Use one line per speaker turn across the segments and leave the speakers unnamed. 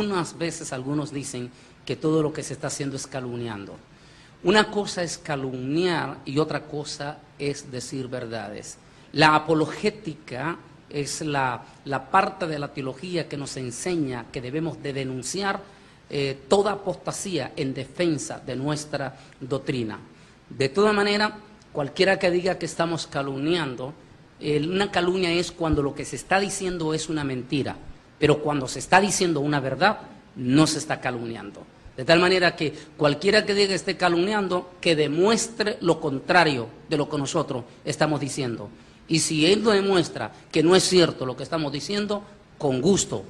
algunas veces algunos dicen que todo lo que se está haciendo es calumniando. Una cosa es calumniar y otra cosa es decir verdades. La apologética es la parte de la teología que nos enseña que debemos de denunciar toda apostasía en defensa de nuestra doctrina. De toda manera, cualquiera que diga que estamos calumniando, una calumnia es cuando lo que se está diciendo es una mentira, pero cuando se está diciendo una verdad, no se está calumniando. De tal manera que cualquiera que diga que esté calumniando, que demuestre lo contrario de lo que nosotros estamos diciendo. Y si él lo demuestra que no es cierto lo que estamos diciendo, con gusto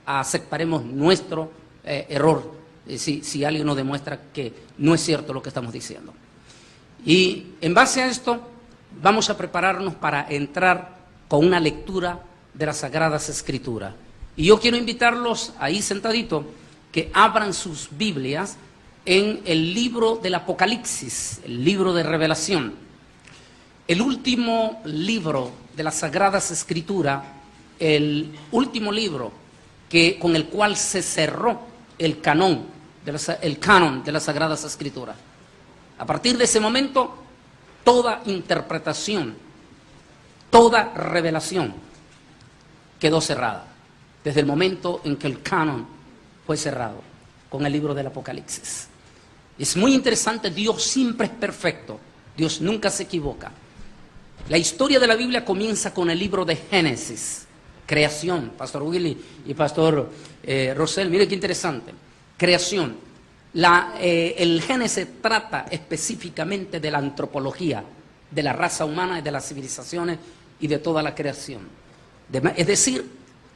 aceptaremos nuestro error, si alguien nos demuestra que no es cierto lo que estamos diciendo. Y en base a esto, vamos a prepararnos para entrar con una lectura de las Sagradas Escrituras. Y yo quiero invitarlos ahí sentaditos, que abran sus Biblias en el libro del Apocalipsis, el libro de Revelación. El último libro de las Sagradas Escrituras, el último libro con el cual se cerró el canon de las Sagradas Escrituras. A partir de ese momento, toda interpretación, toda revelación quedó cerrada, desde el momento en que el canon fue cerrado con el libro del Apocalipsis. Es muy interesante, Dios siempre es perfecto, Dios nunca se equivoca. La historia de la Biblia comienza con el libro de Génesis, creación. Pastor Willy y Pastor Rosel, mire qué interesante, creación. El Génesis trata específicamente de la antropología, de la raza humana y de las civilizaciones y de toda la creación. Es decir,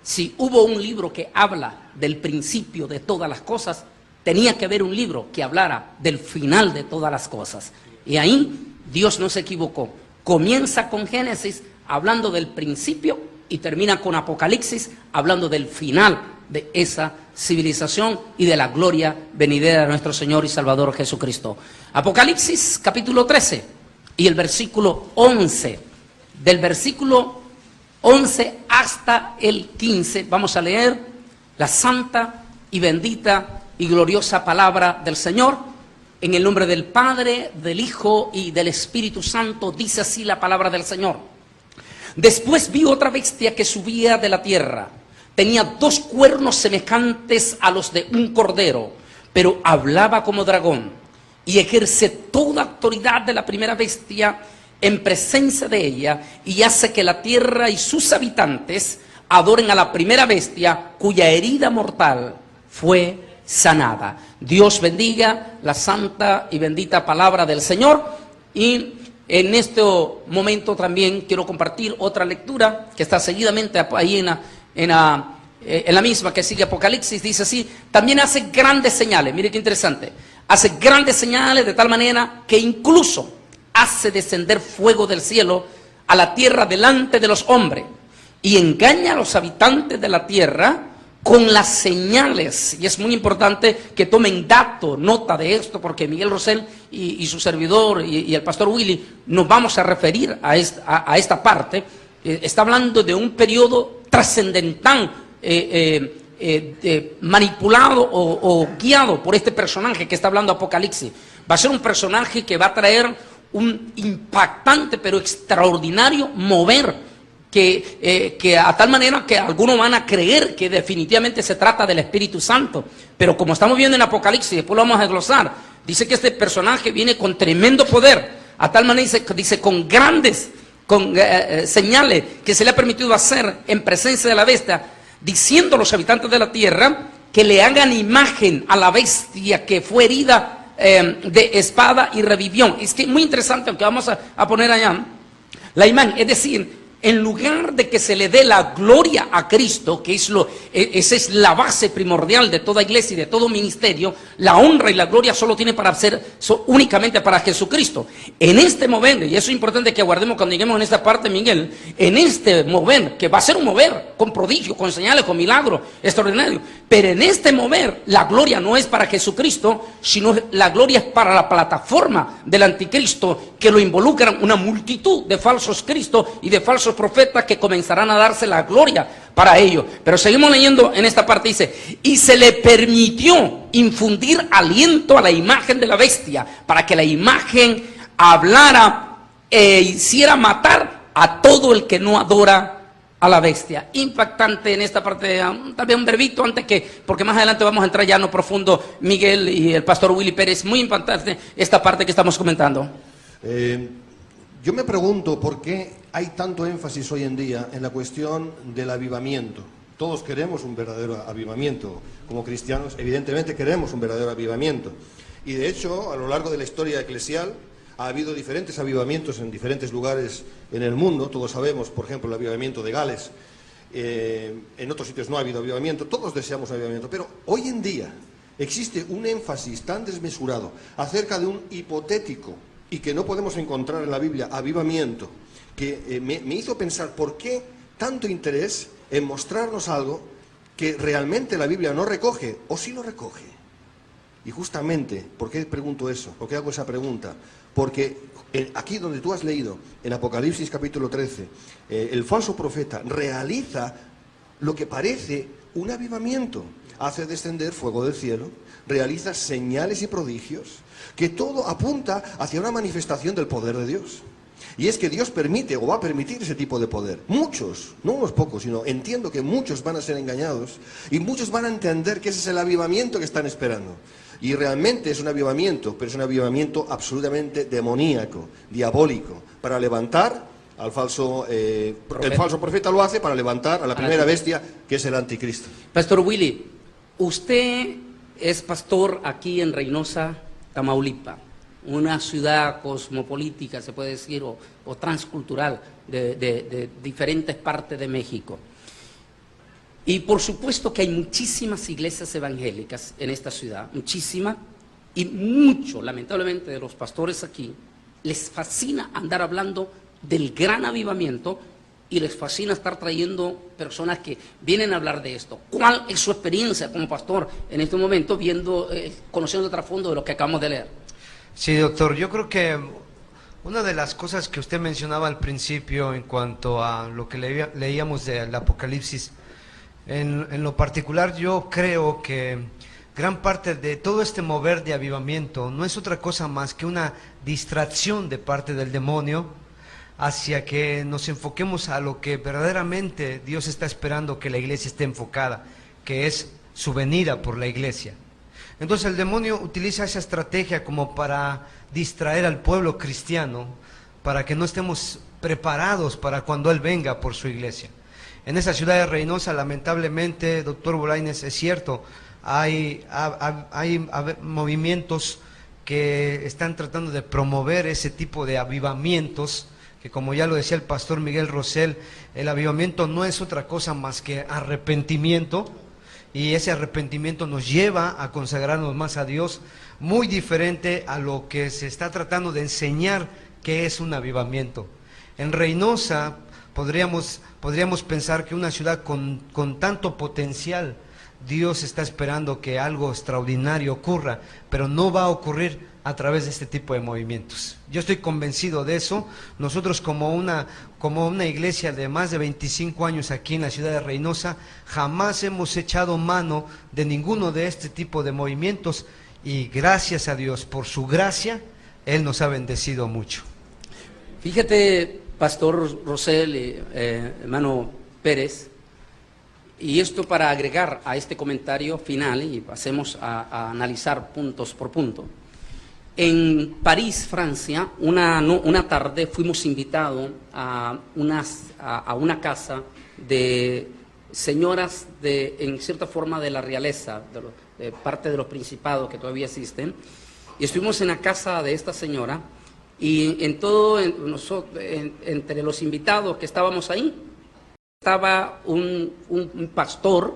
si hubo un libro que habla del principio de todas las cosas, tenía que haber un libro que hablara del final de todas las cosas. Y ahí Dios no se equivocó. Comienza con Génesis hablando del principio y termina con Apocalipsis hablando del final de esa civilización y de la gloria venidera de nuestro Señor y Salvador Jesucristo. Apocalipsis capítulo 13 y el versículo 11. Del versículo 11 hasta el 15 vamos a leer la santa y bendita y gloriosa palabra del Señor. En el nombre del Padre, del Hijo y del Espíritu Santo, dice así la palabra del Señor. Después vi otra bestia que subía de la tierra. Tenía 2 cuernos semejantes a los de un cordero, pero hablaba como dragón y ejerce toda autoridad de la primera bestia en presencia de ella, y hace que la tierra y sus habitantes adoren a la primera bestia cuya herida mortal fue sanada. Dios bendiga la santa y bendita palabra del Señor. Y en este momento también quiero compartir otra lectura que está seguidamente ahí en la misma que sigue Apocalipsis. Dice así: también hace grandes señales. Mire qué interesante. Hace grandes señales de tal manera que incluso hace descender fuego del cielo a la tierra delante de los hombres, y engaña a los habitantes de la tierra con las señales. Y es muy importante que tomen nota de esto, porque Miguel Rosel y su servidor y el pastor Willy nos vamos a referir a esta parte. Está hablando de un periodo trascendental, manipulado o guiado por este personaje que está hablando Apocalipsis. Va a ser un personaje que va a traer un impactante pero extraordinario mover, que a tal manera que algunos van a creer que definitivamente se trata del Espíritu Santo. Pero como estamos viendo en Apocalipsis, después lo vamos a desglosar, dice que este personaje viene con tremendo poder, a tal manera dice con grandes señales que se le ha permitido hacer en presencia de la bestia, diciendo a los habitantes de la tierra que le hagan imagen a la bestia que fue herida de espada y revivió. Es que es muy interesante, aunque vamos a poner allá la imagen, es decir, en lugar de que se le dé la gloria a Cristo, que esa es la base primordial de toda iglesia y de todo ministerio, la honra y la gloria solo tiene para ser únicamente para Jesucristo. En este mover, y eso es importante que aguardemos cuando lleguemos en esta parte, Miguel, en este mover, que va a ser un mover con prodigios, con señales, con milagros extraordinarios, pero en este mover la gloria no es para Jesucristo, sino la gloria es para la plataforma del anticristo, que lo involucran una multitud de falsos cristos y de falsos falsos profetas que comenzarán a darse la gloria para ellos. Pero seguimos leyendo en esta parte, dice, y se le permitió infundir aliento a la imagen de la bestia, para que la imagen hablara e hiciera matar a todo el que no adora a la bestia. Impactante en esta parte, tal vez un brevito antes que, porque más adelante vamos a entrar ya en lo profundo, Miguel y el pastor Willy Pérez, muy impactante esta parte que estamos comentando.
Yo me pregunto por qué hay tanto énfasis hoy en día en la cuestión del avivamiento. Todos queremos un verdadero avivamiento, como cristianos evidentemente queremos un verdadero avivamiento, y de hecho a lo largo de la historia eclesial ha habido diferentes avivamientos en diferentes lugares en el mundo. Todos sabemos, por ejemplo, el avivamiento de Gales. En otros sitios no ha habido avivamiento. Todos deseamos avivamiento. Pero hoy en día existe un énfasis tan desmesurado acerca de un hipotético y que no podemos encontrar en la Biblia avivamiento, que me hizo pensar por qué tanto interés en mostrarnos algo que realmente la Biblia no recoge, o sí lo recoge. Y justamente, ¿por qué pregunto eso? ¿Por qué hago esa pregunta? Porque aquí donde tú has leído, en Apocalipsis capítulo 13, el falso profeta realiza lo que parece un avivamiento. Hace descender fuego del cielo, realiza señales y prodigios, que todo apunta hacia una manifestación del poder de Dios. Y es que Dios permite o va a permitir ese tipo de poder. Muchos, no unos pocos, sino entiendo que muchos van a ser engañados y muchos van a entender que ese es el avivamiento que están esperando. Y realmente es un avivamiento, pero es un avivamiento absolutamente demoníaco, diabólico, para levantar al falso el falso profeta lo hace para levantar a la primera bestia, que es el anticristo.
Pastor Willy, usted es pastor aquí en Reynosa, Tamaulipas, una ciudad cosmopolítica, se puede decir, o transcultural de diferentes partes de México. Y por supuesto que hay muchísimas iglesias evangélicas en esta ciudad, muchísimas, y mucho, lamentablemente, de los pastores aquí, les fascina andar hablando del gran avivamiento y les fascina estar trayendo personas que vienen a hablar de esto. ¿Cuál es su experiencia como pastor en este momento, viendo, conociendo el trasfondo de lo que acabamos de leer?
Sí, doctor, yo creo que una de las cosas que usted mencionaba al principio en cuanto a lo que leíamos del Apocalipsis, en lo particular yo creo que gran parte de todo este mover de avivamiento no es otra cosa más que una distracción de parte del demonio hacia que nos enfoquemos a lo que verdaderamente Dios está esperando que la iglesia esté enfocada, que es su venida por la iglesia. Entonces el demonio utiliza esa estrategia como para distraer al pueblo cristiano, para que no estemos preparados para cuando Él venga por su iglesia. En esa ciudad de Reynosa, lamentablemente, doctor Bolaños, es cierto, hay movimientos que están tratando de promover ese tipo de avivamientos, que como ya lo decía el pastor Miguel Rosell, el avivamiento no es otra cosa más que arrepentimiento, y ese arrepentimiento nos lleva a consagrarnos más a Dios, muy diferente a lo que se está tratando de enseñar que es un avivamiento. En Reynosa podríamos pensar que una ciudad con tanto potencial, Dios está esperando que algo extraordinario ocurra, pero no va a ocurrir a través de este tipo de movimientos. Yo estoy convencido de eso. Nosotros como una iglesia de más de 25 años aquí en la ciudad de Reynosa, jamás hemos echado mano de ninguno de este tipo de movimientos, y gracias a Dios, por su gracia, Él nos ha bendecido mucho.
Fíjate, pastor Rosell, hermano Pérez, y esto para agregar a este comentario final, y pasemos a analizar puntos por punto. En París, Francia, una tarde fuimos invitados a una casa de señoras en cierta forma de la realeza, de parte de los principados que todavía existen, y estuvimos en la casa de esta señora, y entre los invitados que estábamos ahí, estaba un pastor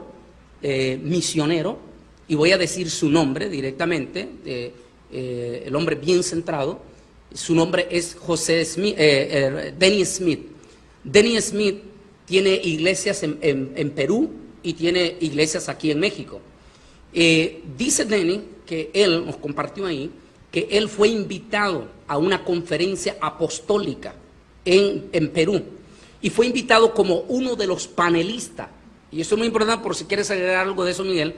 misionero, y voy a decir su nombre directamente, el hombre bien centrado. Su nombre es Denny Smith. Denny Smith tiene iglesias en Perú y tiene iglesias aquí en México. Dice Denny que él nos compartió ahí que él fue invitado a una conferencia apostólica en Perú. y fue invitado como uno de los panelistas. Y eso es muy importante por si quieres agregar algo de eso, Miguel,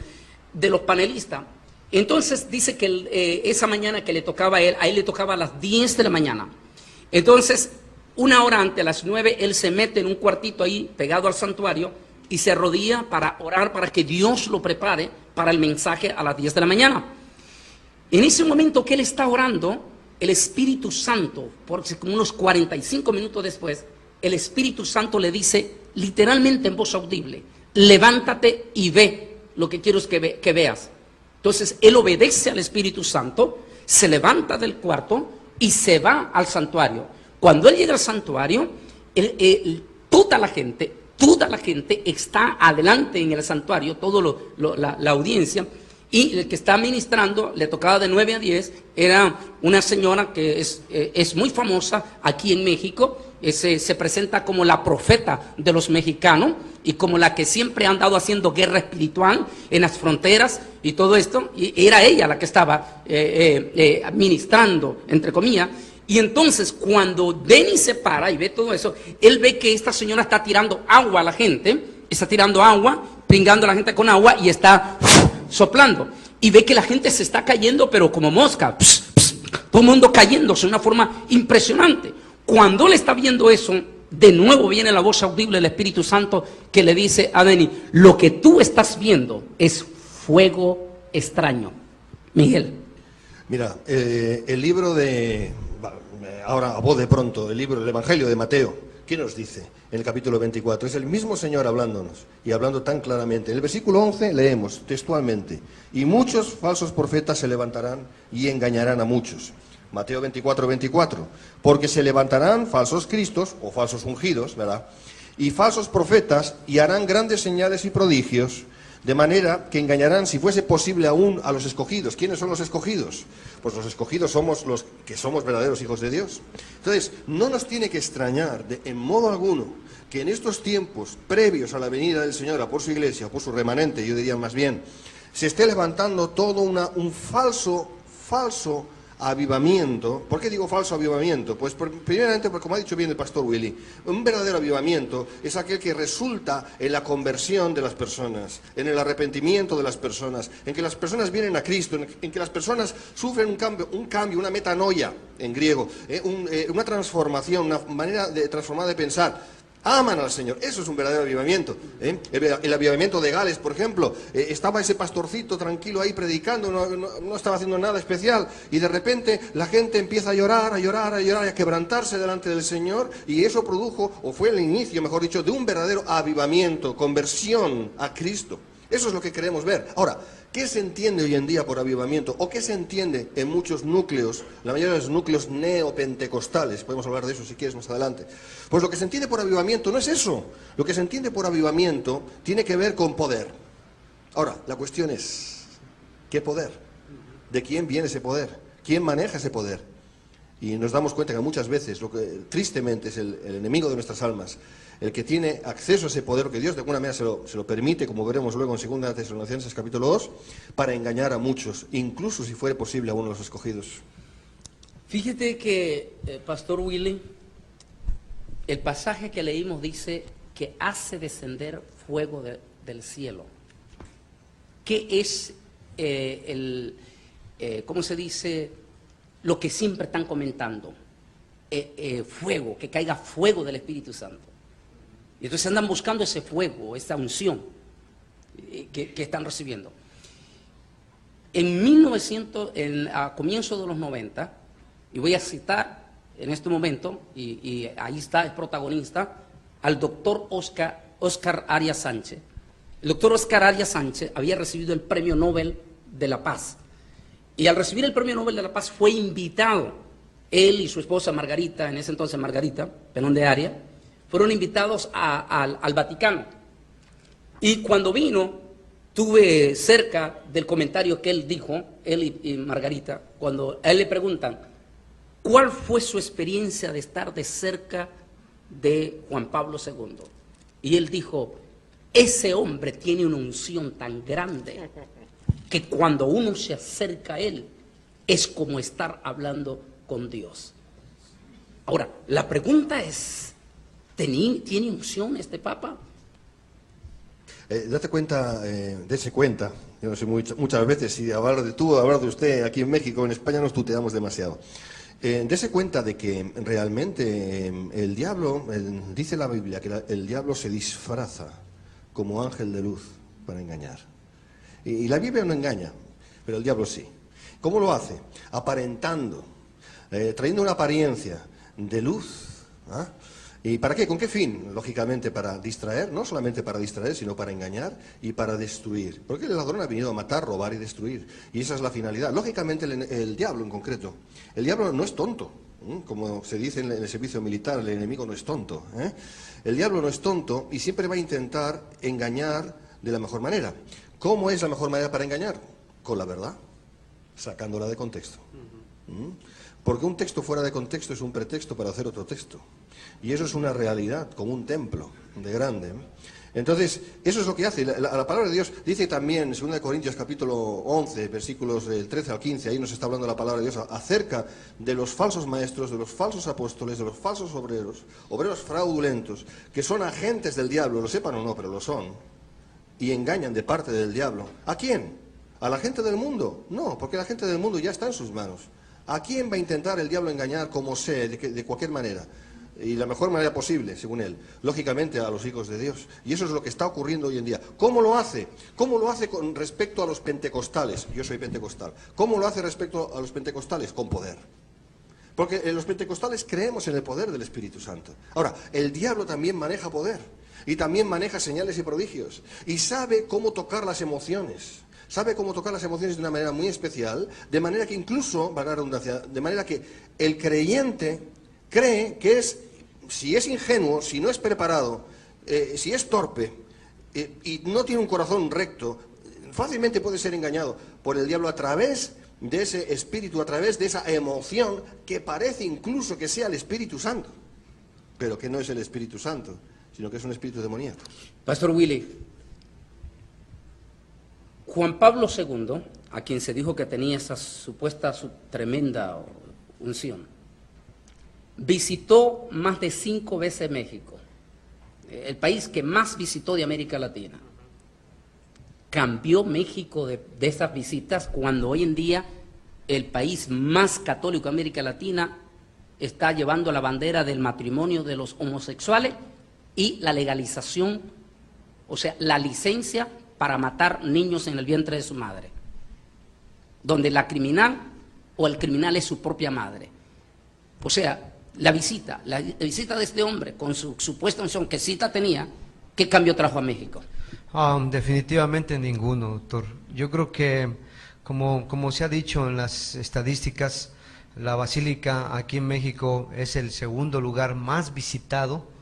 de los panelistas. Entonces dice que esa mañana que le tocaba a él le tocaba a las 10 de la mañana. Entonces, una hora antes, a las 9, él se mete en un cuartito ahí pegado al santuario y se arrodilla para orar para que Dios lo prepare para el mensaje a las 10 de la mañana. En ese momento que él está orando, el Espíritu Santo, porque como unos 45 minutos después, el Espíritu Santo le dice literalmente en voz audible: levántate y ve lo que quiero es que veas. Entonces él obedece al Espíritu Santo, se levanta del cuarto y se va al santuario. Cuando él llega al santuario, toda la gente está adelante en el santuario, toda la audiencia, y el que está ministrando, le tocaba de 9 a 10, era una señora que es muy famosa aquí en México, se presenta como la profeta de los mexicanos y como la que siempre ha andado haciendo guerra espiritual en las fronteras y todo esto, y era ella la que estaba ministrando, entre comillas. Y entonces cuando Denny se para y ve todo eso, él ve que esta señora está tirando agua a la gente, está tirando agua, pringando a la gente con agua y está soplando. Y ve que la gente se está cayendo, pero como mosca, todo el mundo cayéndose de una forma impresionante. Cuando él está viendo eso, de nuevo viene la voz audible del Espíritu Santo que le dice a Denny: lo que tú estás viendo es fuego extraño. Miguel.
Mira, el libro de... Ahora, a voz de pronto, el libro del Evangelio de Mateo, ¿qué nos dice en el capítulo 24? Es el mismo Señor hablándonos y hablando tan claramente. En el versículo 11 leemos textualmente: y muchos falsos profetas se levantarán y engañarán a muchos. Mateo 24, 24. Porque se levantarán falsos cristos o falsos ungidos, ¿verdad? Y falsos profetas, y harán grandes señales y prodigios, de manera que engañarán, si fuese posible aún, a los escogidos. ¿Quiénes son los escogidos? Pues los escogidos somos los que somos verdaderos hijos de Dios. Entonces, no nos tiene que extrañar en modo alguno que en estos tiempos previos a la venida del Señor a por su iglesia, o por su remanente, yo diría más bien, se esté levantando todo un falso avivamiento. ¿Por qué digo falso avivamiento? Pues primeramente porque, como ha dicho bien el pastor Willy, un verdadero avivamiento es aquel que resulta en la conversión de las personas, en el arrepentimiento de las personas, en que las personas vienen a Cristo, en que las personas sufren un cambio, una metanoia en griego, una transformación, una manera transformada de pensar. Aman al Señor. Eso es un verdadero avivamiento. El avivamiento de Gales, por ejemplo, estaba ese pastorcito tranquilo ahí predicando, no estaba haciendo nada especial, y de repente la gente empieza a llorar, y a quebrantarse delante del Señor, y eso produjo, o fue el inicio, mejor dicho, de un verdadero avivamiento, conversión a Cristo. Eso es lo que queremos ver. Ahora, ¿qué se entiende hoy en día por avivamiento? ¿O qué se entiende en muchos núcleos, la mayoría de los núcleos neopentecostales? Podemos hablar de eso si quieres más adelante. Pues lo que se entiende por avivamiento no es eso. Lo que se entiende por avivamiento tiene que ver con poder. Ahora, la cuestión es, ¿qué poder? ¿De quién viene ese poder? ¿Quién maneja ese poder? Y nos damos cuenta que muchas veces, lo que tristemente es el enemigo de nuestras almas, el que tiene acceso a ese poder, que Dios de alguna manera se lo permite, como veremos luego en 2 Tesalonicenses capítulo 2, para engañar a muchos, incluso si fuera posible a uno de los escogidos.
Fíjate que, Pastor Willy, el pasaje que leímos dice que hace descender fuego del cielo. ¿Qué es cómo se dice? Lo que siempre están comentando. Fuego, que caiga fuego del Espíritu Santo. Y entonces andan buscando ese fuego, esa unción que están recibiendo. A comienzos de los 90, y voy a citar en este momento, y ahí está el protagonista, al doctor Oscar Arias Sánchez. El doctor Oscar Arias Sánchez había recibido el Premio Nobel de la Paz. Y al recibir el Premio Nobel de la Paz fue invitado, él y su esposa Margarita, en ese entonces Margarita Penón de Arias, fueron invitados al Vaticano. Y cuando vino, tuve cerca del comentario que él dijo, él y Margarita, cuando a él le preguntan, ¿cuál fue su experiencia de estar de cerca de Juan Pablo II? Y él dijo, ese hombre tiene una unción tan grande que cuando uno se acerca a él, es como estar hablando con Dios. Ahora, la pregunta es, ¿Tiene unción este Papa?
Date cuenta, dése cuenta, yo no sé, muchas veces si hablar de tú o hablar de usted aquí en México, en España nos tuteamos demasiado. Dese cuenta de que realmente el diablo, dice la Biblia, que el diablo se disfraza como ángel de luz para engañar. Y la Biblia no engaña, pero el diablo sí. ¿Cómo lo hace? Aparentando, trayendo una apariencia de luz. ¿Ah? ¿Y para qué? ¿Con qué fin? Lógicamente para distraer, no solamente para distraer, sino para engañar y para destruir. Porque el ladrón ha venido a matar, robar y destruir. Y esa es la finalidad. Lógicamente el diablo en concreto, el diablo no es tonto. Como se dice en el servicio militar, el enemigo no es tonto. El diablo no es tonto y siempre va a intentar engañar de la mejor manera. ¿Cómo es la mejor manera para engañar? Con la verdad, sacándola de contexto. Porque un texto fuera de contexto es un pretexto para hacer otro texto. Y eso es una realidad, como un templo de grande. Entonces, eso es lo que hace. La palabra de Dios dice también, en 2 Corintios capítulo 11, versículos del 13 al 15, ahí nos está hablando la palabra de Dios acerca de los falsos maestros, de los falsos apóstoles, de los falsos obreros fraudulentos, que son agentes del diablo, lo sepan o no, pero lo son, y engañan de parte del diablo. ¿A quién? ¿A la gente del mundo? No, porque la gente del mundo ya está en sus manos. ¿A quién va a intentar el diablo engañar como sea, de cualquier manera? Y la mejor manera posible, según él. Lógicamente a los hijos de Dios. Y eso es lo que está ocurriendo hoy en día. ¿Cómo lo hace? ¿Cómo lo hace con respecto a los pentecostales? Yo soy pentecostal. ¿Cómo lo hace respecto a los pentecostales? Con poder. Porque los pentecostales creemos en el poder del Espíritu Santo. Ahora, el diablo también maneja poder. Y también maneja señales y prodigios. Y sabe cómo tocar las emociones. Sabe cómo tocar las emociones de una manera muy especial, de manera que incluso, valga la redundancia, de manera que el creyente cree que si es ingenuo, si no es preparado, si es torpe y no tiene un corazón recto, fácilmente puede ser engañado por el diablo a través de ese espíritu, a través de esa emoción que parece incluso que sea el Espíritu Santo, pero que no es el Espíritu Santo, sino que es un espíritu demoníaco.
Pastor Willy, Juan Pablo II, a quien se dijo que tenía esa supuesta tremenda unción, visitó más de 5 veces México, el país que más visitó de América Latina. Cambió México de esas visitas cuando hoy en día el país más católico de América Latina está llevando la bandera del matrimonio de los homosexuales y la legalización, o sea, la licencia para matar niños en el vientre de su madre, donde la criminal o el criminal es su propia madre. O sea, la visita de este hombre con su supuesta unción que cita tenía, ¿qué cambio trajo a México?
Definitivamente ninguno, doctor. Yo creo que, como se ha dicho en las estadísticas, la basílica aquí en México es el segundo lugar más visitado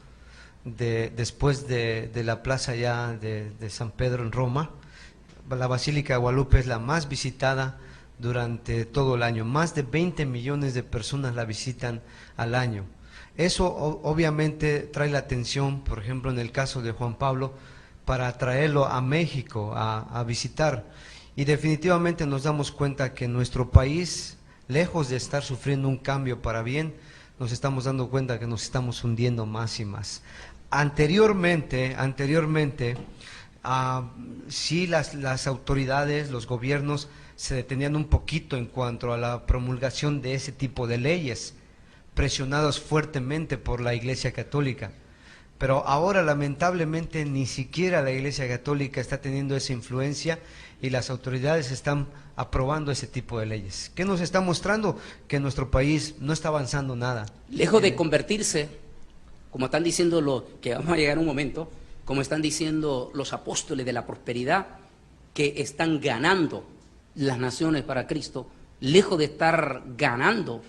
después de la plaza ya de San Pedro en Roma. La Basílica de Guadalupe es la más visitada durante todo el año. Más de 20 millones de personas la visitan al año. Eso obviamente trae la atención, por ejemplo, en el caso de Juan Pablo, para traerlo a México a visitar. Y definitivamente nos damos cuenta que nuestro país, lejos de estar sufriendo un cambio para bien, nos estamos dando cuenta que nos estamos hundiendo más y más. Anteriormente, sí las autoridades, los gobiernos se detenían un poquito en cuanto a la promulgación de ese tipo de leyes, presionados fuertemente por la Iglesia Católica. Pero ahora lamentablemente ni siquiera la Iglesia Católica está teniendo esa influencia y las autoridades están aprobando ese tipo de leyes. ¿Qué nos está mostrando? Que nuestro país no está avanzando nada.
Lejos de convertirse, como están diciendo que vamos a llegar a un momento, como están diciendo los apóstoles de la prosperidad, que están ganando las naciones para Cristo, lejos de estar ganando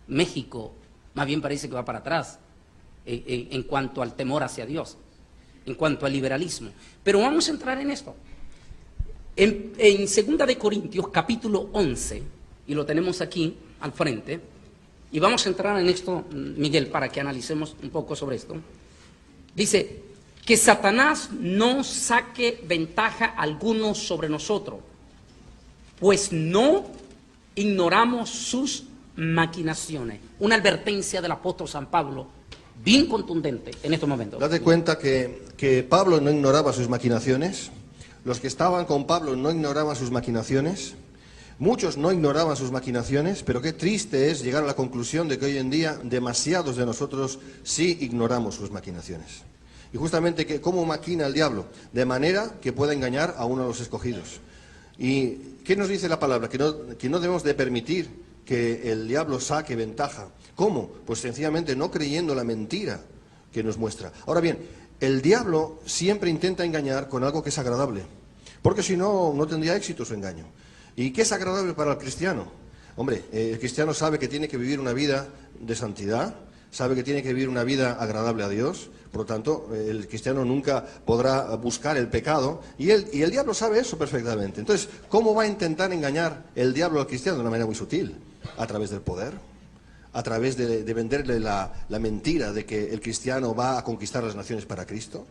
México, más bien parece que va para atrás en cuanto al temor hacia Dios, en cuanto al liberalismo. Pero vamos a entrar en esto. En 2 Corintios capítulo 11, y lo tenemos aquí al frente, y vamos a entrar en esto, Miguel, para que analicemos un poco sobre esto. Dice, que Satanás no saque ventaja alguno sobre nosotros, pues no ignoramos sus maquinaciones. Una advertencia del apóstol San Pablo bien contundente en estos momentos.
Date cuenta que Pablo no ignoraba sus maquinaciones, los que estaban con Pablo no ignoraban sus maquinaciones, muchos no ignoraban sus maquinaciones, pero qué triste es llegar a la conclusión de que hoy en día demasiados de nosotros sí ignoramos sus maquinaciones. Y justamente que cómo maquina el diablo, de manera que pueda engañar a uno de los escogidos. ¿Y qué nos dice la palabra? Que no debemos de permitir que el diablo saque ventaja. ¿Cómo? Pues sencillamente no creyendo la mentira que nos muestra. Ahora bien, el diablo siempre intenta engañar con algo que es agradable, porque si no, no tendría éxito su engaño. ¿Y qué es agradable para el cristiano? Hombre, el cristiano sabe que tiene que vivir una vida de santidad, sabe que tiene que vivir una vida agradable a Dios, por lo tanto, el cristiano nunca podrá buscar el pecado, y el diablo sabe eso perfectamente. Entonces, ¿cómo va a intentar engañar el diablo al cristiano? De una manera muy sutil, a través del poder, a través de venderle la mentira de que el cristiano va a conquistar las naciones para Cristo,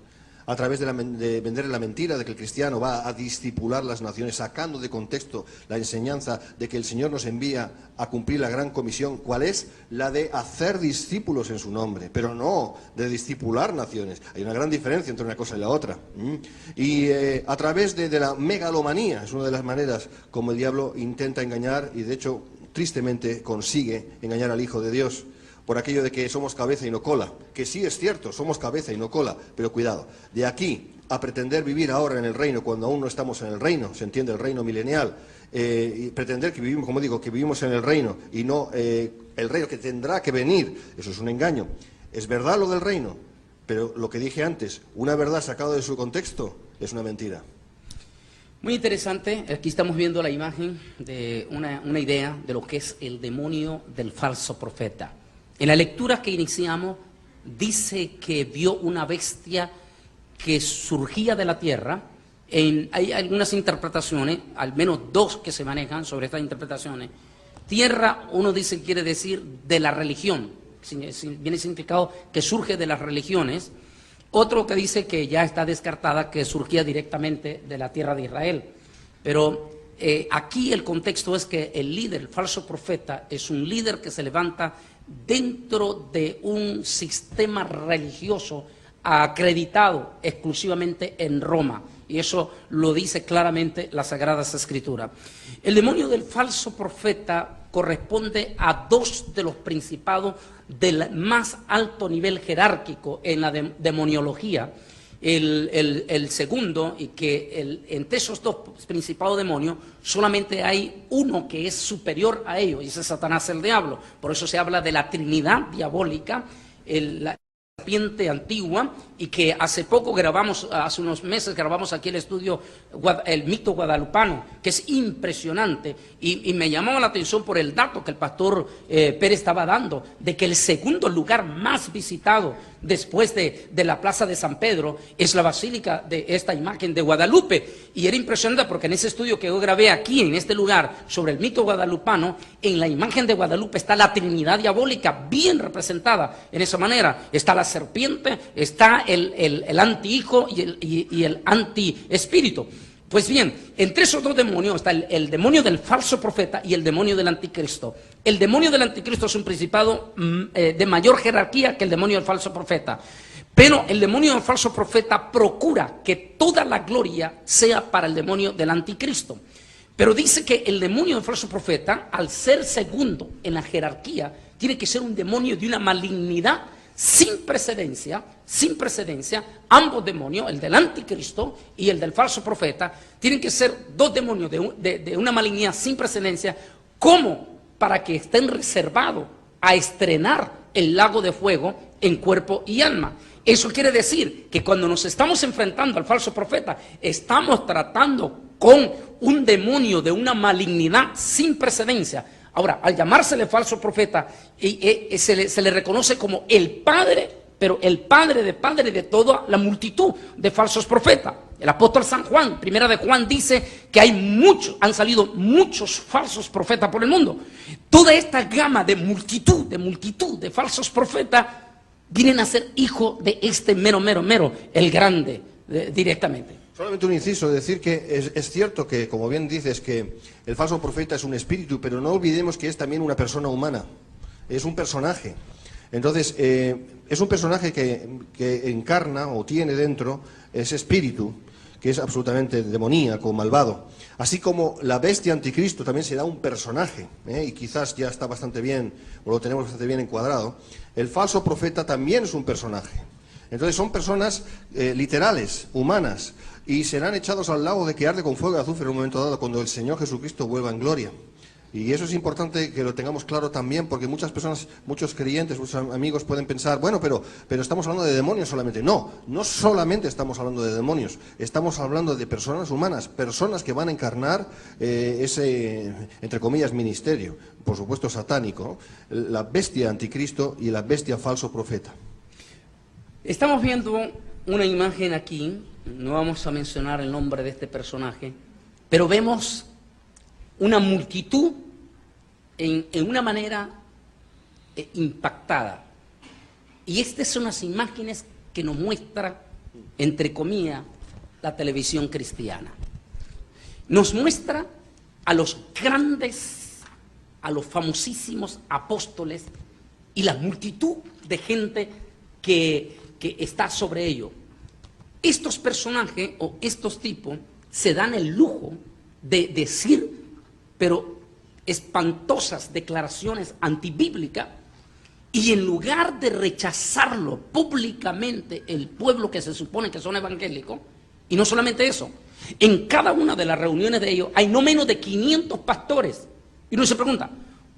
a través de venderle la mentira de que el cristiano va a discipular las naciones, sacando de contexto la enseñanza de que el Señor nos envía a cumplir la gran comisión, ¿cuál es? La de hacer discípulos en su nombre, pero no de discipular naciones. Hay una gran diferencia entre una cosa y la otra. Y a través de la megalomanía, es una de las maneras como el diablo intenta engañar, y de hecho, tristemente, consigue engañar al Hijo de Dios, por aquello de que somos cabeza y no cola, que sí es cierto, somos cabeza y no cola, pero cuidado, de aquí a pretender vivir ahora en el reino cuando aún no estamos en el reino, se entiende el reino milenial, y pretender que vivimos, como digo, que vivimos en el reino y no el reino que tendrá que venir, eso es un engaño. Es verdad lo del reino, pero lo que dije antes, una verdad sacada de su contexto es una mentira.
Muy interesante, aquí estamos viendo la imagen de una idea de lo que es el demonio del falso profeta. En la lectura que iniciamos, dice que vio una bestia que surgía de la tierra. Hay algunas interpretaciones, al menos dos que se manejan sobre estas interpretaciones. Tierra, uno dice, quiere decir de la religión, viene significado que surge de las religiones. Otro que dice que ya está descartada, que surgía directamente de la tierra de Israel. Pero aquí el contexto es que el líder, el falso profeta, es un líder que se levanta dentro de un sistema religioso acreditado exclusivamente en Roma, y eso lo dice claramente las Sagradas Escrituras. El demonio del falso profeta corresponde a dos de los principados del más alto nivel jerárquico en la demoniología. El segundo, y que entre esos dos principados demonios solamente hay uno que es superior a ellos, y ese es Satanás, el diablo. Por eso se habla de la Trinidad diabólica, la serpiente antigua, y que hace poco hace unos meses grabamos aquí el estudio, el mito guadalupano, que es impresionante, y me llamó la atención por el dato que el pastor Pérez estaba dando, de que el segundo lugar más visitado después de la plaza de San Pedro es la basílica de esta imagen de Guadalupe. Y era impresionante porque en ese estudio que yo grabé aquí, en este lugar, sobre el mito guadalupano, en la imagen de Guadalupe está la Trinidad diabólica bien representada en esa manera. Está la serpiente, está el antihijo y el antiespíritu. Pues bien, entre esos dos demonios está el demonio del falso profeta y el demonio del anticristo. El demonio del anticristo es un principado de mayor jerarquía que el demonio del falso profeta. Pero el demonio del falso profeta procura que toda la gloria sea para el demonio del anticristo. Pero dice que el demonio del falso profeta, al ser segundo en la jerarquía, tiene que ser un demonio de una malignidad sin precedencia, ambos demonios, el del anticristo y el del falso profeta, tienen que ser dos demonios de una malignidad sin precedencia, como para que estén reservados a estrenar el lago de fuego en cuerpo y alma. Eso quiere decir que cuando nos estamos enfrentando al falso profeta, estamos tratando con un demonio de una malignidad sin precedencia. Ahora, al llamársele falso profeta, se le reconoce como el padre, pero el padre de toda la multitud de falsos profetas. El apóstol San Juan, primera de Juan, dice que han salido muchos falsos profetas por el mundo. Toda esta gama de multitud de falsos profetas vienen a ser hijos de este mero, el grande, directamente.
Solamente un inciso, decir que es cierto que, como bien dices, que el falso profeta es un espíritu, pero no olvidemos que es también una persona humana, es un personaje. Entonces, es un personaje que encarna o tiene dentro ese espíritu que es absolutamente demoníaco, malvado. Así como la bestia anticristo también será un personaje, y quizás ya está bastante bien, o lo tenemos bastante bien encuadrado. El falso profeta también es un personaje. Entonces son personas literales, humanas, y serán echados al lago de que arde con fuego y azufre en un momento dado cuando el Señor Jesucristo vuelva en gloria. Y eso es importante que lo tengamos claro también, porque muchas personas, muchos creyentes, muchos amigos pueden pensar, bueno, pero estamos hablando de demonios solamente. No, no solamente estamos hablando de demonios, estamos hablando de personas humanas, personas que van a encarnar ese, entre comillas, ministerio, por supuesto satánico, ¿no? La bestia anticristo y la bestia falso profeta.
Estamos viendo una imagen aquí, no vamos a mencionar el nombre de este personaje, pero vemos una multitud en una manera impactada. Y estas son las imágenes que nos muestra, entre comillas, la televisión cristiana. Nos muestra a los grandes, a los famosísimos apóstoles y la multitud de gente que está sobre ello. Estos personajes o estos tipos se dan el lujo de decir, pero espantosas declaraciones antibíblicas, y en lugar de rechazarlo públicamente el pueblo que se supone que son evangélicos, y no solamente eso, en cada una de las reuniones de ellos hay no menos de 500 pastores, y uno se pregunta,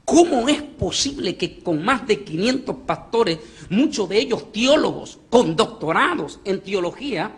¿cómo es posible que con más de 500 pastores, muchos de ellos teólogos con doctorados en teología,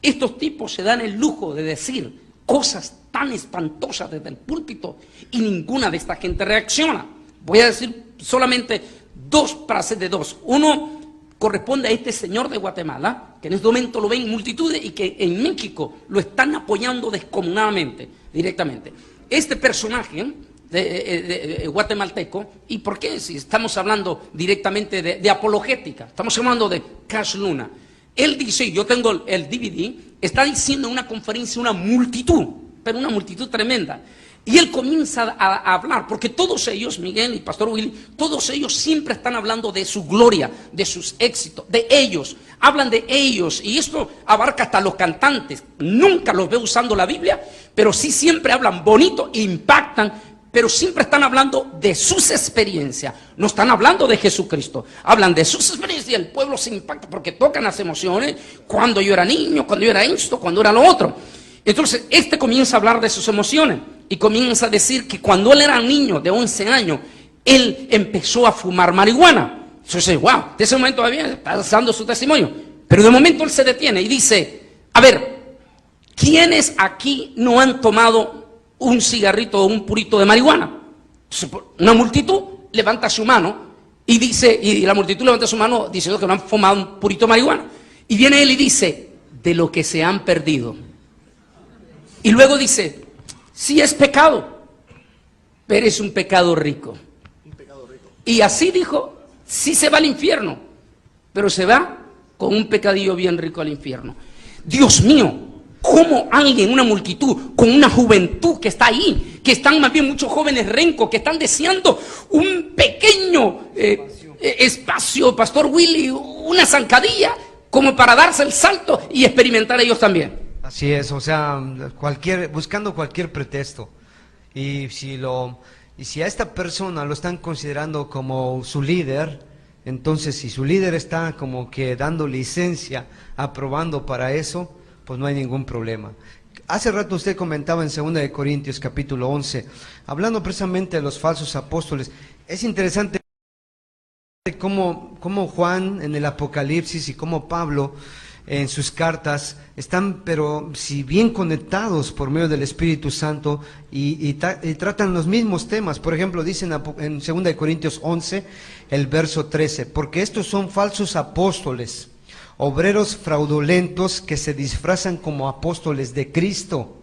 estos tipos se dan el lujo de decir cosas tan espantosas desde el púlpito y ninguna de esta gente reacciona? Voy a decir solamente dos frases de dos. Uno corresponde a este señor de Guatemala, que en este momento lo ven multitudes y que en México lo están apoyando descomunadamente, directamente. Este personaje de guatemalteco, ¿y por qué? Si estamos hablando directamente de apologética, estamos hablando de Cash Luna. Él dice, yo tengo el DVD, está diciendo en una conferencia una multitud, pero una multitud tremenda. Y él comienza a hablar, porque todos ellos, Miguel y Pastor Willy, todos ellos siempre están hablando de su gloria, de sus éxitos, de ellos. Hablan de ellos, y esto abarca hasta los cantantes. Nunca los veo usando la Biblia, pero sí siempre hablan bonito, impactan, pero siempre están hablando de sus experiencias. No están hablando de Jesucristo, hablan de sus experiencias, y el pueblo se impacta porque tocan las emociones. Cuando yo era niño, cuando yo era esto, cuando era lo otro. Entonces, este comienza a hablar de sus emociones y comienza a decir que cuando él era niño de 11 años, él empezó a fumar marihuana. Entonces, wow, de ese momento todavía está dando su testimonio. Pero de momento él se detiene y dice, a ver, ¿quiénes aquí no han tomado un cigarrito o un purito de marihuana? Entonces, una multitud levanta su mano y dice, y la multitud levanta su mano diciendo que no han fumado un purito de marihuana. Y viene él y dice, de lo que se han perdido. Y luego dice, sí es pecado, pero es un pecado rico. Y así dijo, sí se va al infierno, pero se va con un pecadillo bien rico al infierno. Dios mío, ¿cómo alguien, una multitud, con una juventud que está ahí, que están más bien muchos jóvenes rencos, que están deseando un pequeño espacio, Pastor Willy, una zancadilla, como para darse el salto y experimentar ellos también?
Así es, o sea, buscando cualquier pretexto. Y si a esta persona lo están considerando como su líder, entonces si su líder está como que dando licencia, aprobando para eso, pues no hay ningún problema. Hace rato usted comentaba en 2 Corintios capítulo 11, hablando precisamente de los falsos apóstoles. Es interesante cómo Juan en el Apocalipsis y cómo Pablo en sus cartas están, pero si bien conectados por medio del Espíritu Santo y tratan los mismos temas. Por ejemplo, dicen en 2 Corintios 11, el verso 13, porque estos son falsos apóstoles, obreros fraudulentos que se disfrazan como apóstoles de Cristo.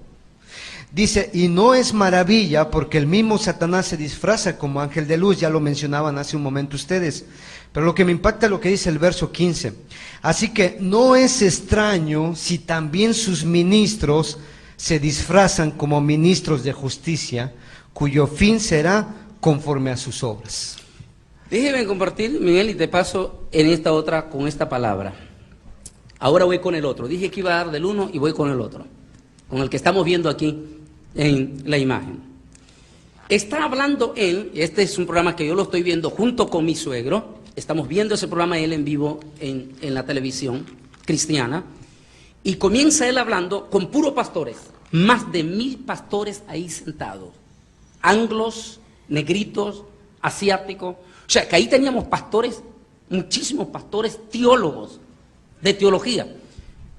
Dice, y no es maravilla porque el mismo Satanás se disfraza como ángel de luz, ya lo mencionaban hace un momento ustedes. Pero lo que me impacta es lo que dice el verso 15. Así que no es extraño si también sus ministros se disfrazan como ministros de justicia, cuyo fin será conforme a sus obras.
Déjeme compartir, Miguel, y te paso en esta otra, con esta palabra. Ahora voy con el otro. Dije que iba a dar del uno y voy con el otro, con el que estamos viendo aquí en la imagen. Está hablando él, este es un programa que yo lo estoy viendo junto con mi suegro, estamos viendo ese programa él en vivo en la televisión cristiana, y comienza él hablando con puros pastores, más de 1000 pastores ahí sentados, anglos, negritos, asiáticos, o sea que ahí teníamos pastores, muchísimos pastores teólogos, de teología,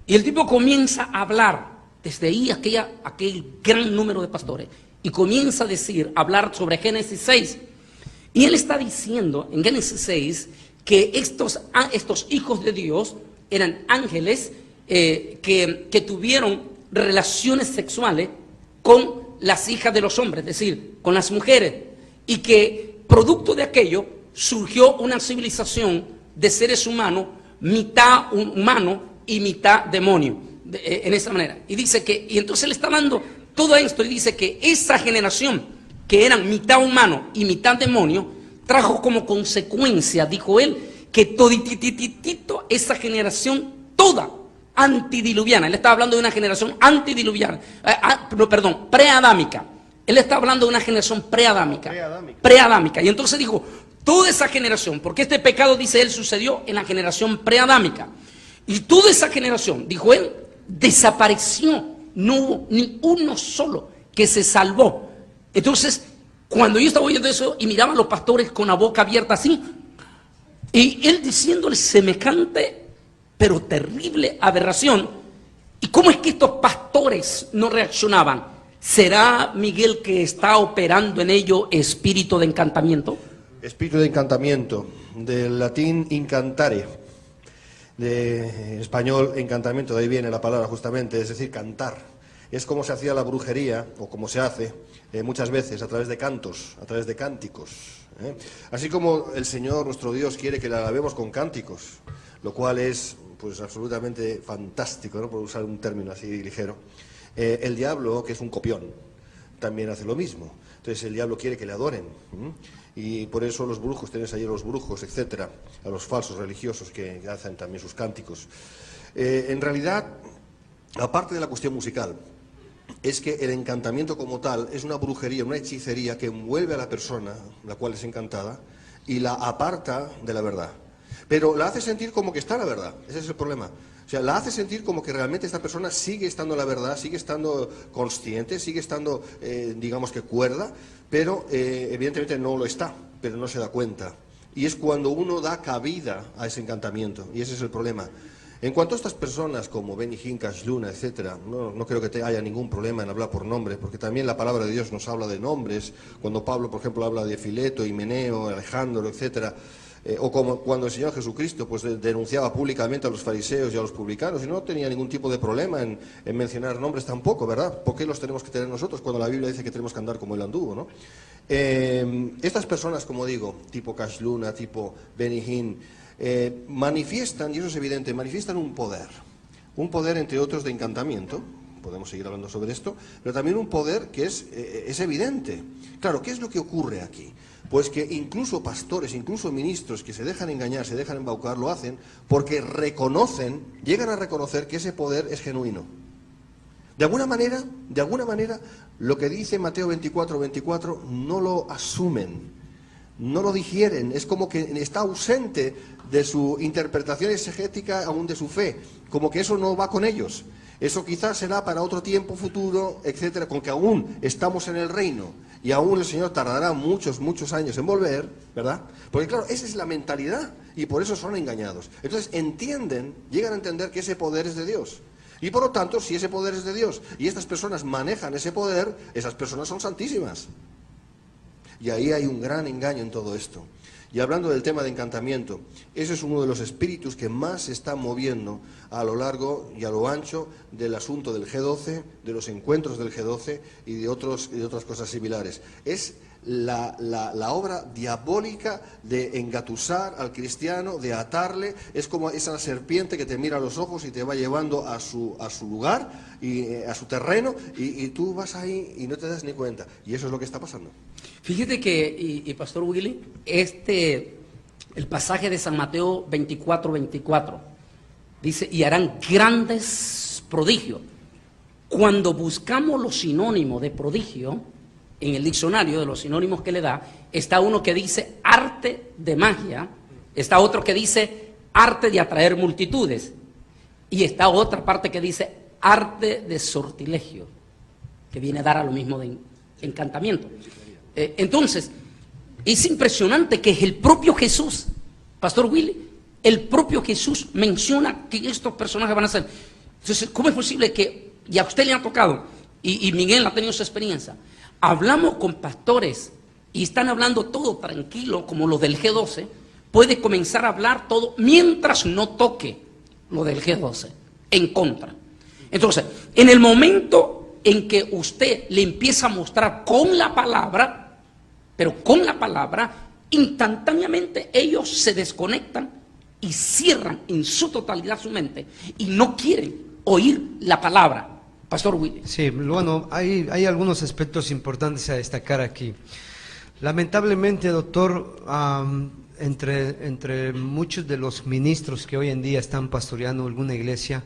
y el tipo comienza a hablar, desde ahí aquel gran número de pastores, y comienza a hablar sobre Génesis 6, y él está diciendo en Génesis 6 que estos hijos de Dios eran ángeles que tuvieron relaciones sexuales con las hijas de los hombres, es decir, con las mujeres, y que producto de aquello surgió una civilización de seres humanos, mitad humano y mitad demonio, en esa manera. Y dice que, y entonces él está dando todo esto y dice que esa generación, que eran mitad humano y mitad demonio, trajo como consecuencia, dijo él, que toditititito esa generación toda antidiluviana. Él estaba hablando de una generación antidiluviana, preadámica. Él está hablando de una generación preadámica. Y entonces dijo, toda esa generación, porque este pecado, dice él, sucedió en la generación preadámica. Y toda esa generación, dijo él, desapareció. No hubo ni uno solo que se salvó. Entonces, cuando yo estaba oyendo eso y miraba a los pastores con la boca abierta así, y él diciéndole semejante, pero terrible aberración, ¿y cómo es que estos pastores no reaccionaban? ¿Será, Miguel, que está operando en ello espíritu de encantamiento?
Espíritu de encantamiento, del latín incantare, de español encantamiento, de ahí viene la palabra justamente, es decir, cantar. Es como se hacía la brujería, o como se hace muchas veces, a través de cantos, a través de cánticos. Así como el Señor, nuestro Dios, quiere que le alabemos con cánticos, lo cual es pues absolutamente fantástico, ¿no?, por usar un término así ligero. El diablo, que es un copión, también hace lo mismo. Entonces el diablo quiere que le adoren. Y por eso los brujos, tenés ahí a los brujos, etcétera, a los falsos religiosos que hacen también sus cánticos. En realidad, aparte de la cuestión musical, es que el encantamiento como tal es una brujería, una hechicería que envuelve a la persona, la cual es encantada, y la aparta de la verdad. Pero la hace sentir como que está la verdad, ese es el problema. O sea, la hace sentir como que realmente esta persona sigue estando en la verdad, sigue estando consciente, sigue estando, digamos que cuerda, pero evidentemente no lo está, pero no se da cuenta. Y es cuando uno da cabida a ese encantamiento, y ese es el problema. En cuanto a estas personas como Benny Hinn, Cash Luna, etcétera, no creo que haya ningún problema en hablar por nombres, porque también la palabra de Dios nos habla de nombres. Cuando Pablo, por ejemplo, habla de Fileto, Himeneo, Alejandro, etcétera, o como cuando el Señor Jesucristo pues denunciaba públicamente a los fariseos y a los publicanos, y no tenía ningún tipo de problema en mencionar nombres tampoco, ¿verdad? ¿Por qué los tenemos que tener nosotros cuando la Biblia dice que tenemos que andar como él anduvo, ¿no? Estas personas, como digo, tipo Cash Luna, tipo Benny Hinn, manifiestan, y eso es evidente, manifiestan un poder entre otros de encantamiento. Podemos seguir hablando sobre esto, pero también un poder que es evidente. Claro, ¿qué es lo que ocurre aquí? Pues que incluso pastores, incluso ministros que se dejan engañar, se dejan embaucar, lo hacen porque llegan a reconocer que ese poder es genuino. De alguna manera, lo que dice Mateo 24, no lo asumen, no lo digieren, es como que está ausente de su interpretación exegética, aún de su fe, como que eso no va con ellos. Eso quizás será para otro tiempo futuro, etcétera, con que aún estamos en el reino y aún el Señor tardará muchos años en volver, ¿verdad? Porque claro, esa es la mentalidad y por eso son engañados. Entonces llegan a entender que ese poder es de Dios. Y por lo tanto, si ese poder es de Dios y estas personas manejan ese poder, esas personas son santísimas. Y ahí hay un gran engaño en todo esto. Y hablando del tema de encantamiento, ese es uno de los espíritus que más se están moviendo a lo largo y a lo ancho del asunto del G12, de los encuentros del G12 y de otras cosas similares. Es la obra diabólica de engatusar al cristiano, de atarle. Es como esa serpiente que te mira a los ojos y te va llevando a su lugar, y a su terreno, y tú vas ahí y no te das ni cuenta. Y eso es lo que está pasando.
Fíjate que, y Pastor Willy, este El pasaje de San Mateo 24:24 dice, y harán grandes prodigios. Cuando buscamos los sinónimos de prodigio, en el diccionario de los sinónimos que le da, está uno que dice arte de magia, está otro que dice arte de atraer multitudes, y está otra parte que dice arte de sortilegio, que viene a dar a lo mismo de encantamiento. Entonces, es impresionante que el propio Jesús, Pastor Willy, el propio Jesús menciona que estos personajes van a ser. Entonces, ¿cómo es posible que, y a usted le ha tocado, y Miguel ha tenido su experiencia, hablamos con pastores y están hablando todo tranquilo, como lo del G12, puede comenzar a hablar todo mientras no toque lo del G12, en contra. Entonces, en el momento en que usted le empieza a mostrar con la palabra, pero con la palabra, instantáneamente ellos se desconectan y cierran en su totalidad su mente y no quieren oír la palabra. Pastor Willy.
Sí, bueno, hay algunos aspectos importantes a destacar aquí. Lamentablemente, doctor, entre muchos de los ministros que hoy en día están pastoreando alguna iglesia,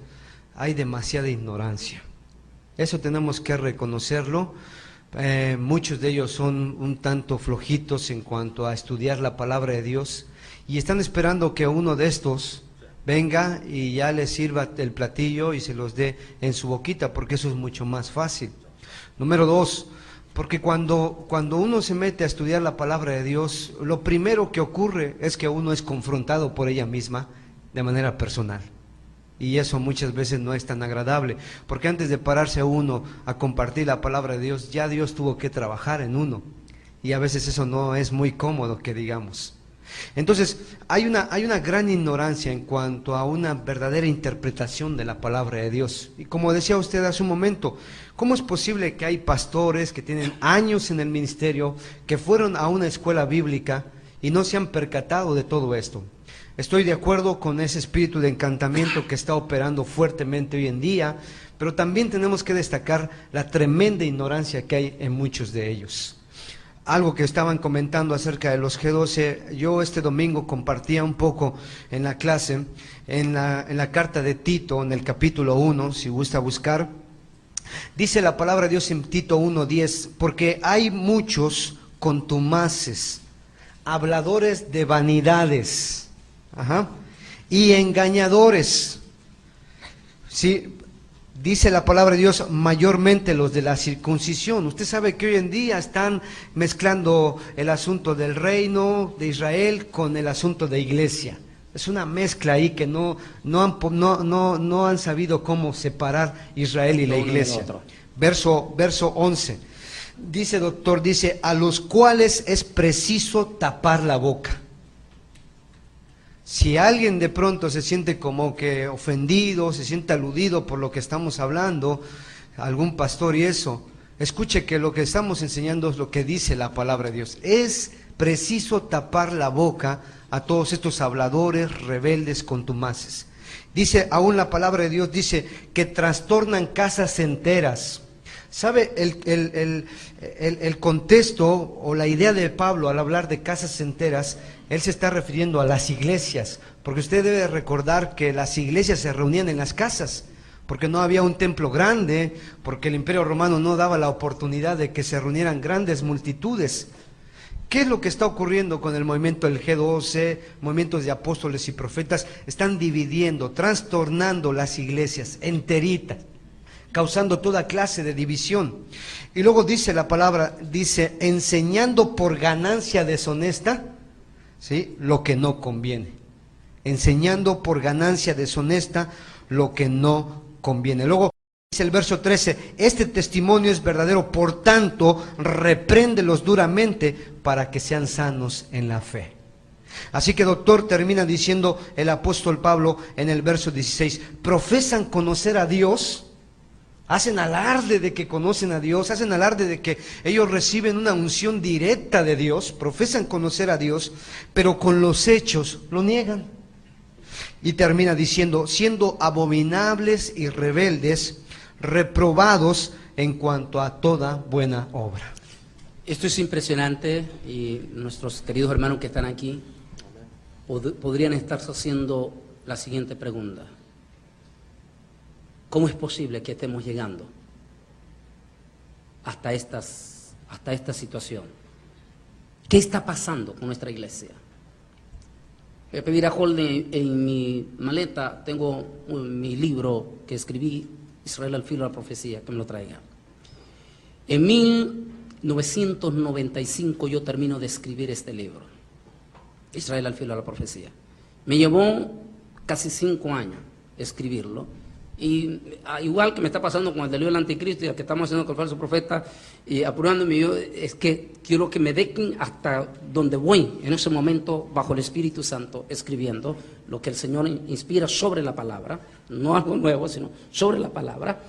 hay demasiada ignorancia. Eso tenemos que reconocerlo. Muchos de ellos son un tanto flojitos en cuanto a estudiar la palabra de Dios y están esperando que uno de estos venga y ya les sirva el platillo y se los dé en su boquita, porque eso es mucho más fácil. Número 2, porque cuando uno se mete a estudiar la palabra de Dios, lo primero que ocurre es que uno es confrontado por ella misma de manera personal. Y eso muchas veces no es tan agradable, porque antes de pararse uno a compartir la palabra de Dios, ya Dios tuvo que trabajar en uno. Y a veces eso no es muy cómodo, que digamos. Entonces, hay una gran ignorancia en cuanto a una verdadera interpretación de la palabra de Dios. Y como decía usted hace un momento, ¿cómo es posible que hay pastores que tienen años en el ministerio, que fueron a una escuela bíblica y no se han percatado de todo esto? Estoy de acuerdo con ese espíritu de encantamiento que está operando fuertemente hoy en día, pero también tenemos que destacar la tremenda ignorancia que hay en muchos de ellos. Algo que estaban comentando acerca de los G12, yo este domingo compartía un poco en la clase, en la carta de Tito, en el capítulo 1, si gusta buscar, dice la palabra de Dios en Tito 1:10, porque hay muchos contumaces, habladores de vanidades, y engañadores, ¿sí? Dice la palabra de Dios, mayormente los de la circuncisión. Usted sabe que hoy en día están mezclando el asunto del reino de Israel con el asunto de iglesia. Es una mezcla ahí que no han sabido cómo separar Israel y la iglesia. Verso 11. Dice, doctor, dice, a los cuales es preciso tapar la boca. Si alguien de pronto se siente como que ofendido, se siente aludido por lo que estamos hablando, algún pastor y eso, escuche que lo que estamos enseñando es lo que dice la palabra de Dios. Es preciso tapar la boca a todos estos habladores, rebeldes, contumaces. Dice, aún la palabra de Dios dice que trastornan casas enteras. ¿Sabe el contexto o la idea de Pablo al hablar de casas enteras? Él se está refiriendo a las iglesias, porque usted debe recordar que las iglesias se reunían en las casas, porque no había un templo grande, porque el Imperio Romano no daba la oportunidad de que se reunieran grandes multitudes. ¿Qué es lo que está ocurriendo con el movimiento del G12, movimientos de apóstoles y profetas? Están dividiendo, trastornando las iglesias enteritas, causando toda clase de división. Y luego dice la palabra, dice, enseñando por ganancia deshonesta, ¿sí?, lo que no conviene. Enseñando por ganancia deshonesta lo que no conviene. Luego dice el verso 13, este testimonio es verdadero, por tanto, repréndelos duramente para que sean sanos en la fe. Así que, doctor, termina diciendo el apóstol Pablo en el verso 16, profesan conocer a Dios, hacen alarde de que conocen a Dios, hacen alarde de que ellos reciben una unción directa de Dios, profesan conocer a Dios, pero con los hechos lo niegan. Y termina diciendo, siendo abominables y rebeldes, reprobados en cuanto a toda buena obra.
Esto es impresionante y nuestros queridos hermanos que están aquí, podrían estarse haciendo la siguiente pregunta: ¿cómo es posible que estemos llegando hasta esta situación? ¿Qué está pasando con nuestra iglesia? Voy a pedir a Holden, en mi maleta tengo mi libro que escribí, Israel al filo de la profecía, que me lo traiga. En 1995 yo termino de escribir este libro, Israel al filo de la profecía. Me llevó casi 5 años escribirlo. Y igual que me está pasando con el delito del anticristo y el que estamos haciendo con el falso profeta, y apurándome yo, es que quiero que me dejen hasta donde voy en ese momento bajo el Espíritu Santo, escribiendo lo que el Señor inspira sobre la palabra, no algo nuevo, sino sobre la palabra.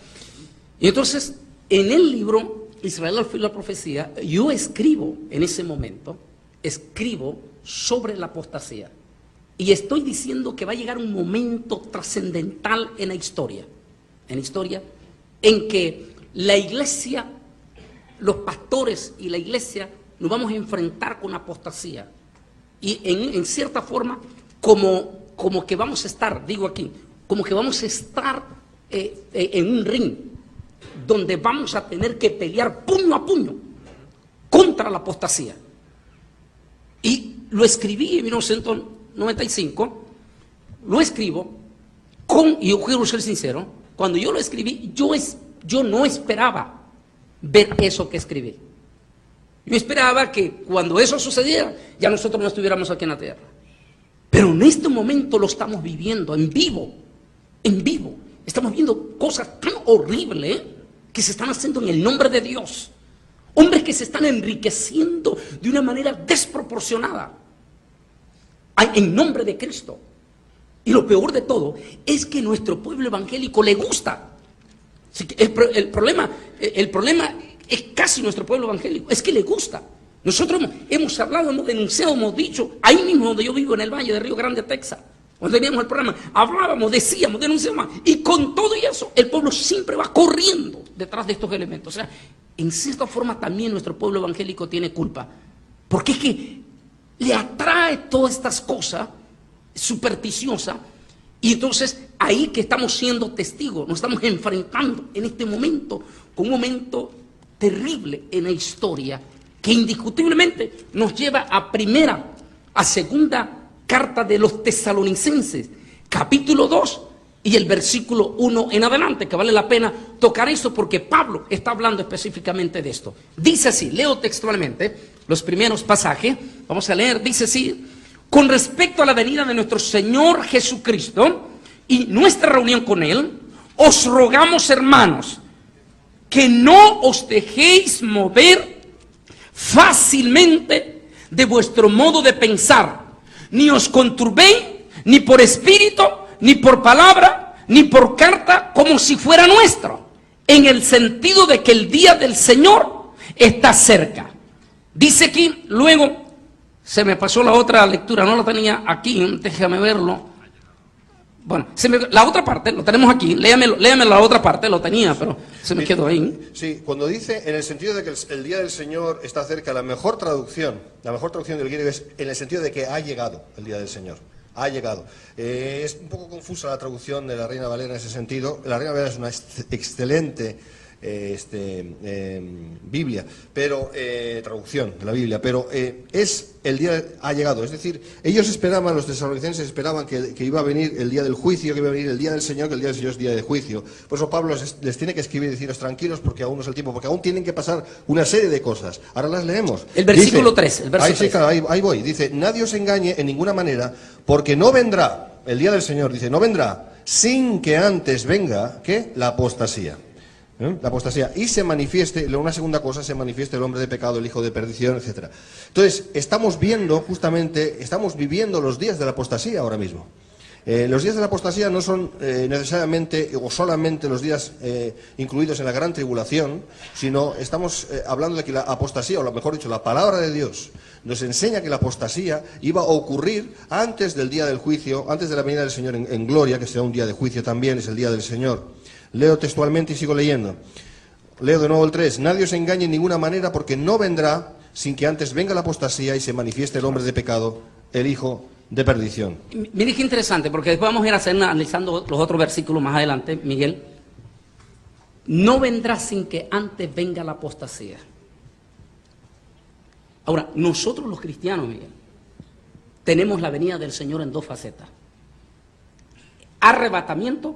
Y entonces, en el libro Israel al filo de la profecía, yo escribo en ese momento, escribo sobre la apostasía. Y estoy diciendo que va a llegar un momento trascendental en la historia, en que la iglesia, los pastores y la iglesia nos vamos a enfrentar con apostasía. Y en cierta forma, como que vamos a estar, digo aquí, como que vamos a estar en un ring, donde vamos a tener que pelear puño a puño contra la apostasía. Y lo escribí en 1995, lo escribo y yo quiero ser sincero, cuando yo lo escribí, yo no esperaba ver eso que escribí. Yo esperaba que cuando eso sucediera, ya nosotros no estuviéramos aquí en la tierra. Pero en este momento lo estamos viviendo en vivo. Estamos viendo cosas tan horribles que se están haciendo en el nombre de Dios. Hombres que se están enriqueciendo de una manera desproporcionada en nombre de Cristo. Y lo peor de todo es que nuestro pueblo evangélico le gusta. El problema es casi nuestro pueblo evangélico, es que le gusta. Nosotros hemos hablado, hemos denunciado, hemos dicho, ahí mismo donde yo vivo, en el Valle de Río Grande, Texas, cuando teníamos el programa, hablábamos, decíamos, denunciábamos, y con todo y eso, el pueblo siempre va corriendo detrás de estos elementos. O sea, en cierta forma también nuestro pueblo evangélico tiene culpa, porque es que le atrae todas estas cosas supersticiosas, y entonces ahí que estamos siendo testigos, nos estamos enfrentando en este momento con un momento terrible en la historia, que indiscutiblemente nos lleva a segunda carta de los Tesalonicenses, capítulo 2 y el versículo 1 en adelante, que vale la pena tocar esto porque Pablo está hablando específicamente de esto. Dice así, leo textualmente los primeros pasajes, vamos a leer, dice así: con respecto a la venida de nuestro Señor Jesucristo y nuestra reunión con Él, os rogamos, hermanos, que no os dejéis mover fácilmente de vuestro modo de pensar, ni os conturbéis, ni por espíritu, ni por palabra, ni por carta, como si fuera nuestro, en el sentido de que el día del Señor está cerca. Dice aquí, luego, se me pasó la otra lectura, no la tenía aquí, déjame verlo. Bueno, la otra parte, lo tenemos aquí, léame la otra parte, lo tenía, pero se me quedó ahí.
Sí, cuando dice, en el sentido de que el día del Señor está cerca, la mejor traducción del griego es en el sentido de que ha llegado el día del Señor. Ha llegado. Es un poco confusa la traducción de la Reina Valera en ese sentido. La Reina Valera es una excelente Biblia, pero traducción de la Biblia, pero es el día ha llegado, es decir, ellos esperaban, los tesalonicenses esperaban que iba a venir el día del juicio, que iba a venir el día del Señor, que el día del Señor es día de juicio. Por eso Pablo les tiene que escribir y deciros tranquilos, porque aún no es el tiempo, porque aún tienen que pasar una serie de cosas. Ahora las leemos.
El versículo 3, el verso 3.
Sí, claro, ahí voy. Dice, nadie os engañe en ninguna manera, porque no vendrá, el día del Señor, dice, no vendrá sin que antes venga, ¿qué? La apostasía. La apostasía, y se manifieste, una segunda cosa, se manifieste el hombre de pecado, el hijo de perdición, etcétera. Entonces, estamos viviendo los días de la apostasía ahora mismo. Los días de la apostasía no son necesariamente o solamente los días incluidos en la gran tribulación, sino estamos hablando de que la apostasía, o lo mejor dicho, la palabra de Dios nos enseña que la apostasía iba a ocurrir antes del día del juicio, antes de la venida del Señor en gloria, que será un día de juicio también, es el día del Señor. Leo textualmente y sigo leyendo. Leo de nuevo el 3. Nadie os engañe en ninguna manera, porque no vendrá sin que antes venga la apostasía y se manifieste el hombre de pecado, el hijo de perdición.
Mire qué interesante, porque después vamos a ir analizando los otros versículos más adelante, Miguel. No vendrá sin que antes venga la apostasía. Ahora, nosotros los cristianos, Miguel, tenemos la venida del Señor en dos facetas: arrebatamiento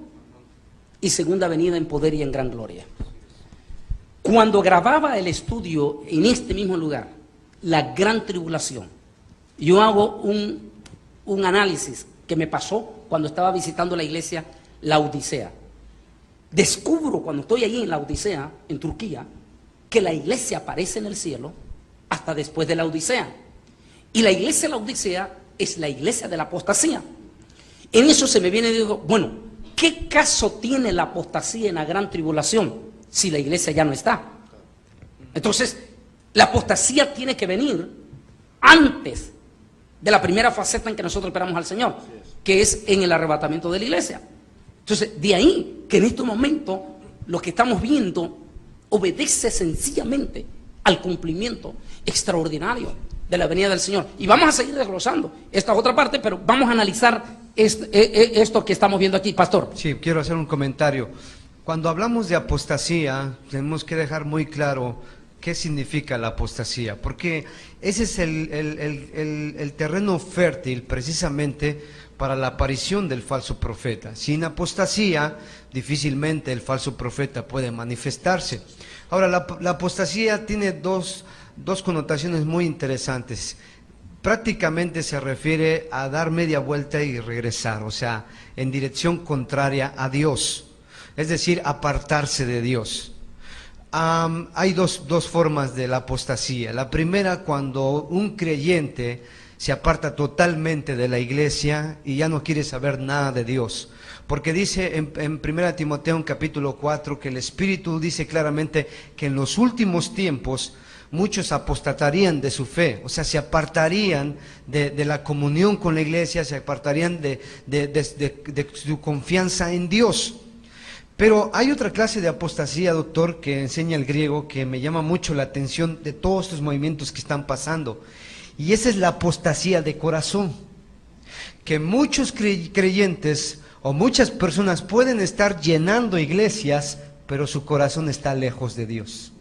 y segunda venida en poder y en gran gloria. Cuando grababa el estudio en este mismo lugar, la gran tribulación, yo hago un análisis que me pasó cuando estaba visitando la iglesia La Odisea. Descubro cuando estoy allí en La Odisea, en Turquía, que la iglesia aparece en el cielo hasta después de la Odisea. Y la iglesia de la Odisea es la iglesia de la apostasía. En eso se me viene y digo, bueno, ¿qué caso tiene la apostasía en la gran tribulación si la iglesia ya no está? Entonces, la apostasía tiene que venir antes de la primera faceta en que nosotros esperamos al Señor, que es en el arrebatamiento de la iglesia. Entonces, de ahí que en este momento lo que estamos viendo obedece sencillamente al cumplimiento extraordinario de la venida del Señor. Y vamos a seguir desglosando esta otra parte, pero vamos a analizar esto que estamos viendo aquí, pastor.
Sí, quiero hacer un comentario. Cuando hablamos de apostasía, tenemos que dejar muy claro qué significa la apostasía, porque ese es el terreno fértil precisamente para la aparición del falso profeta. Sin apostasía, difícilmente el falso profeta puede manifestarse. Ahora, la apostasía tiene dos connotaciones muy interesantes. Prácticamente se refiere a dar media vuelta y regresar, o sea, en dirección contraria a Dios, es decir, apartarse de Dios. Hay dos formas de la apostasía. La primera, cuando un creyente se aparta totalmente de la iglesia y ya no quiere saber nada de Dios. Porque dice en 1 Timoteo en capítulo 4 que el Espíritu dice claramente que en los últimos tiempos muchos apostatarían de su fe, o sea, se apartarían de la comunión con la iglesia, se apartarían de su confianza en Dios. Pero hay otra clase de apostasía, doctor, que enseña el griego, que me llama mucho la atención de todos estos movimientos que están pasando. Y esa es la apostasía de corazón. Que muchos creyentes o muchas personas pueden estar llenando iglesias, pero su corazón está lejos de Dios.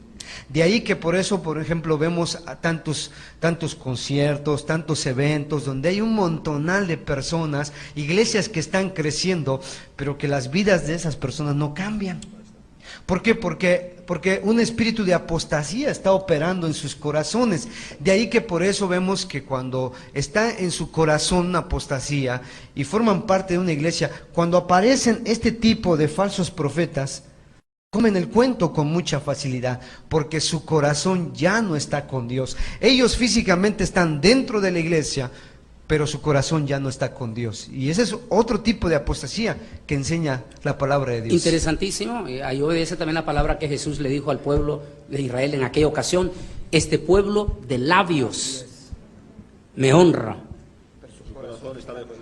De ahí que por eso, por ejemplo, vemos a tantos conciertos, tantos eventos, donde hay un montonal de personas, iglesias que están creciendo, pero que las vidas de esas personas no cambian. ¿Por qué? Porque un espíritu de apostasía está operando en sus corazones. De ahí que por eso vemos que cuando está en su corazón una apostasía y forman parte de una iglesia, cuando aparecen este tipo de falsos profetas, comen el cuento con mucha facilidad, porque su corazón ya no está con Dios. Ellos físicamente están dentro de la iglesia, pero su corazón ya no está con Dios. Y ese es otro tipo de apostasía que enseña la palabra de Dios.
Interesantísimo. Ahí obedece también la palabra que Jesús le dijo al pueblo de Israel en aquella ocasión: este pueblo de labios me honra,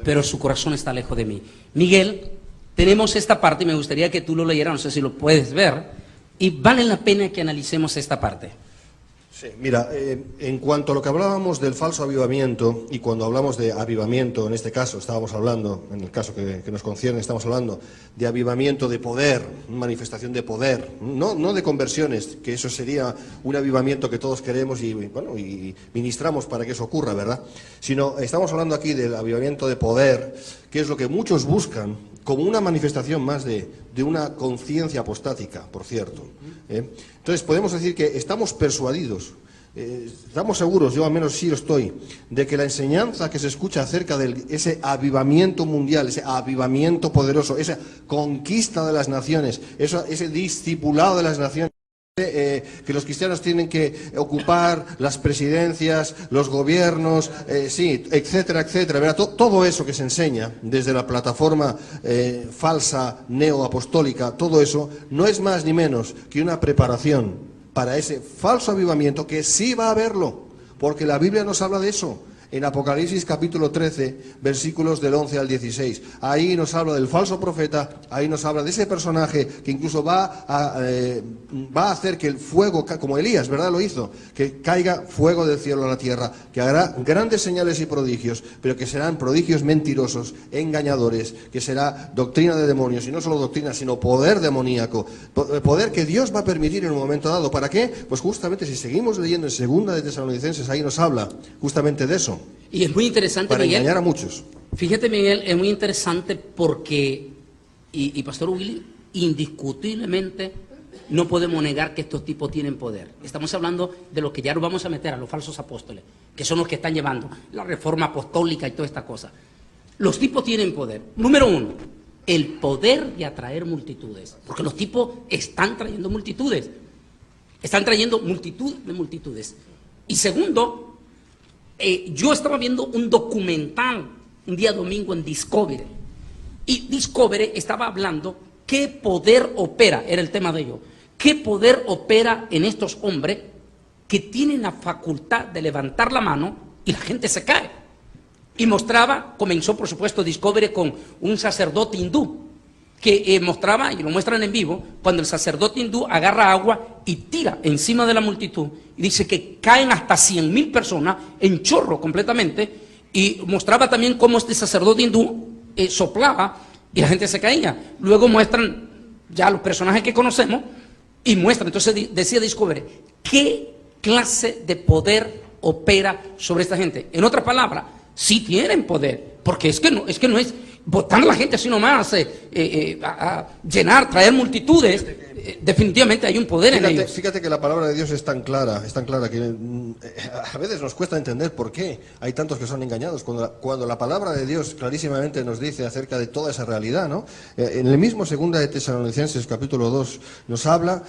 pero su corazón está lejos de mí. Miguel, tenemos esta parte y me gustaría que tú lo leyeras, no sé si lo puedes ver, y vale la pena que analicemos esta parte.
Sí, mira, en cuanto a lo que hablábamos del falso avivamiento, y cuando hablamos de avivamiento, en este caso estábamos hablando, en el caso que nos concierne, estamos hablando de avivamiento de poder, manifestación de poder, no de conversiones, que eso sería un avivamiento que todos queremos y ministramos para que eso ocurra, ¿verdad? Sino estamos hablando aquí del avivamiento de poder, que es lo que muchos buscan como una manifestación más de una conciencia apostática, por cierto. Entonces podemos decir que estamos persuadidos, estamos seguros, yo al menos sí lo estoy, de que la enseñanza que se escucha acerca de ese avivamiento mundial, ese avivamiento poderoso, esa conquista de las naciones, ese discipulado de las naciones, que los cristianos tienen que ocupar las presidencias, los gobiernos, sí, etcétera, etcétera. ¿Verdad? Todo eso que se enseña desde la plataforma falsa neoapostólica, todo eso no es más ni menos que una preparación para ese falso avivamiento, que sí va a haberlo, porque la Biblia nos habla de eso. en Apocalipsis capítulo 13, versículos del 11 al 16. Ahí nos habla del falso profeta, ahí nos habla de ese personaje que incluso va a hacer que el fuego, como Elías, ¿verdad? Lo hizo, que caiga fuego del cielo a la tierra, que hará grandes señales y prodigios, pero que serán prodigios mentirosos, engañadores, que será doctrina de demonios, y no solo doctrina, sino poder demoníaco, poder que Dios va a permitir en un momento dado. ¿Para qué? Pues justamente si seguimos leyendo en Segunda de Tesalonicenses, ahí nos habla justamente de eso.
Y es muy interesante,
para
Miguel,
engañar a muchos.
Fíjate, Miguel, es muy interesante porque, y Pastor Willy, indiscutiblemente no podemos negar que estos tipos tienen poder. Estamos hablando de lo que ya nos vamos a meter a los falsos apóstoles, que son los que están llevando la reforma apostólica y toda esta cosa. Los tipos tienen poder. Número uno, el poder de atraer multitudes, porque los tipos están trayendo multitudes. Están trayendo multitud de multitudes. Y segundo, yo estaba viendo un documental un día domingo en Discovery. Y Discovery estaba hablando qué poder opera, era el tema de ellos, qué poder opera en estos hombres que tienen la facultad de levantar la mano y la gente se cae. Y comenzó por supuesto Discovery con un sacerdote hindú, que mostraba, y lo muestran en vivo, cuando el sacerdote hindú agarra agua y tira encima de la multitud, y dice que caen hasta 100,000 personas en chorro completamente, y mostraba también cómo este sacerdote hindú soplaba y la gente se caía. Luego muestran ya los personajes que conocemos, y muestran, entonces decía Discovery, ¿qué clase de poder opera sobre esta gente? En otras palabras, sí tienen poder, porque es que no es botar a la gente así nomás, a llenar, traer multitudes. Definitivamente hay un poder en ellos.
Fíjate que la palabra de Dios es tan clara que a veces nos cuesta entender por qué hay tantos que son engañados, cuando la palabra de Dios clarísimamente nos dice acerca de toda esa realidad, ¿no? En el mismo Segunda de Tesalonicenses capítulo 2 nos habla,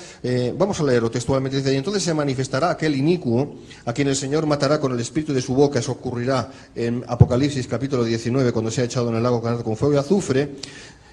vamos a leerlo textualmente, dice: y entonces se manifestará aquel inicuo a quien el Señor matará con el espíritu de su boca. Eso ocurrirá en Apocalipsis capítulo 19, cuando sea echado en el lago con fuego y azufre,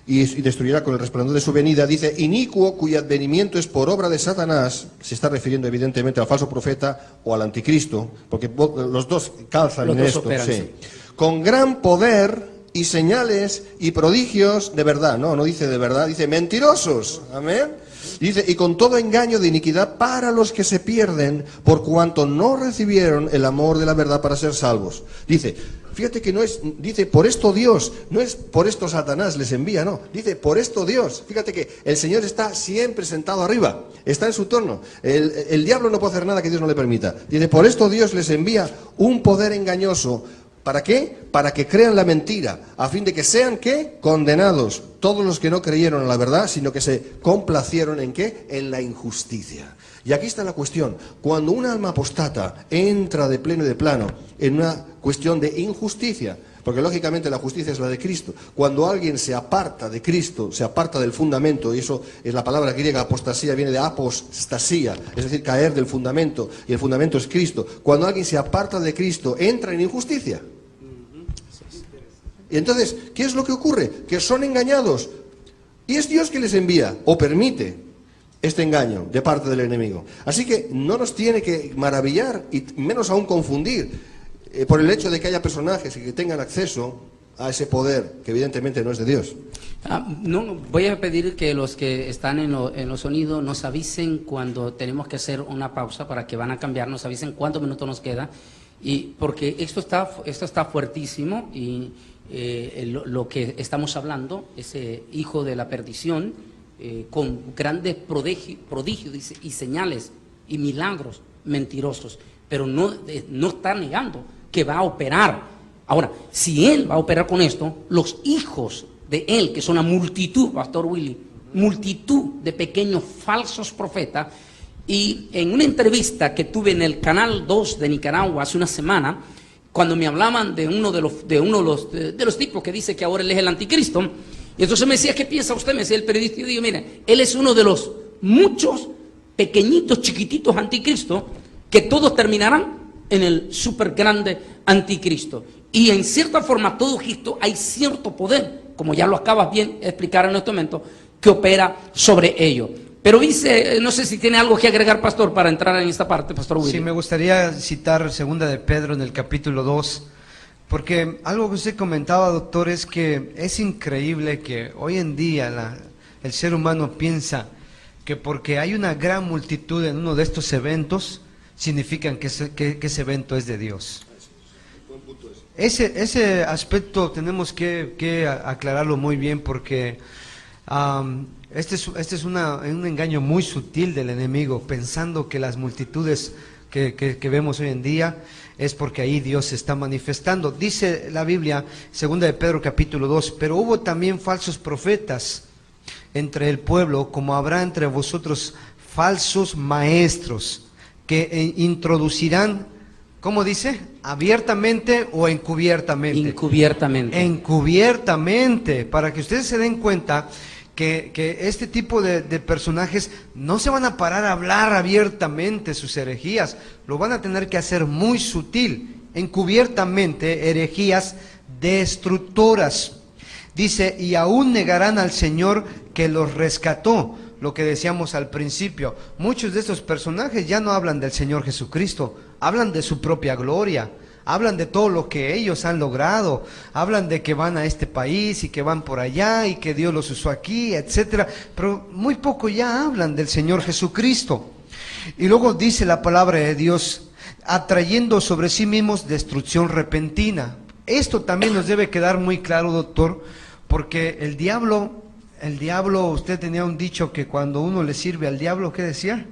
y destruirá con el resplandor de su venida. Dice: inicuo, cuyo advenimiento es por obra de Satanás. Se está refiriendo evidentemente al falso profeta o al anticristo, porque los dos calzan en esto. Sí. Con gran poder y señales y prodigios de verdad. No dice de verdad, dice mentirosos. Amén. Dice: y con todo engaño de iniquidad para los que se pierden, por cuanto no recibieron el amor de la verdad para ser salvos. Dice, fíjate que dice, por esto Dios, no es por esto Satanás les envía, no. Dice, por esto Dios. Fíjate que el Señor está siempre sentado arriba, está en su trono. El diablo no puede hacer nada que Dios no le permita. Dice, por esto Dios les envía un poder engañoso. ¿Para qué? Para que crean la mentira, a fin de que sean, ¿qué? Condenados todos los que no creyeron en la verdad, sino que se complacieron ¿en qué? En la injusticia. Y aquí está la cuestión: cuando un alma apostata entra de pleno y de plano en una cuestión de injusticia, porque lógicamente la justicia es la de Cristo, cuando alguien se aparta de Cristo, se aparta del fundamento, y eso es la palabra griega apostasía, viene de apostasía, es decir, caer del fundamento, y el fundamento es Cristo. Cuando alguien se aparta de Cristo, entra en injusticia. Y entonces, ¿qué es lo que ocurre? Que son engañados, y es Dios que les envía o permite este engaño de parte del enemigo. Así que no nos tiene que maravillar, y menos aún confundir, por el hecho de que haya personajes que tengan acceso a ese poder, que evidentemente no es de Dios.
No, voy a pedir que los que están en los sonidos nos avisen cuando tenemos que hacer una pausa, para que van a cambiar, nos avisen cuántos minutos nos queda, y porque esto está fuertísimo, y lo que estamos hablando, ese hijo de la perdición, con grandes prodigios y señales y milagros mentirosos, pero no está negando que va a operar. Ahora, si él va a operar con esto, los hijos de él, que son una multitud, Pastor Willy, multitud de pequeños falsos profetas. Y en una entrevista que tuve en el Canal 2 de Nicaragua hace una semana, cuando me hablaban de uno de los tipos que dice que ahora él es el anticristo, y entonces me decía: ¿qué piensa usted? Me decía el periodista, y yo digo: mire, él es uno de los muchos pequeñitos, chiquititos anticristos, que todos terminarán en el súper grande anticristo. Y en cierta forma todo esto hay cierto poder, como ya lo acabas bien de explicar en este momento, que opera sobre ello. Pero dice, no sé si tiene algo que agregar, pastor, para entrar en esta parte, pastor Willy.
Sí, me gustaría citar segunda de Pedro en el capítulo 2, porque algo que usted comentaba, doctor, es que es increíble que hoy en día el ser humano piensa que porque hay una gran multitud en uno de estos eventos, significan que ese evento es de Dios. Ese aspecto tenemos que aclararlo muy bien, porque este es un engaño muy sutil del enemigo, pensando que las multitudes que vemos hoy en día es porque ahí Dios se está manifestando. Dice la Biblia, segunda de Pedro capítulo 2, pero hubo también falsos profetas entre el pueblo, como habrá entre vosotros falsos maestros, que introducirán, ¿cómo dice? ¿Abiertamente o encubiertamente?
Encubiertamente.
Encubiertamente, para que ustedes se den cuenta que este tipo de personajes no se van a parar a hablar abiertamente sus herejías, lo van a tener que hacer muy sutil, encubiertamente, herejías destructoras. Dice, y aún negarán al Señor que los rescató, lo que decíamos al principio. Muchos de estos personajes ya no hablan del Señor Jesucristo, hablan de su propia gloria, hablan de todo lo que ellos han logrado, hablan de que van a este país y que van por allá y que Dios los usó aquí, etcétera, pero muy poco ya hablan del Señor Jesucristo. Y luego dice la palabra de Dios, atrayendo sobre sí mismos destrucción repentina. Esto también nos debe quedar muy claro, doctor, porque el diablo, usted tenía un dicho que cuando uno le sirve al diablo, ¿qué decía?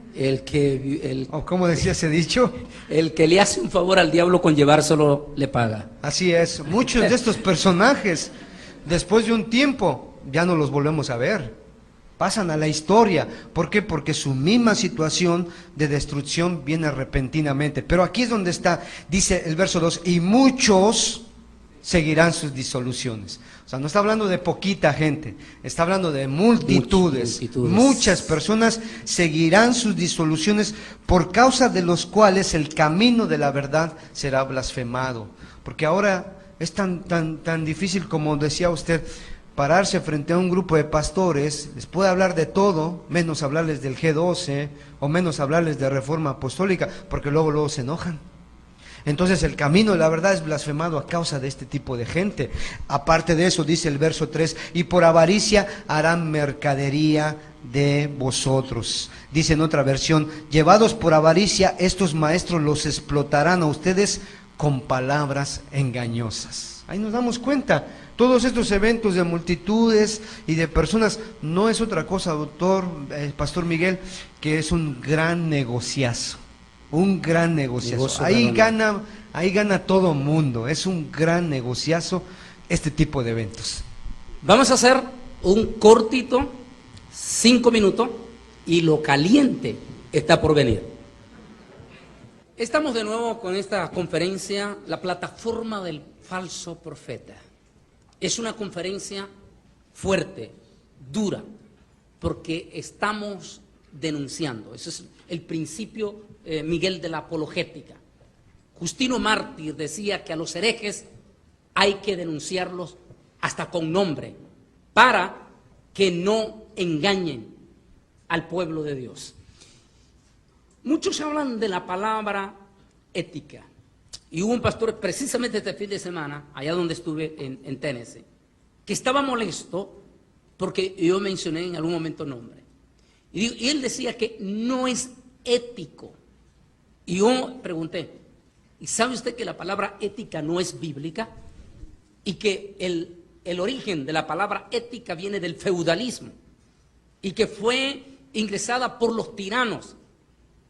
¿O
cómo decía ese dicho?
El que le hace un favor al diablo con llevárselo, le paga.
Así es, muchos de estos personajes, después de un tiempo, ya no los volvemos a ver. Pasan a la historia. ¿Por qué? Porque su misma situación de destrucción viene repentinamente. Pero aquí es donde está, dice el verso 2, y muchos seguirán sus disoluciones. O sea, no está hablando de poquita gente, está hablando de multitudes. Muchas personas seguirán sus disoluciones, por causa de los cuales el camino de la verdad será blasfemado. Porque ahora es tan difícil, como decía usted, pararse frente a un grupo de pastores, les puede hablar de todo, menos hablarles del G12 o menos hablarles de Reforma Apostólica, porque luego se enojan. Entonces el camino de la verdad es blasfemado a causa de este tipo de gente. Aparte de eso, dice el verso 3, y por avaricia harán mercadería de vosotros. Dice en otra versión, llevados por avaricia, estos maestros los explotarán a ustedes con palabras engañosas. Ahí nos damos cuenta, todos estos eventos de multitudes y de personas no es otra cosa, doctor, pastor Miguel, que es un gran negociazo. Un gran negociazo. Ahí gana todo mundo. Es un gran negociazo este tipo de eventos.
Vamos a hacer un cortito, 5 minutos, y lo caliente está por venir. Estamos de nuevo con esta conferencia, la plataforma del falso profeta. Es una conferencia fuerte, dura, porque estamos denunciando. Ese es el principio, Miguel, de la apologética. Justino Mártir decía que a los herejes hay que denunciarlos hasta con nombre, para que no engañen al pueblo de Dios. Muchos hablan de la palabra ética, y hubo un pastor precisamente este fin de semana, allá donde estuve en Tennessee, que estaba molesto porque yo mencioné en algún momento nombre. Y él decía que no es ético. Y yo pregunté, ¿y sabe usted que la palabra ética no es bíblica? Y que el origen de la palabra ética viene del feudalismo, y que fue ingresada por los tiranos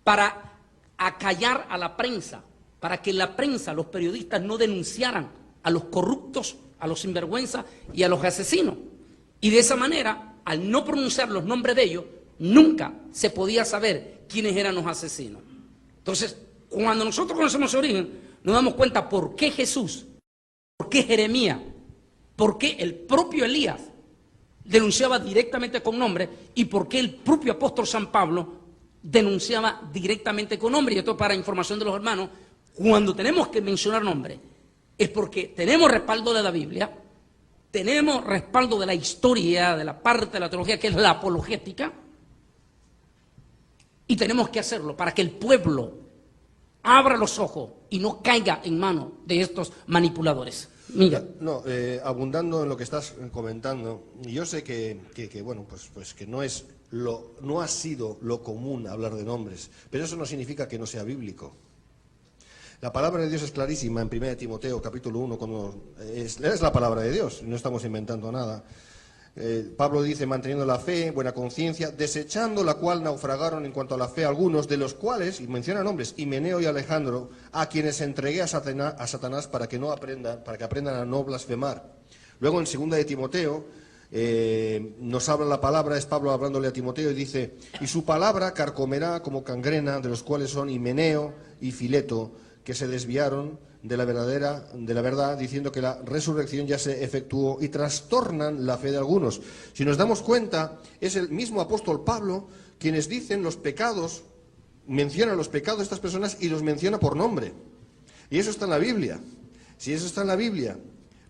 para acallar a la prensa, para que la prensa, los periodistas, no denunciaran a los corruptos, a los sinvergüenzas y a los asesinos. Y de esa manera, al no pronunciar los nombres de ellos, nunca se podía saber quiénes eran los asesinos. Entonces, cuando nosotros conocemos su origen, nos damos cuenta por qué Jesús, por qué Jeremías, por qué el propio Elías denunciaba directamente con nombre, y por qué el propio apóstol San Pablo denunciaba directamente con nombre. Y esto para información de los hermanos, cuando tenemos que mencionar nombre, es porque tenemos respaldo de la Biblia, tenemos respaldo de la historia, de la parte de la teología que es la apologética, Y tenemos que hacerlo para que el pueblo abra los ojos y no caiga en manos de estos manipuladores. Mira.
No, abundando en lo que estás comentando, yo sé que bueno, pues que no ha sido lo común hablar de nombres, pero eso no significa que no sea bíblico. La palabra de Dios es clarísima en 1 Timoteo capítulo 1, cuando es la palabra de Dios, no estamos inventando nada. Pablo dice, manteniendo la fe, buena conciencia, desechando la cual naufragaron en cuanto a la fe algunos, de los cuales, y menciona nombres, Himeneo y Alejandro, a quienes entregué a Satanás para que aprendan a no blasfemar. Luego en 2 de Timoteo nos habla la palabra, es Pablo hablándole a Timoteo y dice, y su palabra carcomerá como cangrena, de los cuales son Himeneo y Fileto, que se desviaron de la verdad, diciendo que la resurrección ya se efectuó y trastornan la fe de algunos. Si nos damos cuenta, es el mismo apóstol Pablo quienes dicen los pecados, menciona los pecados de estas personas y los menciona por nombre. Y eso está en la Biblia. Si eso está en la Biblia,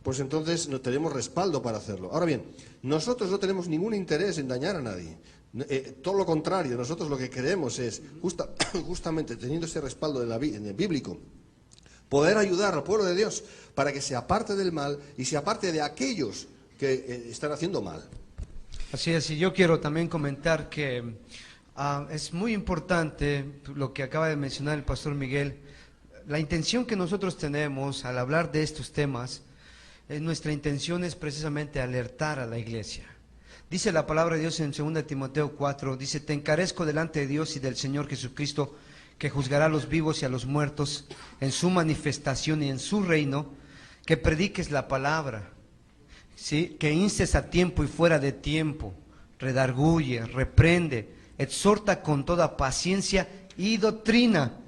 pues entonces no tenemos respaldo para hacerlo. Ahora bien, nosotros no tenemos ningún interés en dañar a nadie. Todo lo contrario, nosotros lo que queremos es, justamente teniendo ese respaldo en el bíblico, poder ayudar al pueblo de Dios para que se aparte del mal y se aparte de aquellos que están haciendo mal.
Así es, y yo quiero también comentar que es muy importante lo que acaba de mencionar el pastor Miguel. La intención que nosotros tenemos al hablar de estos temas, nuestra intención es precisamente alertar a la iglesia. Dice la palabra de Dios en 2 Timoteo 4, dice, te encarezco delante de Dios y del Señor Jesucristo, que juzgará a los vivos y a los muertos en su manifestación y en su reino, que prediques la palabra, ¿sí? Que instes a tiempo y fuera de tiempo, redarguye, reprende, exhorta con toda paciencia y doctrina,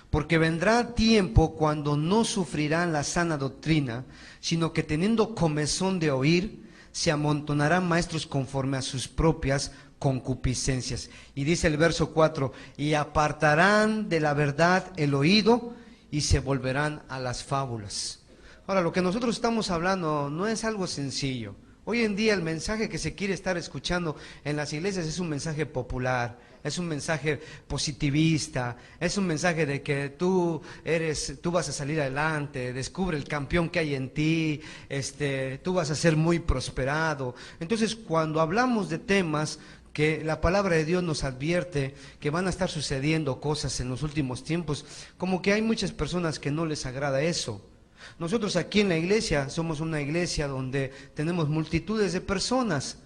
porque vendrá tiempo cuando no sufrirán la sana doctrina, sino que teniendo comezón de oír, se amontonarán maestros conforme a sus propias concupiscencias. Y dice el verso 4, y apartarán de la verdad el oído y se volverán a las fábulas. Ahora, lo que nosotros estamos hablando no es algo sencillo. Hoy en día el mensaje que se quiere estar escuchando en las iglesias es un mensaje popular, es un mensaje positivista, es un mensaje de que tú vas a salir adelante, descubre el campeón que hay en ti, tú vas a ser muy prosperado. Entonces, cuando hablamos de temas que la palabra de Dios nos advierte que van a estar sucediendo cosas en los últimos tiempos, como que hay muchas personas que no les agrada eso. Nosotros aquí en la iglesia somos una iglesia donde tenemos multitudes de personas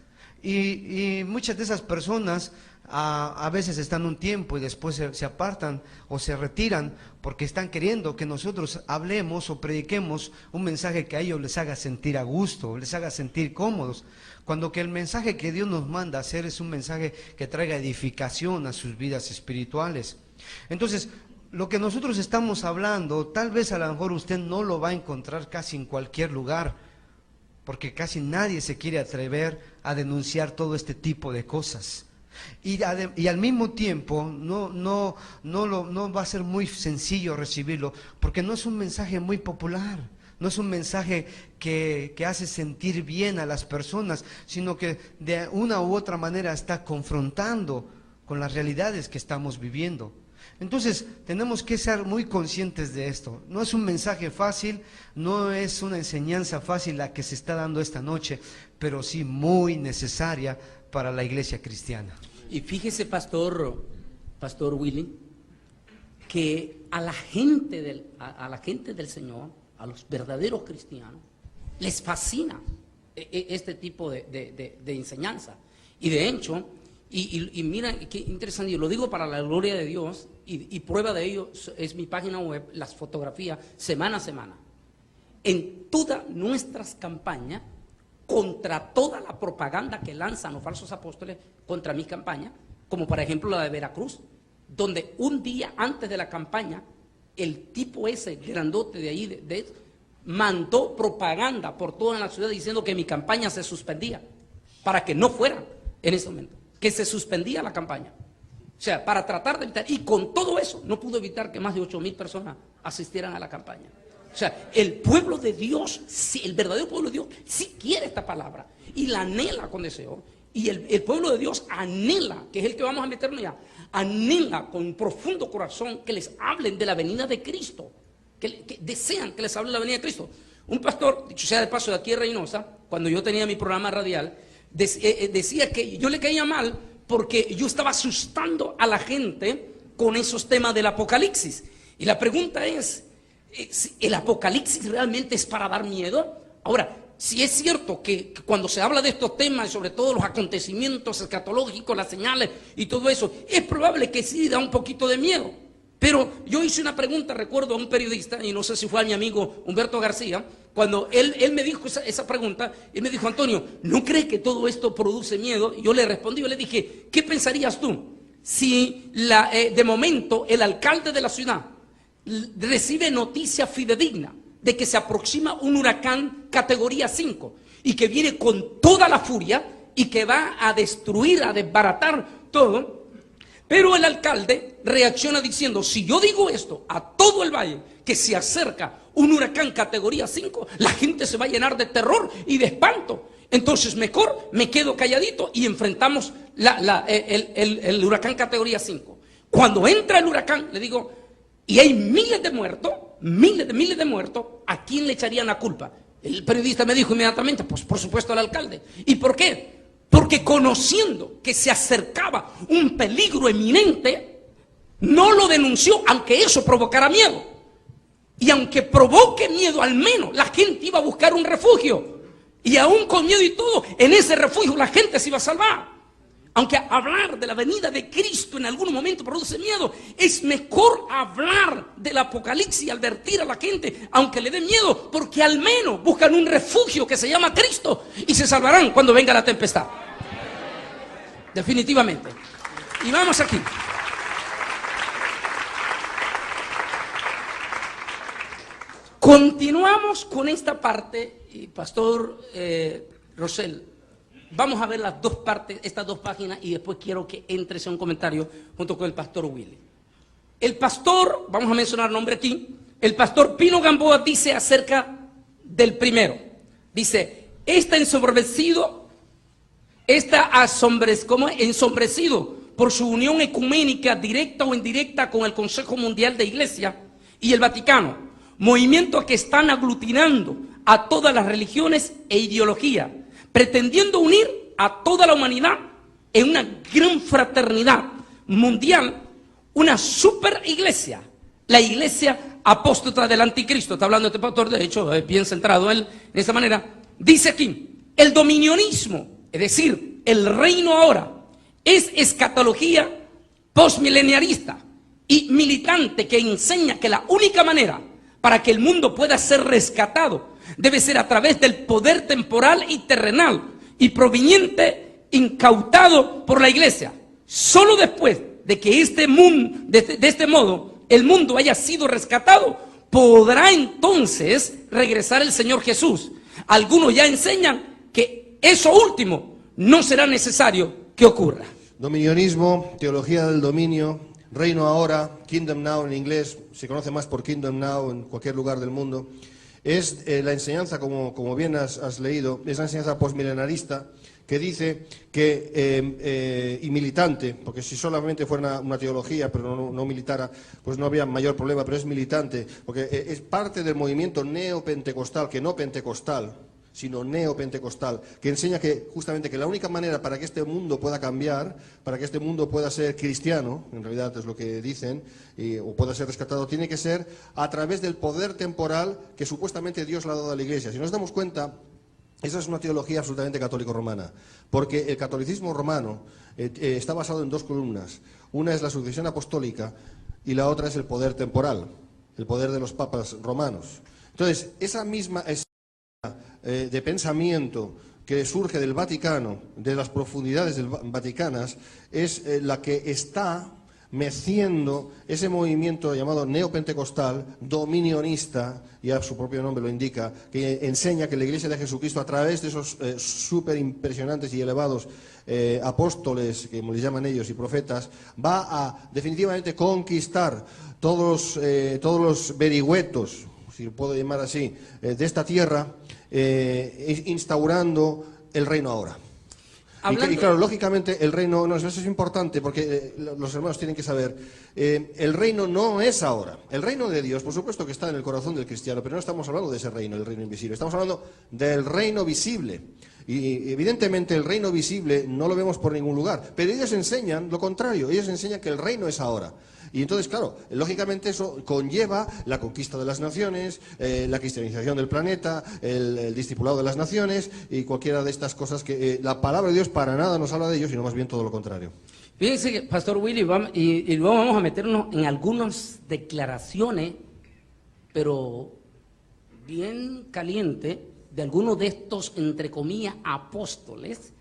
y muchas de esas personas a veces están un tiempo y después se apartan o se retiran porque están queriendo que nosotros hablemos o prediquemos un mensaje que a ellos les haga sentir a gusto, les haga sentir cómodos, cuando que el mensaje que Dios nos manda a hacer es un mensaje que traiga edificación a sus vidas espirituales. Entonces, lo que nosotros estamos hablando, tal vez a lo mejor usted no lo va a encontrar casi en cualquier lugar, porque casi nadie se quiere atrever a denunciar todo este tipo de cosas. Y al mismo tiempo no va a ser muy sencillo recibirlo, porque no es un mensaje muy popular, no es un mensaje que hace sentir bien a las personas, sino que de una u otra manera está confrontando con las realidades que estamos viviendo. Entonces tenemos que ser muy conscientes de esto. No es un mensaje fácil, no es una enseñanza fácil la que se está dando esta noche, pero sí muy necesaria para la iglesia cristiana.
Y fíjese, pastor Willy, que a la gente del Señor, a los verdaderos cristianos, les fascina este tipo de enseñanza. Y de hecho, y mira qué interesante, yo lo digo para la gloria de Dios, y prueba de ello es mi página web, las fotografías semana a semana. En todas nuestras campañas, contra toda la propaganda que lanzan los falsos apóstoles contra mi campaña, como por ejemplo la de Veracruz, donde un día antes de la campaña, el tipo ese grandote de ahí, mandó propaganda por toda la ciudad diciendo que mi campaña se suspendía, para que no fuera en ese momento, que se suspendía la campaña. O sea, para tratar de evitar, y con todo eso no pudo evitar que más de 8,000 personas asistieran a la campaña. O sea, el pueblo de Dios, el verdadero pueblo de Dios, sí quiere esta palabra y la anhela con deseo. Y el pueblo de Dios anhela, que es el que vamos a meternos ya, anhela con profundo corazón que les hablen de la venida de Cristo, que desean que les hablen de la venida de Cristo. Un pastor, dicho sea de paso, de aquí de Reynosa, cuando yo tenía mi programa radial, decía que yo le caía mal porque yo estaba asustando a la gente con esos temas del Apocalipsis. Y la pregunta es, ¿el Apocalipsis realmente es para dar miedo? Ahora, si es cierto que cuando se habla de estos temas, sobre todo los acontecimientos escatológicos, las señales y todo eso, es probable que sí da un poquito de miedo. Pero yo hice una pregunta, recuerdo a un periodista, y no sé si fue a mi amigo Humberto García, cuando él me dijo esa pregunta, él me dijo: Antonio, ¿no crees que todo esto produce miedo? Y yo le respondí, yo le dije, ¿qué pensarías tú si de momento el alcalde de la ciudad recibe noticia fidedigna de que se aproxima un huracán categoría 5 y que viene con toda la furia y que va a destruir, a desbaratar todo? Pero el alcalde reacciona diciendo: si yo digo esto a todo el valle, que se acerca un huracán categoría 5, la gente se va a llenar de terror y de espanto. Entonces mejor me quedo calladito y enfrentamos el huracán categoría 5. Cuando entra el huracán, le digo, y hay miles de muertos, miles de muertos, ¿a quién le echarían la culpa? El periodista me dijo inmediatamente: pues por supuesto al alcalde. ¿Y por qué? Porque conociendo que se acercaba un peligro eminente, no lo denunció, aunque eso provocara miedo. Y aunque provoque miedo, al menos la gente iba a buscar un refugio. Y aún con miedo y todo, en ese refugio la gente se iba a salvar. Aunque hablar de la venida de Cristo en algún momento produce miedo, es mejor hablar del Apocalipsis y advertir a la gente, aunque le dé miedo, porque al menos buscan un refugio que se llama Cristo y se salvarán cuando venga la tempestad. Definitivamente. Y vamos aquí. Continuamos con esta parte, y Pastor Rosel, vamos a ver las dos partes, estas dos páginas, y después quiero que entres en un comentario junto con el Pastor Willy. El pastor, vamos a mencionar nombre aquí, el Pastor Pino Gamboa dice acerca del primero, dice: ensombrecido por su unión ecuménica directa o indirecta con el Consejo Mundial de Iglesia y el Vaticano, movimientos que están aglutinando a todas las religiones e ideologías, pretendiendo unir a toda la humanidad en una gran fraternidad mundial, una super iglesia, la iglesia apóstata del anticristo. Está hablando este pastor, de hecho, es bien centrado él en esta manera. Dice aquí: el dominionismo, es decir, el reino ahora, es escatología postmileniarista y militante que enseña que la única manera para que el mundo pueda ser rescatado debe ser a través del poder temporal y terrenal y proveniente, incautado por la iglesia. Solo después de que de este modo el mundo haya sido rescatado, podrá entonces regresar el Señor Jesús. Algunos ya enseñan que eso último no será necesario que ocurra.
Dominionismo, teología del dominio, reino ahora, Kingdom Now en inglés, se conoce más por Kingdom Now en cualquier lugar del mundo. Es la enseñanza, como bien has leído, es la enseñanza postmilenarista que dice que, y militante, porque si solamente fuera una teología, pero no militara, pues no habría mayor problema, pero es militante, porque es parte del movimiento neopentecostal, que no pentecostal, sino neopentecostal, que enseña que justamente que la única manera para que este mundo pueda cambiar, para que este mundo pueda ser cristiano, en realidad es lo que dicen, o pueda ser rescatado, tiene que ser a través del poder temporal que supuestamente Dios le ha dado a la Iglesia. Si nos damos cuenta, esa es una teología absolutamente católico-romana, porque el catolicismo romano está basado en dos columnas. Una es la sucesión apostólica y la otra es el poder temporal, el poder de los papas romanos. Entonces, esa misma de pensamiento que surge del Vaticano, de las profundidades vaticanas, es la que está meciendo ese movimiento llamado neopentecostal, dominionista, ya su propio nombre lo indica, que enseña que la Iglesia de Jesucristo, a través de esos súper impresionantes y elevados apóstoles, como les llaman ellos, y profetas, va a definitivamente conquistar todos los vericuetos, si lo puedo llamar así, de esta tierra, instaurando el reino ahora. Y claro, lógicamente el reino, no, eso es importante porque los hermanos tienen que saber, el reino no es ahora. El reino de Dios, por supuesto que está en el corazón del cristiano, pero no estamos hablando de ese reino, el reino invisible. Estamos hablando del reino visible. Y evidentemente el reino visible no lo vemos por ningún lugar, pero ellos enseñan lo contrario, ellos enseñan que el reino es ahora. Y entonces, claro, lógicamente eso conlleva la conquista de las naciones, la cristianización del planeta, el discipulado de las naciones y cualquiera de estas cosas que la palabra de Dios para nada nos habla de ellos, sino más bien todo lo contrario.
Fíjense, Pastor Willy, y luego vamos a meternos en algunas declaraciones, pero bien caliente, de algunos de estos, entre comillas, apóstoles,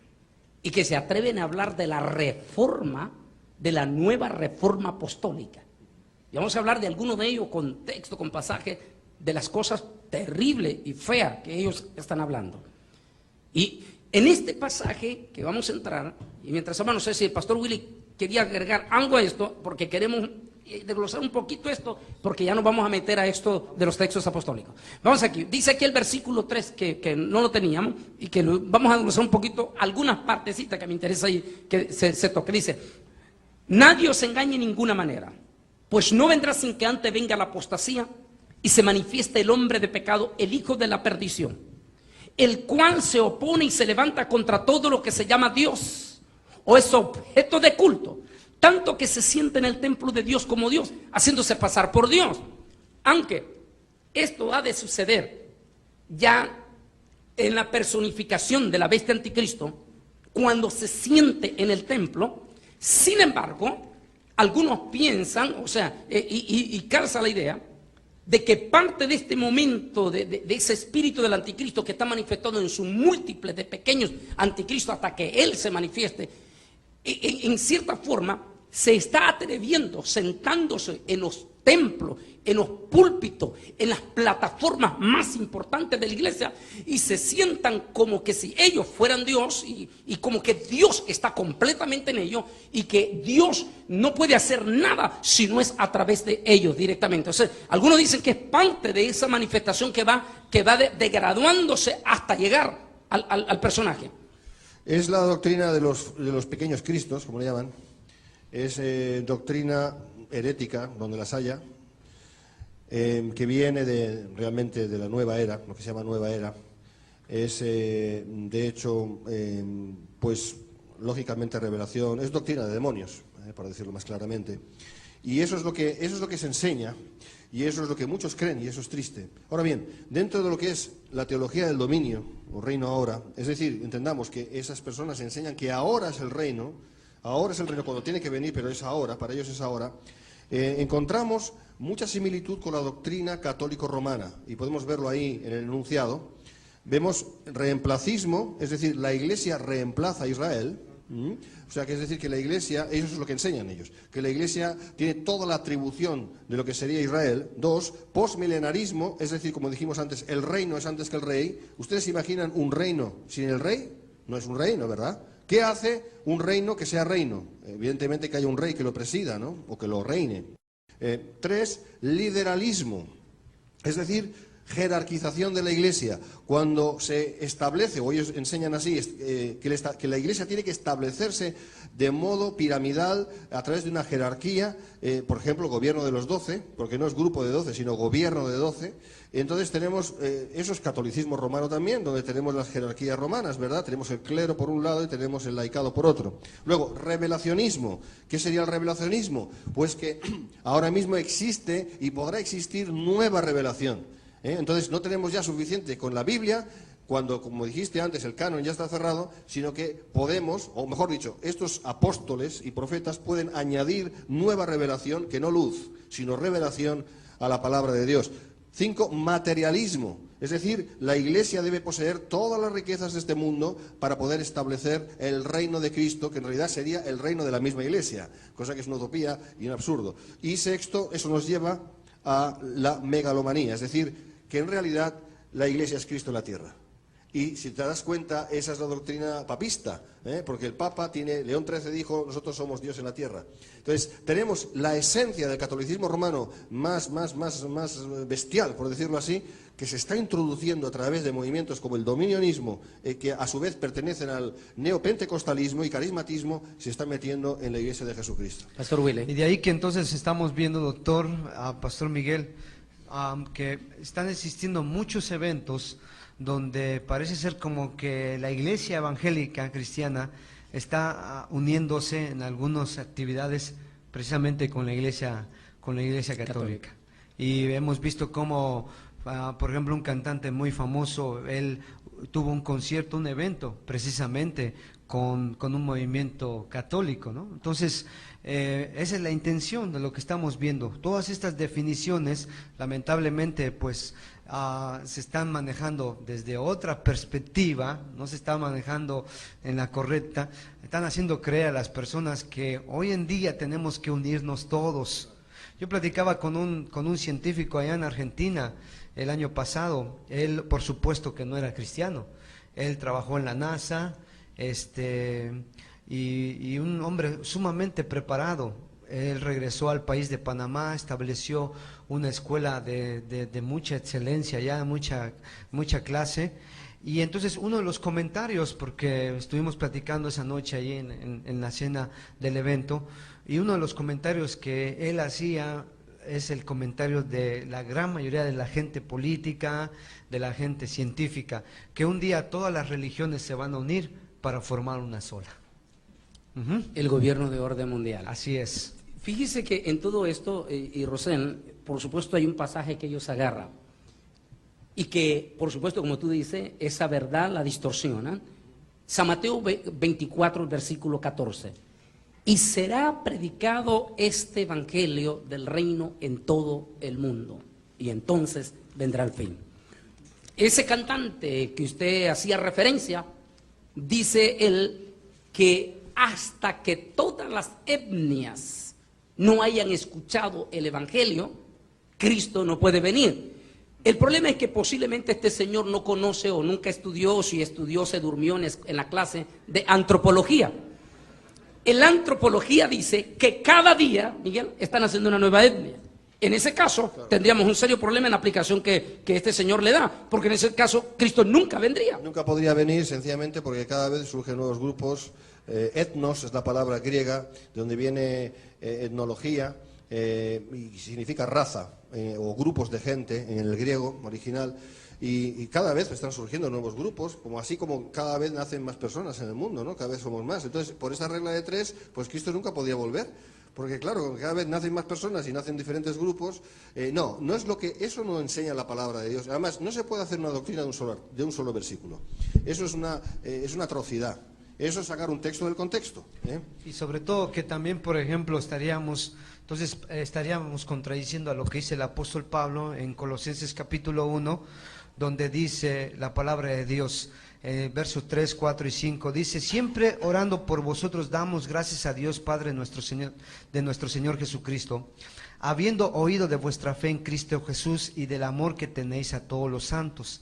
y que se atreven a hablar de la reforma, de la nueva reforma apostólica. Y vamos a hablar de algunos de ellos con texto, con pasaje, de las cosas terribles y feas que ellos están hablando. Y en este pasaje que vamos a entrar, y mientras no sé si el Pastor Willy quería agregar algo a esto, porque queremos desglosar un poquito esto, porque ya nos vamos a meter a esto de los textos apostólicos. Vamos aquí, dice aquí el versículo 3, que no lo teníamos, y que vamos a desglosar un poquito algunas partecitas que me interesa ahí, que se toque. Dice: nadie os engañe en ninguna manera, pues no vendrá sin que antes venga la apostasía y se manifieste el hombre de pecado, el hijo de la perdición, el cual se opone y se levanta contra todo lo que se llama Dios o es objeto de culto, tanto que se siente en el templo de Dios como Dios, haciéndose pasar por Dios. Aunque esto ha de suceder ya en la personificación de la bestia anticristo, cuando se siente en el templo. Sin embargo, algunos piensan, o sea, y calza la idea de que parte de este momento, de ese espíritu del anticristo que está manifestado en sus múltiples de pequeños anticristos hasta que él se manifieste, en cierta forma se está atreviendo, sentándose en los templos, en los púlpitos, en las plataformas más importantes de la iglesia, y se sientan como que si ellos fueran Dios, y como que Dios está completamente en ellos, y que Dios no puede hacer nada si no es a través de ellos directamente. O sea, algunos dicen que es parte de esa manifestación que va degraduándose hasta llegar al personaje.
Es la doctrina de los pequeños cristos, como le llaman. Es doctrina herética, donde las haya, que viene realmente de la nueva era, lo que se llama nueva era. Es, de hecho, pues lógicamente revelación, es doctrina de demonios, para decirlo más claramente. Y eso es lo que se enseña, y eso es lo que muchos creen, y eso es triste. Ahora bien, dentro de lo que es la teología del dominio, o reino ahora, es decir, entendamos que esas personas enseñan que ahora es el reino cuando tiene que venir, pero es ahora, para ellos es ahora. Encontramos mucha similitud con la doctrina católico-romana, y podemos verlo ahí en el enunciado. Vemos reemplacismo, es decir, la Iglesia reemplaza a Israel. O sea, que es decir, que la Iglesia, eso es lo que enseñan ellos, que la Iglesia tiene toda la atribución de lo que sería Israel. 2, postmilenarismo, es decir, como dijimos antes, el reino es antes que el rey. ¿Ustedes se imaginan un reino sin el rey? No es un reino, ¿verdad? ¿Qué hace un reino que sea reino? Evidentemente que haya un rey que lo presida, ¿no? O que lo reine. 3, lideralismo, es decir, jerarquización de la Iglesia. Cuando se establece, o ellos enseñan así, que la Iglesia tiene que establecerse de modo piramidal a través de una jerarquía, por ejemplo, gobierno de los 12, porque no es grupo de 12, sino gobierno de 12. Entonces tenemos, eso es catolicismo romano también, donde tenemos las jerarquías romanas, ¿verdad? Tenemos el clero por un lado y tenemos el laicado por otro. Luego, revelacionismo. ¿Qué sería el revelacionismo? Pues que ahora mismo existe y podrá existir nueva revelación. Entonces no tenemos ya suficiente con la Biblia, cuando, como dijiste antes, el canon ya está cerrado, sino que podemos, o mejor dicho, estos apóstoles y profetas pueden añadir nueva revelación, que no luz, sino revelación a la palabra de Dios. 5, materialismo, es decir, la Iglesia debe poseer todas las riquezas de este mundo para poder establecer el reino de Cristo, que en realidad sería el reino de la misma Iglesia, cosa que es una utopía y un absurdo. Y 6, eso nos lleva a la megalomanía, es decir, que en realidad la Iglesia es Cristo en la tierra. Y si te das cuenta, esa es la doctrina papista, porque el Papa León XIII dijo, nosotros somos Dios en la tierra. Entonces, tenemos la esencia del catolicismo romano más bestial, por decirlo así, que se está introduciendo a través de movimientos como el dominionismo, que a su vez pertenecen al neopentecostalismo y carismatismo, se está metiendo en la Iglesia de Jesucristo.
Pastor Willy.
Y de ahí que entonces estamos viendo, doctor, Pastor Miguel, que están existiendo muchos eventos donde parece ser como que la iglesia evangélica cristiana está uniéndose en algunas actividades precisamente con la iglesia católica. Y hemos visto cómo, por ejemplo, un cantante muy famoso, él tuvo un concierto, un evento precisamente con un movimiento católico, ¿no? Entonces, esa es la intención de lo que estamos viendo. Todas estas definiciones, lamentablemente, pues se están manejando desde otra perspectiva, no se está manejando en la correcta. Están haciendo creer a las personas que hoy en día tenemos que unirnos todos. Yo platicaba con un científico allá en Argentina el año pasado. Él, por supuesto que no era cristiano, él trabajó en la NASA, y un hombre sumamente preparado. Él regresó al país de Panamá, estableció una escuela de mucha excelencia, ya mucha clase. Y entonces uno de los comentarios, porque estuvimos platicando esa noche ahí en la cena del evento, y uno de los comentarios que él hacía es el comentario de la gran mayoría de la gente política, de la gente científica, que un día todas las religiones se van a unir para formar una sola.
El gobierno de orden mundial.
Así es.
Fíjese que en todo esto, y Rosén, por supuesto hay un pasaje que ellos agarran y que, por supuesto, como tú dices, esa verdad la distorsionan. San Mateo 24, versículo 14. Y será predicado este evangelio del reino en todo el mundo, y entonces vendrá el fin. Ese cantante que usted hacía referencia, dice él que hasta que todas las etnias no hayan escuchado el evangelio, Cristo no puede venir. El problema es que posiblemente este señor no conoce o nunca estudió, o si estudió se durmió en la clase de antropología. La antropología dice que cada día, Miguel, están haciendo una nueva etnia. En ese caso, claro, tendríamos un serio problema en la aplicación que este señor le da, porque en ese caso Cristo nunca vendría.
Nunca podría venir, sencillamente porque cada vez surgen nuevos grupos. Etnos es la palabra griega, de donde viene etnología, y significa raza, o grupos de gente en el griego original. Y cada vez están surgiendo nuevos grupos, así como cada vez nacen más personas en el mundo, ¿no? Cada vez somos más. Entonces, por esa regla de tres, pues Cristo nunca podía volver. Porque claro, cada vez nacen más personas y nacen diferentes grupos. No es lo que, eso no enseña la palabra de Dios. Además, no se puede hacer una doctrina de un solo versículo. Eso es una atrocidad. Eso es sacar un texto del contexto.
Y sobre todo que también, por ejemplo, estaríamos contradiciendo a lo que dice el apóstol Pablo en Colosenses capítulo 1, donde dice la palabra de Dios, versos 3, 4 y 5, dice: siempre orando por vosotros damos gracias a Dios Padre de nuestro Señor Jesucristo, habiendo oído de vuestra fe en Cristo Jesús y del amor que tenéis a todos los santos.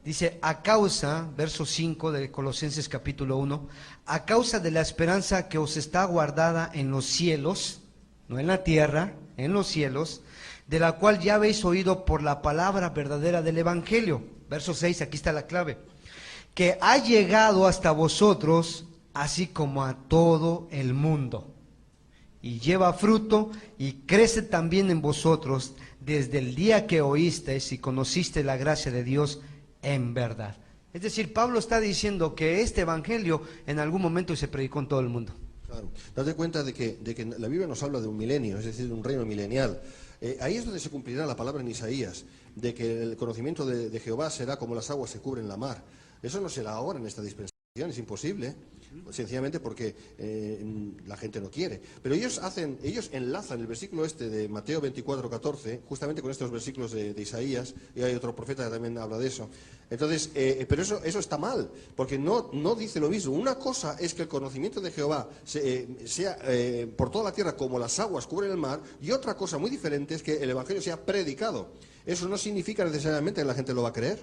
Dice, a causa, verso 5 de Colosenses capítulo 1, a causa de la esperanza que os está guardada en los cielos, no en la tierra, en los cielos, de la cual ya habéis oído por la palabra verdadera del Evangelio. Verso 6, aquí está la clave. Que ha llegado hasta vosotros, así como a todo el mundo, y lleva fruto y crece también en vosotros desde el día que oísteis y conocisteis la gracia de Dios en verdad. Es decir, Pablo está diciendo que este evangelio en algún momento se predicó en todo el mundo.
Claro, date cuenta de que la Biblia nos habla de un milenio, es decir, de un reino milenial. Ahí es donde se cumplirá la palabra en Isaías, de que el conocimiento de Jehová será como las aguas se cubren la mar. Eso no será ahora en esta dispensación, es imposible, sencillamente porque la gente no quiere. Pero ellos enlazan el versículo de Mateo 24, 14, justamente con estos versículos de Isaías, y hay otro profeta que también habla de eso. Entonces, pero eso está mal, porque no dice lo mismo. Una cosa es que el conocimiento de Jehová sea por toda la tierra como las aguas cubren el mar, y otra cosa muy diferente es que el evangelio sea predicado. Eso no significa necesariamente que la gente lo va a creer.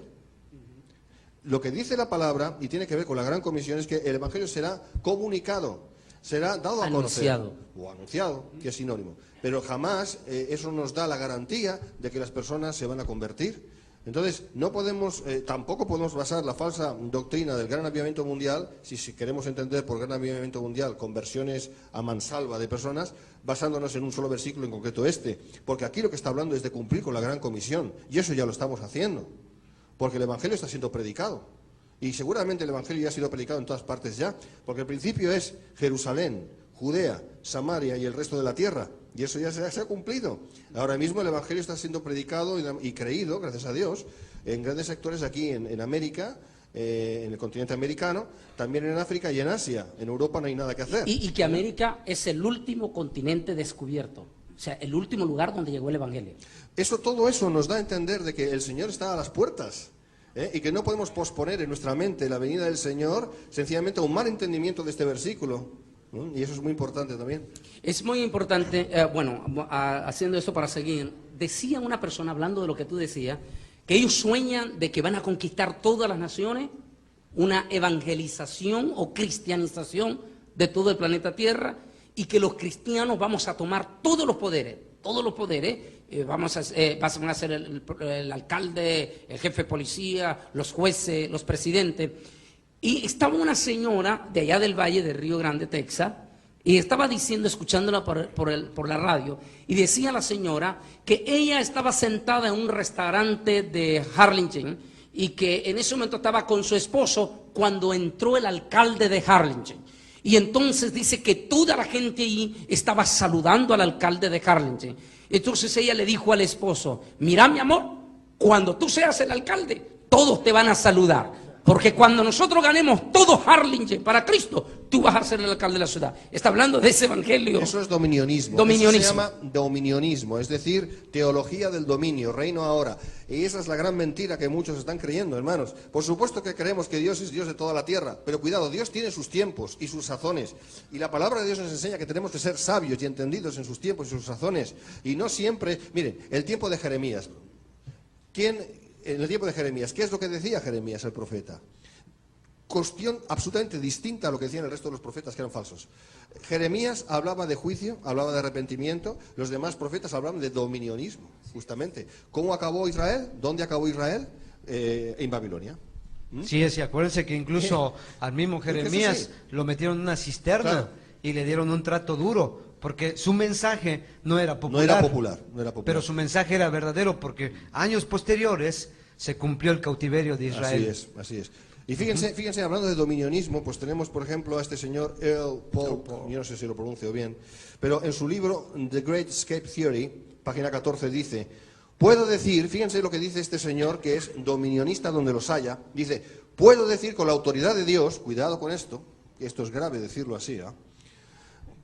lo que dice la palabra, y tiene que ver con la Gran Comisión, es que el Evangelio será comunicado, será dado a conocer. O anunciado, que es sinónimo. Pero jamás eso nos da la garantía de que las personas se van a convertir. Entonces, no podemos, tampoco podemos basar la falsa doctrina del gran avivamiento mundial, si queremos entender por gran avivamiento mundial conversiones a mansalva de personas, basándonos en un solo versículo, en concreto este. Porque aquí lo que está hablando es de cumplir con la Gran Comisión, y eso ya lo estamos haciendo. Porque el Evangelio está siendo predicado. Y seguramente el Evangelio ya ha sido predicado en todas partes ya. Porque el principio es Jerusalén, Judea, Samaria y el resto de la tierra. Y eso ya se ha cumplido. Ahora mismo el Evangelio está siendo predicado y creído, gracias a Dios, en grandes sectores aquí en América, en el continente americano, también en África y en Asia. En Europa no hay nada que hacer.
Y que América es el último continente descubierto. O sea, el último lugar donde llegó el Evangelio.
Todo eso nos da a entender de que el Señor está a las puertas, y que no podemos posponer en nuestra mente la venida del Señor sencillamente a un mal entendimiento de este versículo. Y eso es muy importante también.
Es muy importante, haciendo esto para seguir, decía una persona, hablando de lo que tú decías, que ellos sueñan de que van a conquistar todas las naciones, una evangelización o cristianización de todo el planeta Tierra, y que los cristianos vamos a tomar todos los poderes, van a ser el alcalde, el jefe de policía, los jueces, los presidentes. Y estaba una señora de allá del Valle de Río Grande, Texas, y estaba diciendo, escuchándola por la radio, y decía la señora que ella estaba sentada en un restaurante de Harlingen y que en ese momento estaba con su esposo cuando entró el alcalde de Harlingen. Y entonces dice que toda la gente allí estaba saludando al alcalde de Harlingen. Entonces ella le dijo al esposo: mira, mi amor, cuando tú seas el alcalde, todos te van a saludar. Porque cuando nosotros ganemos todo Harlingen para Cristo, tú vas a ser el alcalde de la ciudad. Está hablando de ese evangelio.
Eso es dominionismo. Eso se llama dominionismo, es decir, teología del dominio, reino ahora. Y esa es la gran mentira que muchos están creyendo, hermanos. Por supuesto que creemos que Dios es Dios de toda la tierra, pero cuidado, Dios tiene sus tiempos y sus sazones. Y la palabra de Dios nos enseña que tenemos que ser sabios y entendidos en sus tiempos y sus sazones. Y no siempre, miren, el tiempo de Jeremías. En el tiempo de Jeremías, ¿qué es lo que decía Jeremías, el profeta? Cuestión absolutamente distinta a lo que decían el resto de los profetas, que eran falsos. Jeremías hablaba de juicio, hablaba de arrepentimiento, los demás profetas hablaban de dominionismo, justamente. ¿Cómo acabó Israel? ¿Dónde acabó Israel? En Babilonia.
Sí, acuérdense que incluso al mismo Jeremías lo metieron en una cisterna, claro, y le dieron un trato duro. Porque su mensaje no era popular.
No era popular.
Pero su mensaje era verdadero, porque años posteriores se cumplió el cautiverio de Israel.
Así es. Y fíjense, hablando de dominionismo, pues tenemos, por ejemplo, a este señor Earl Pope, yo no sé si lo pronuncio bien, pero en su libro The Great Escape Theory, página 14, dice: puedo decir, fíjense lo que dice este señor, que es dominionista donde los haya, dice: puedo decir con la autoridad de Dios, cuidado con esto, que esto es grave decirlo así,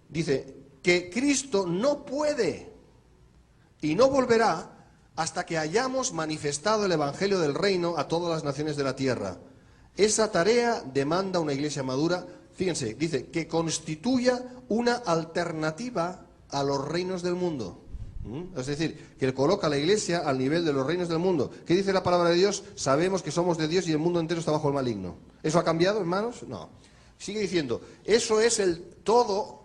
dice que Cristo no puede y no volverá hasta que hayamos manifestado el Evangelio del Reino a todas las naciones de la tierra. Esa tarea demanda una iglesia madura, fíjense, dice, que constituya una alternativa a los reinos del mundo. Es decir, que coloca a la iglesia al nivel de los reinos del mundo. ¿Qué dice la palabra de Dios? Sabemos que somos de Dios y el mundo entero está bajo el maligno. ¿Eso ha cambiado, hermanos? No. Sigue diciendo, eso es el todo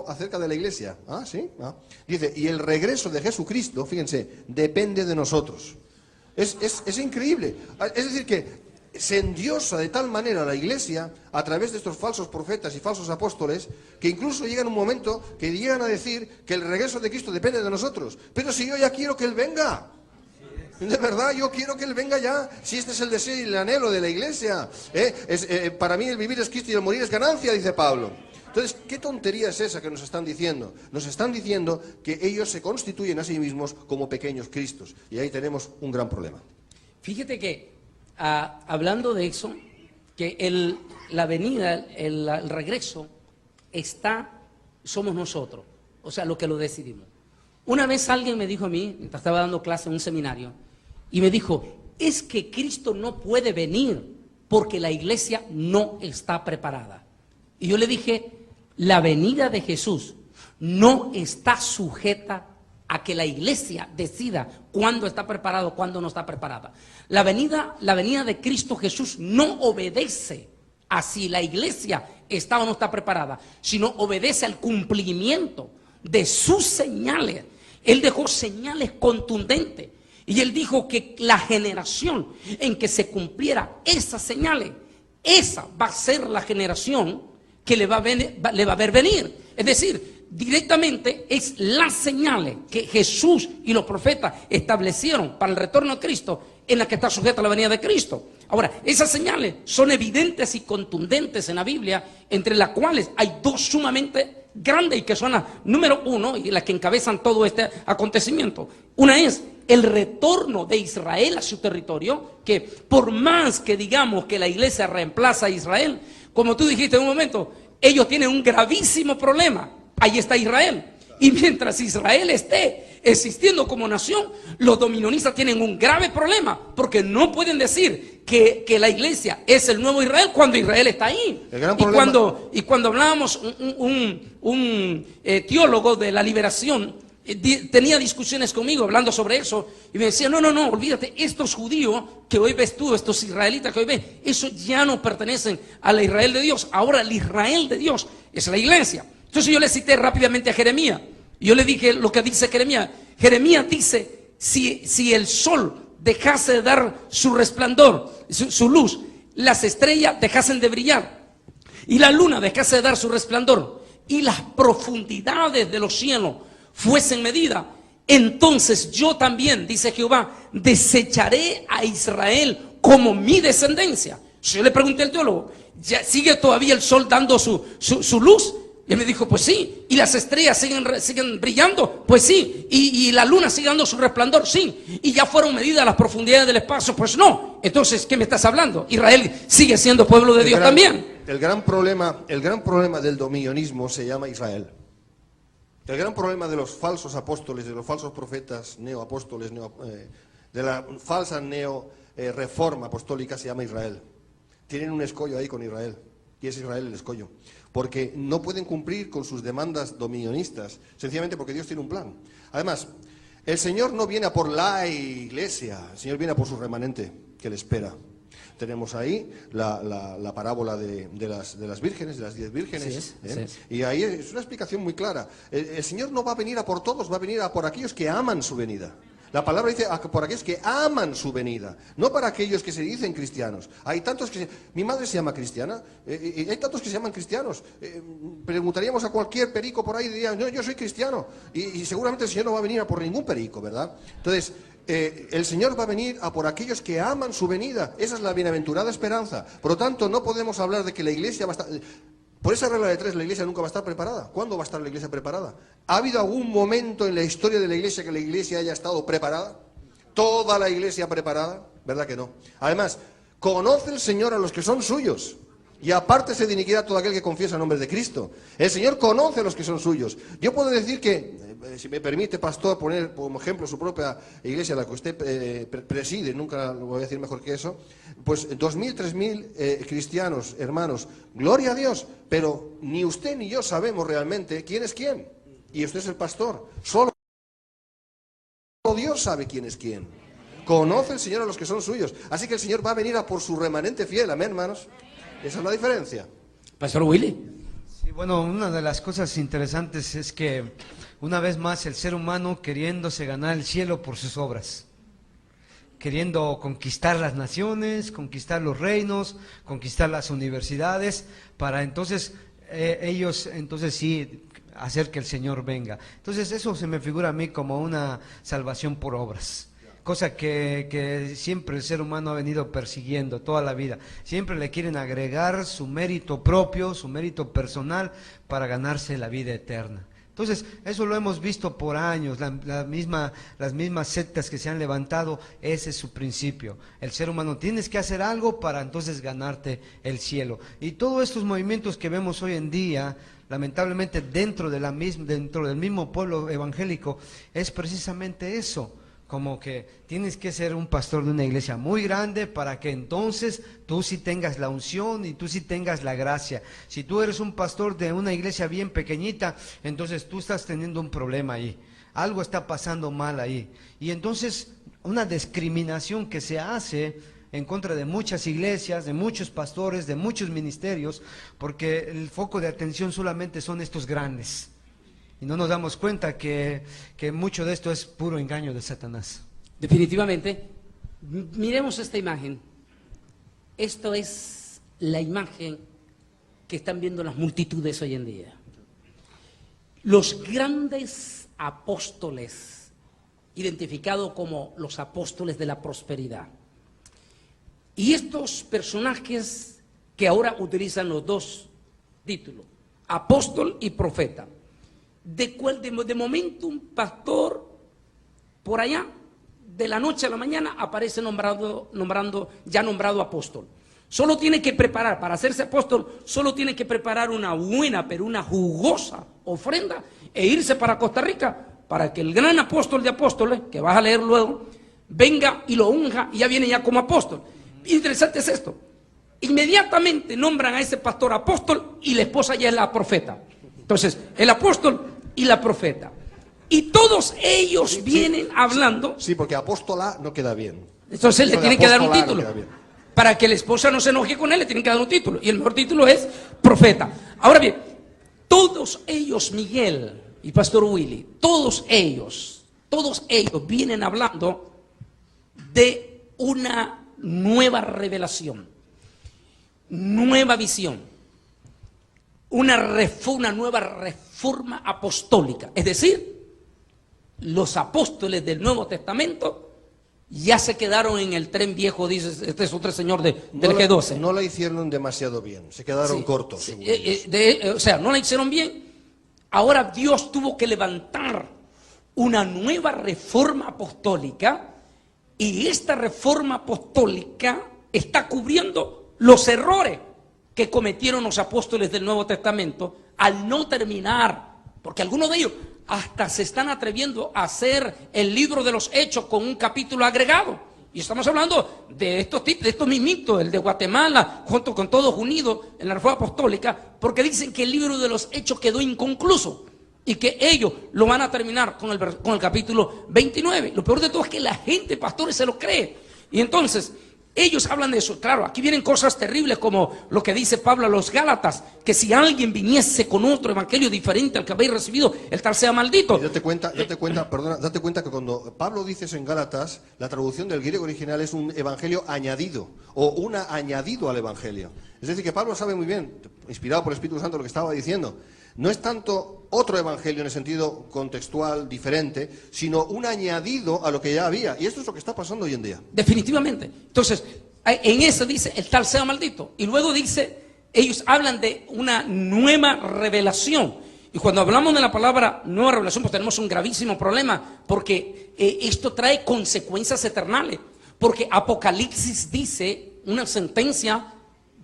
acerca de la iglesia. ¿Sí? Dice, y el regreso de Jesucristo, fíjense, depende de nosotros. Es increíble. Es decir, que se endiosa de tal manera la iglesia a través de estos falsos profetas y falsos apóstoles, que incluso llega un momento que llegan a decir que el regreso de Cristo depende de nosotros. Pero si yo ya quiero que Él venga. De verdad, yo quiero que Él venga ya. Si este es el deseo y el anhelo de la iglesia. Para mí el vivir es Cristo y el morir es ganancia, dice Pablo. Entonces, ¿qué tontería es esa que nos están diciendo? Nos están diciendo que ellos se constituyen a sí mismos como pequeños Cristos. Y ahí tenemos un gran problema.
Fíjate que, hablando de eso, que la venida, el regreso, somos nosotros. O sea, lo que lo decidimos. Una vez alguien me dijo a mí, mientras estaba dando clase en un seminario, y me dijo, es que Cristo no puede venir porque la iglesia no está preparada. Y yo le dije, la venida de Jesús no está sujeta a que la iglesia decida cuándo está preparado, cuándo no está preparada. La venida de Cristo Jesús no obedece a si la iglesia está o no está preparada, sino obedece al cumplimiento de sus señales. Él dejó señales contundentes y él dijo que la generación en que se cumpliera esas señales, esa va a ser la generación que le va a ver venir. Es decir, directamente es las señales que Jesús y los profetas establecieron para el retorno de Cristo en la que está sujeta la venida de Cristo. Ahora, esas señales son evidentes y contundentes en la Biblia, entre las cuales hay dos sumamente grandes y que son las número uno y las que encabezan todo este acontecimiento. Una es el retorno de Israel a su territorio, que por más que digamos que la iglesia reemplaza a Israel, como tú dijiste en un momento, ellos tienen un gravísimo problema. Ahí está Israel. Y mientras Israel esté existiendo como nación, los dominionistas tienen un grave problema, porque no pueden decir que la iglesia es el nuevo Israel cuando Israel está ahí. Y cuando hablábamos, un teólogo de la liberación tenía discusiones conmigo hablando sobre eso y me decía, no, olvídate, estos judíos que hoy ves tú, estos israelitas que hoy ves, esos ya no pertenecen a la Israel de Dios. Ahora el Israel de Dios es la iglesia. Entonces yo le cité rápidamente a Jeremías. Yo le dije lo que dice Jeremías. Jeremías dice, si el sol dejase de dar su resplandor, su luz, las estrellas dejasen de brillar y la luna dejase de dar su resplandor y las profundidades de los cielos fuesen medidas, entonces yo también, dice Jehová, desecharé a Israel como mi descendencia. Yo le pregunté al teólogo, ¿ya sigue todavía el sol dando su luz? Y él me dijo, pues sí. ¿Y las estrellas siguen brillando? Pues sí. ¿Y la luna sigue dando su resplandor? Sí. ¿Y ya fueron medidas las profundidades del espacio? Pues no. Entonces, ¿qué me estás hablando? Israel sigue siendo pueblo de Dios también.
El gran problema del dominionismo se llama Israel. El gran problema de los falsos apóstoles, de los falsos profetas, neoapóstoles, de la falsa reforma apostólica se llama Israel. Tienen un escollo ahí con Israel, y es Israel el escollo. Porque no pueden cumplir con sus demandas dominionistas, sencillamente porque Dios tiene un plan. Además, el Señor no viene a por la iglesia, el Señor viene a por su remanente, que le espera. Tenemos ahí la parábola de las vírgenes, de las 10 vírgenes.
Sí es.
Y ahí es una explicación muy clara. El Señor no va a venir a por todos, va a venir a por aquellos que aman su venida. La palabra dice por aquellos que aman su venida, no para aquellos que se dicen cristianos. Hay tantos que mi madre se llama cristiana, y hay tantos que se llaman cristianos. Preguntaríamos a cualquier perico por ahí y dirían, no, yo soy cristiano. Y seguramente el Señor no va a venir a por ningún perico, ¿verdad? Entonces, el Señor va a venir a por aquellos que aman su venida. Esa es la bienaventurada esperanza. Por lo tanto, no podemos hablar de que la iglesia va a estar... Por esa regla de 3, la iglesia nunca va a estar preparada. ¿Cuándo va a estar la iglesia preparada? ¿Ha habido algún momento en la historia de la iglesia que la iglesia haya estado preparada? ¿Toda la iglesia preparada? ¿Verdad que no? Además, conoce el Señor a los que son suyos. Y apártese de iniquidad todo aquel que confiesa el nombre de Cristo. El Señor conoce a los que son suyos. Yo puedo decir que, si me permite, pastor, poner como ejemplo su propia iglesia, la que usted preside, nunca lo voy a decir mejor que eso, pues 2.000, 3.000 cristianos, hermanos, gloria a Dios, pero ni usted ni yo sabemos realmente quién es quién. Y usted es el pastor. Solo Dios sabe quién es quién. Conoce el Señor a los que son suyos. Así que el Señor va a venir a por su remanente fiel, amén, hermanos. Esa es la diferencia.
Pastor Willy.
Sí, bueno, una de las cosas interesantes es que una vez más el ser humano queriéndose ganar el cielo por sus obras, queriendo conquistar las naciones, conquistar los reinos, conquistar las universidades, para entonces ellos sí hacer que el Señor venga. Entonces eso se me figura a mí como una salvación por obras. Cosa que siempre el ser humano ha venido persiguiendo toda la vida. Siempre le quieren agregar su mérito propio, su mérito personal para ganarse la vida eterna. Entonces, eso lo hemos visto por años, las mismas sectas que se han levantado, ese es su principio. El ser humano, tienes que hacer algo para entonces ganarte el cielo. Y todos estos movimientos que vemos hoy en día, lamentablemente dentro del mismo pueblo evangélico, es precisamente eso. Como que tienes que ser un pastor de una iglesia muy grande para que entonces tú sí tengas la unción y tú sí tengas la gracia. Si tú eres un pastor de una iglesia bien pequeñita, entonces tú estás teniendo un problema ahí. algo está pasando mal ahí. Y entonces una discriminación que se hace en contra de muchas iglesias, de muchos pastores, de muchos ministerios, porque el foco de atención solamente son estos grandes. Y no nos damos cuenta que mucho de esto es puro engaño de Satanás.
Definitivamente. Miremos esta imagen. Esto es la imagen que están viendo las multitudes hoy en día. Los grandes apóstoles, identificados como los apóstoles de la prosperidad. Y estos personajes que ahora utilizan los dos títulos, apóstol y profeta, de momento un pastor por allá, de la noche a la mañana, aparece nombrado apóstol. Solo tiene que preparar, para hacerse apóstol, solo tiene que preparar una buena, pero una jugosa ofrenda e irse para Costa Rica, para que el gran apóstol de apóstoles, que vas a leer luego, venga y lo unja y ya viene ya como apóstol. Interesante es esto. Inmediatamente nombran a ese pastor apóstol y la esposa ya es la profeta. Entonces, el apóstol y la profeta. Y todos ellos vienen hablando.
Sí, porque apóstola no queda bien.
Entonces le tienen que dar un título.
No,
para que la esposa no se enoje con él, le tienen que dar un título. Y el mejor título es profeta. Ahora bien, todos ellos, Miguel y Pastor Willy, todos ellos vienen hablando de una nueva revelación, nueva visión, una nueva reforma apostólica. Es decir, los apóstoles del Nuevo Testamento ya se quedaron en el tren viejo, dice este es otro señor del G12.
No la hicieron demasiado bien, se quedaron cortos.
O sea, no la hicieron bien. Ahora Dios tuvo que levantar una nueva reforma apostólica, y esta reforma apostólica está cubriendo los errores que cometieron los apóstoles del Nuevo Testamento al no terminar, porque algunos de ellos hasta se están atreviendo a hacer el libro de los Hechos con un capítulo agregado. Y estamos hablando de estos mismitos, el de Guatemala, junto con todos unidos en la Reforma Apostólica, porque dicen que el libro de los Hechos quedó inconcluso y que ellos lo van a terminar con el capítulo 29. Lo peor de todo es que la gente, pastores, se lo cree. Y entonces ellos hablan de eso. Claro, aquí vienen cosas terribles como lo que dice Pablo a los Gálatas, que si alguien viniese con otro evangelio diferente al que habéis recibido, el tal sea maldito.
Y date cuenta que cuando Pablo dice eso en Gálatas, la traducción del griego original es un evangelio añadido, o una añadido al evangelio. Es decir, que Pablo sabe muy bien, inspirado por el Espíritu Santo, lo que estaba diciendo. No es tanto otro evangelio en el sentido contextual diferente, sino un añadido a lo que ya había. Y esto es lo que está pasando hoy en día.
Definitivamente. Entonces, en eso dice, el tal sea maldito. Y luego dice, ellos hablan de una nueva revelación. Y cuando hablamos de la palabra nueva revelación, pues tenemos un gravísimo problema, porque esto trae consecuencias eternales. Porque Apocalipsis dice una sentencia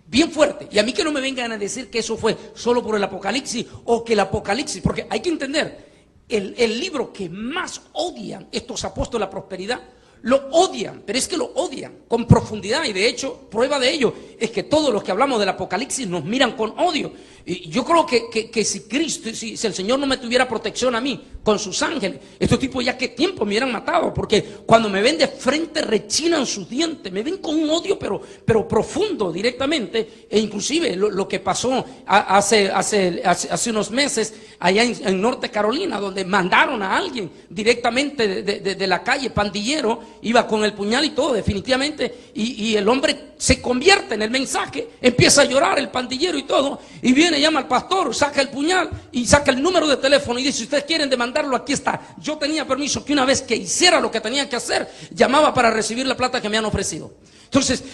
bien fuerte. Y a mí que no me vengan a decir que eso fue solo por el Apocalipsis, o que el Apocalipsis, porque hay que entender, el libro que más odian estos apóstoles de la prosperidad, lo odian, pero es que lo odian con profundidad. Y de hecho, prueba de ello es que todos los que hablamos del Apocalipsis nos miran con odio. Y yo creo que si Cristo, si el Señor no me tuviera protección a mí con sus ángeles, estos tipos ya qué tiempo me hubieran matado, porque cuando me ven de frente rechinan sus dientes, me ven con un odio pero profundo directamente. E inclusive lo que pasó hace unos meses allá en Norte Carolina, donde mandaron a alguien directamente de la calle, pandillero, iba con el puñal y todo, definitivamente, y el hombre se convierte en el mensaje, empieza a llorar el pandillero y todo, y viene, llama al pastor, saca el puñal y saca el número de teléfono y dice, si ustedes quieren demandarlo, aquí está. Yo tenía permiso que una vez que hiciera lo que tenía que hacer, llamaba para recibir la plata que me han ofrecido. Entonces,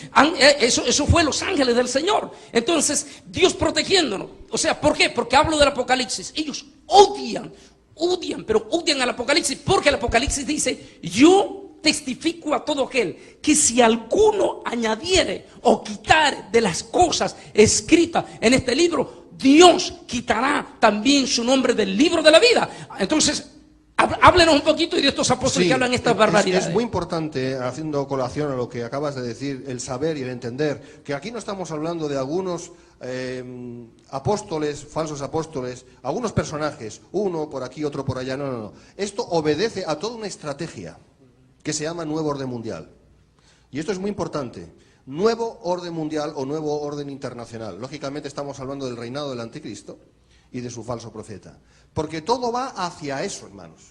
eso fue los ángeles del Señor. Entonces, Dios protegiéndonos. O sea, ¿por qué? Porque hablo del Apocalipsis. Ellos odian al Apocalipsis, porque el Apocalipsis dice, yo testifico a todo aquel que si alguno añadiere o quitare de las cosas escritas en este libro, Dios quitará también su nombre del libro de la vida. Entonces, háblenos un poquito de estos apóstoles que hablan estas barbaridades.
Es muy importante, haciendo colación a lo que acabas de decir, el saber y el entender, que aquí no estamos hablando de algunos apóstoles, falsos apóstoles, algunos personajes, uno por aquí, otro por allá, no. Esto obedece a toda una estrategia que se llama Nuevo Orden Mundial. Y esto es muy importante. Nuevo orden mundial o nuevo orden internacional. Lógicamente estamos hablando del reinado del anticristo y de su falso profeta. Porque todo va hacia eso, hermanos.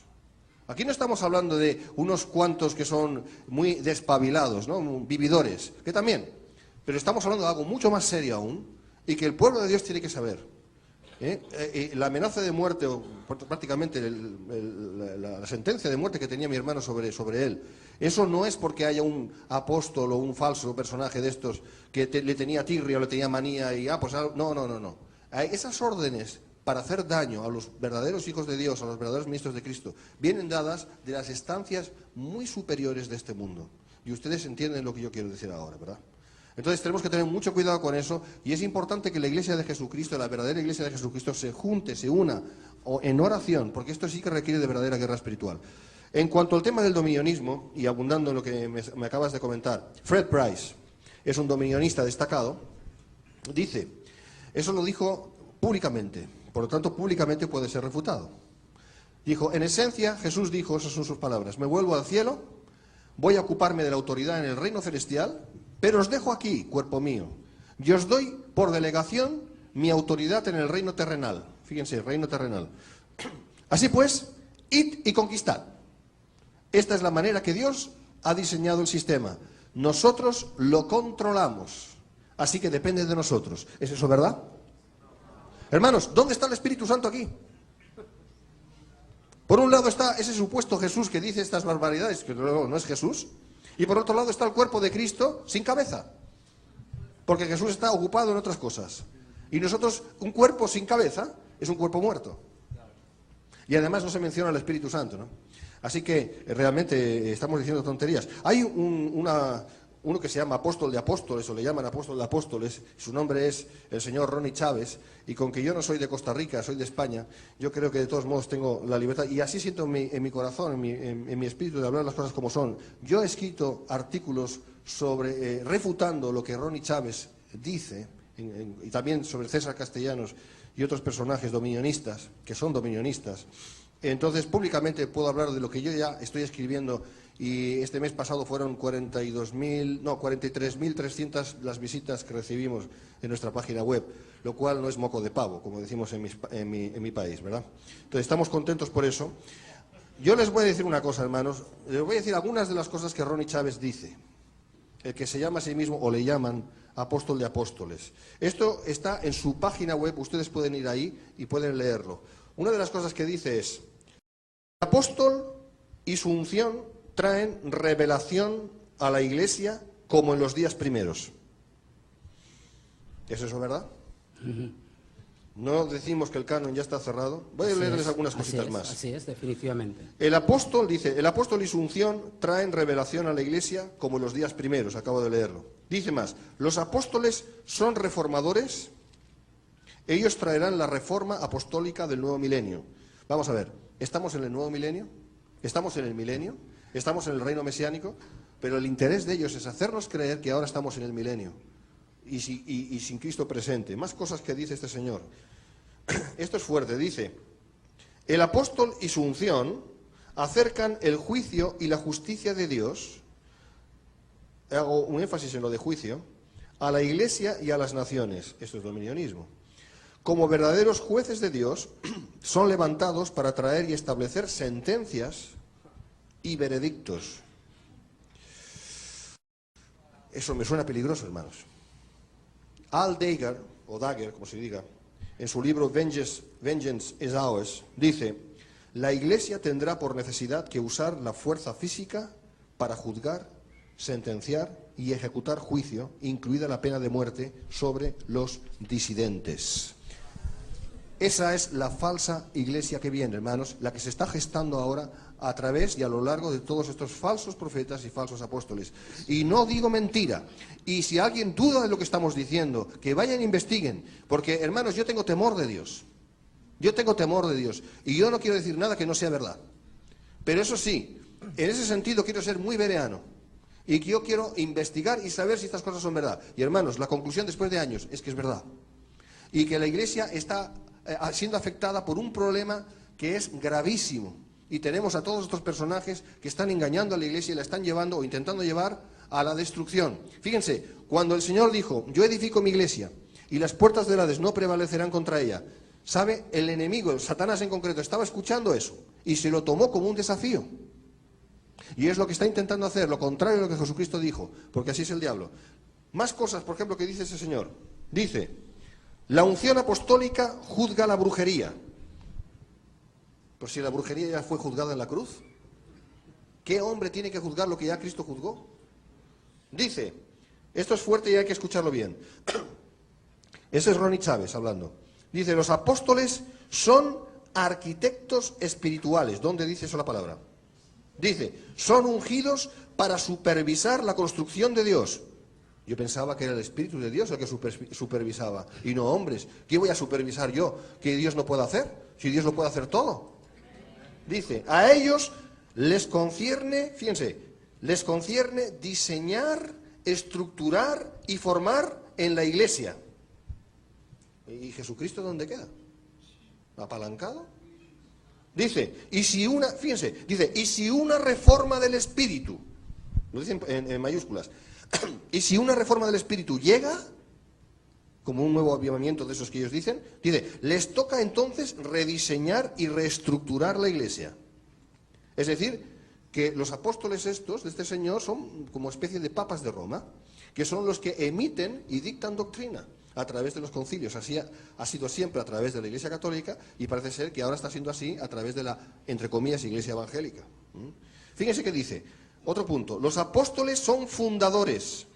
Aquí no estamos hablando de unos cuantos que son muy despabilados, ¿no? Vividores, que también. Pero estamos hablando de algo mucho más serio aún y que el pueblo de Dios tiene que saber. La amenaza de muerte, o prácticamente la sentencia de muerte que tenía mi hermano sobre él, eso no es porque haya un apóstol o un falso personaje de estos que le tenía tirria o le tenía manía y no. Esas órdenes para hacer daño a los verdaderos hijos de Dios, a los verdaderos ministros de Cristo, vienen dadas de las estancias muy superiores de este mundo. Y ustedes entienden lo que yo quiero decir ahora, ¿verdad? Entonces tenemos que tener mucho cuidado con eso, y es importante que la Iglesia de Jesucristo, la verdadera Iglesia de Jesucristo, se junte, se una en oración, porque esto sí que requiere de verdadera guerra espiritual. En cuanto al tema del dominionismo, y abundando en lo que me acabas de comentar, Fred Price es un dominionista destacado, dice, eso lo dijo públicamente, por lo tanto públicamente puede ser refutado. Dijo, en esencia, Jesús dijo, esas son sus palabras, me vuelvo al cielo, voy a ocuparme de la autoridad en el reino celestial, pero os dejo aquí, cuerpo mío, y os doy por delegación mi autoridad en el reino terrenal. Fíjense, reino terrenal. Así pues, id y conquistad. Esta es la manera que Dios ha diseñado el sistema. Nosotros lo controlamos, así que depende de nosotros. ¿Es eso verdad? Hermanos, ¿dónde está el Espíritu Santo aquí? Por un lado está ese supuesto Jesús que dice estas barbaridades, que luego no es Jesús. Y por otro lado está el cuerpo de Cristo sin cabeza, porque Jesús está ocupado en otras cosas. Y nosotros, un cuerpo sin cabeza es un cuerpo muerto. Y además no se menciona el Espíritu Santo, ¿no? Así que realmente estamos diciendo tonterías. Hay uno que se llama apóstol de apóstoles, o le llaman apóstol de apóstoles, su nombre es el señor Ronnie Chávez, y con que yo no soy de Costa Rica, soy de España, yo creo que de todos modos tengo la libertad, y así siento en mi corazón, en mi espíritu, de hablar las cosas como son. Yo he escrito artículos sobre, refutando lo que Ronnie Chávez dice, y también sobre César Castellanos y otros personajes dominionistas, que son dominionistas. Entonces, públicamente puedo hablar de lo que yo ya estoy escribiendo, y este mes pasado fueron 43.300 las visitas que recibimos en nuestra página web, lo cual no es moco de pavo, como decimos en mi país, ¿verdad? Entonces, estamos contentos por eso. Yo les voy a decir una cosa, hermanos, les voy a decir algunas de las cosas que Ronnie Chávez dice, el que se llama a sí mismo, o le llaman, apóstol de apóstoles. Esto está en su página web, ustedes pueden ir ahí y pueden leerlo. Una de las cosas que dice es, el apóstol y su unción traen revelación a la Iglesia como en los días primeros. ¿Es eso verdad? No decimos que el canon ya está cerrado. Voy a leerles algunas cositas más.
Así es, definitivamente.
El apóstol dice, el apóstol y su unción traen revelación a la Iglesia como en los días primeros. Acabo de leerlo. Dice más, los apóstoles son reformadores. Ellos traerán la reforma apostólica del nuevo milenio. Vamos a ver, ¿estamos en el nuevo milenio? ¿Estamos en el milenio? ¿Estamos en el reino mesiánico? Pero el interés de ellos es hacernos creer que ahora estamos en el milenio y sin Cristo presente. Más cosas que dice este señor. Esto es fuerte, dice, el apóstol y su unción acercan el juicio y la justicia de Dios, hago un énfasis en lo de juicio, a la Iglesia y a las naciones. Esto es dominionismo. Como verdaderos jueces de Dios, son levantados para traer y establecer sentencias y veredictos. Eso me suena peligroso, hermanos. Al Dager, o Dagger, como se diga, en su libro Vengeance is Ours, dice, la Iglesia tendrá por necesidad que usar la fuerza física para juzgar, sentenciar y ejecutar juicio, incluida la pena de muerte, sobre los disidentes. Esa es la falsa iglesia que viene, hermanos, la que se está gestando ahora a través y a lo largo de todos estos falsos profetas y falsos apóstoles. Y no digo mentira. Y si alguien duda de lo que estamos diciendo, que vayan e investiguen. Porque, hermanos, yo tengo temor de Dios. Yo tengo temor de Dios. Y yo no quiero decir nada que no sea verdad. Pero eso sí, en ese sentido quiero ser muy bereano. Y que yo quiero investigar y saber si estas cosas son verdad. Y hermanos, la conclusión después de años es que es verdad. Y que la Iglesia está siendo afectada por un problema que es gravísimo. Y tenemos a todos estos personajes que están engañando a la Iglesia y la están llevando o intentando llevar a la destrucción. Fíjense, cuando el Señor dijo, yo edifico mi Iglesia y las puertas del Hades no prevalecerán contra ella, ¿sabe? El enemigo, el Satanás en concreto, estaba escuchando eso y se lo tomó como un desafío. Y es lo que está intentando hacer, lo contrario de lo que Jesucristo dijo, porque así es el diablo. Más cosas, por ejemplo, que dice ese señor. Dice, la unción apostólica juzga la brujería. Pues si la brujería ya fue juzgada en la cruz, ¿qué hombre tiene que juzgar lo que ya Cristo juzgó? Dice, esto es fuerte y hay que escucharlo bien. Ese es Ronnie Chávez hablando. Dice, los apóstoles son arquitectos espirituales. ¿Dónde dice eso la palabra? Dice, son ungidos para supervisar la construcción de Dios. Yo pensaba que era el Espíritu de Dios el que supervisaba, y no hombres. ¿Qué voy a supervisar yo que Dios no pueda hacer? Si Dios lo puede hacer todo. Dice, a ellos les concierne, fíjense, les concierne diseñar, estructurar y formar en la Iglesia. ¿Y Jesucristo dónde queda? ¿Apalancado? Dice, y si una, fíjense, dice, y si una reforma del Espíritu, lo dicen en mayúsculas, y si una reforma del Espíritu llega, como un nuevo avivamiento de esos que ellos dicen, dice, les toca entonces rediseñar y reestructurar la Iglesia. Es decir, que los apóstoles estos, de este Señor, son como especie de papas de Roma, que son los que emiten y dictan doctrina a través de los concilios. Así ha sido siempre a través de la Iglesia Católica y parece ser que ahora está siendo así a través de la, entre comillas, Iglesia Evangélica. Fíjense que dice, otro punto, los apóstoles son fundadores.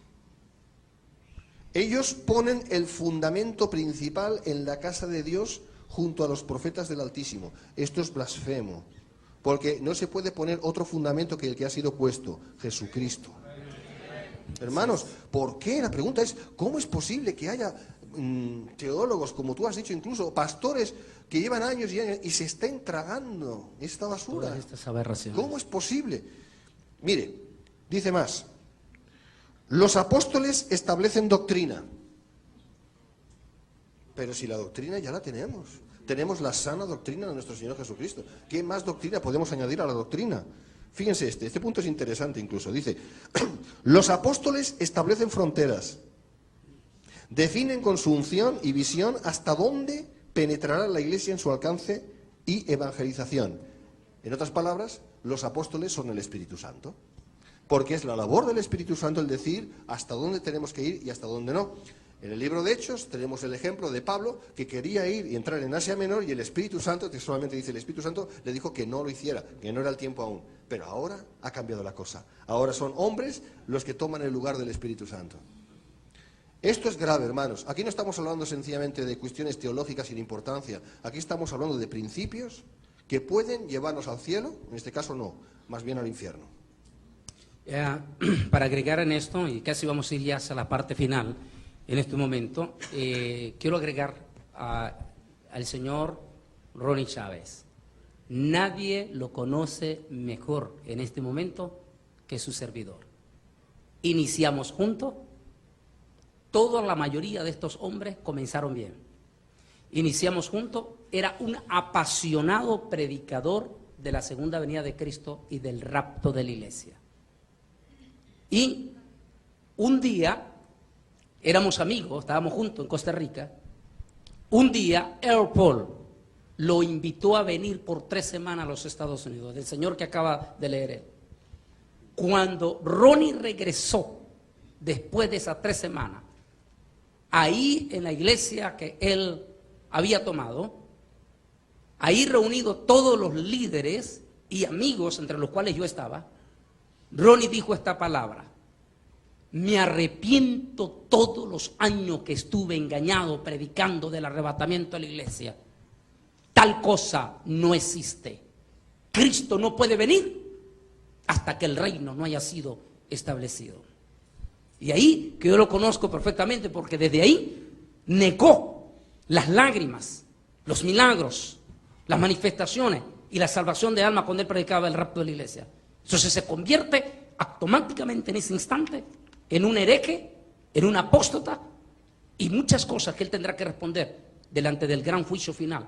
Ellos ponen el fundamento principal en la casa de Dios junto a los profetas del Altísimo. Esto es blasfemo, porque no se puede poner otro fundamento que el que ha sido puesto, Jesucristo. Hermanos, ¿por qué? La pregunta es, ¿cómo es posible que haya teólogos, como tú has dicho, incluso pastores que llevan años y años y se estén tragando esta basura? ¿Cómo es posible? Mire, dice más, los apóstoles establecen doctrina, pero si la doctrina ya la tenemos la sana doctrina de nuestro Señor Jesucristo. ¿Qué más doctrina podemos añadir a la doctrina? Fíjense este punto es interesante incluso. Dice, los apóstoles establecen fronteras, definen con su unción y visión hasta dónde penetrará la Iglesia en su alcance y evangelización. En otras palabras, los apóstoles son el Espíritu Santo, porque es la labor del Espíritu Santo el decir hasta dónde tenemos que ir y hasta dónde no. En el libro de Hechos tenemos el ejemplo de Pablo, que quería ir y entrar en Asia Menor, y el Espíritu Santo, textualmente dice el Espíritu Santo, le dijo que no lo hiciera, que no era el tiempo aún. Pero ahora ha cambiado la cosa. Ahora son hombres los que toman el lugar del Espíritu Santo. Esto es grave, hermanos. Aquí no estamos hablando sencillamente de cuestiones teológicas sin importancia. Aquí estamos hablando de principios que pueden llevarnos al cielo, en este caso no, más bien al infierno.
Para agregar en esto, y casi vamos a ir ya hacia la parte final, en este momento, quiero agregar al señor Ronnie Chávez. Nadie lo conoce mejor en este momento que su servidor. Iniciamos juntos, toda la mayoría de estos hombres comenzaron bien. Iniciamos juntos, era un apasionado predicador de la segunda venida de Cristo y del rapto de la iglesia. Y un día, éramos amigos, estábamos juntos en Costa Rica, un día Earl Paul lo invitó a venir por 3 semanas a los Estados Unidos, del señor que acaba de leer él. Cuando Ronnie regresó, después de esas 3 semanas, ahí en la iglesia que él había tomado, ahí reunidos todos los líderes y amigos, entre los cuales yo estaba, Ronnie dijo esta palabra: me arrepiento todos los años que estuve engañado predicando del arrebatamiento de la iglesia. Tal cosa no existe. Cristo no puede venir hasta que el reino no haya sido establecido. Y ahí, que yo lo conozco perfectamente, porque desde ahí negó las lágrimas, los milagros, las manifestaciones y la salvación de alma cuando él predicaba el rapto de la iglesia. Entonces se convierte automáticamente en ese instante en un hereje, en un apóstata y muchas cosas que él tendrá que responder delante del gran juicio final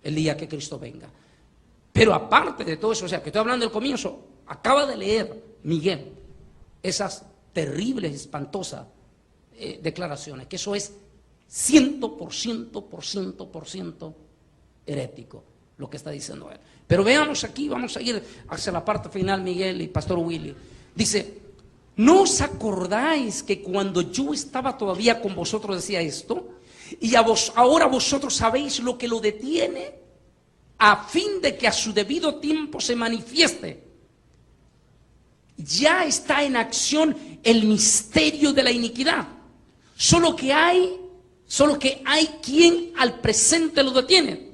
el día que Cristo venga. Pero aparte de todo eso, o sea, que estoy hablando del comienzo, acaba de leer Miguel esas terribles, espantosas declaraciones, que eso es 100% herético lo que está diciendo él. Pero veamos aquí, vamos a ir hacia la parte final, Miguel y Pastor Willy. Dice, ¿no os acordáis que cuando yo estaba todavía con vosotros decía esto? Y ahora vosotros sabéis lo que lo detiene, a fin de que a su debido tiempo se manifieste. Ya está en acción el misterio de la iniquidad. Solo que hay quien al presente lo detiene,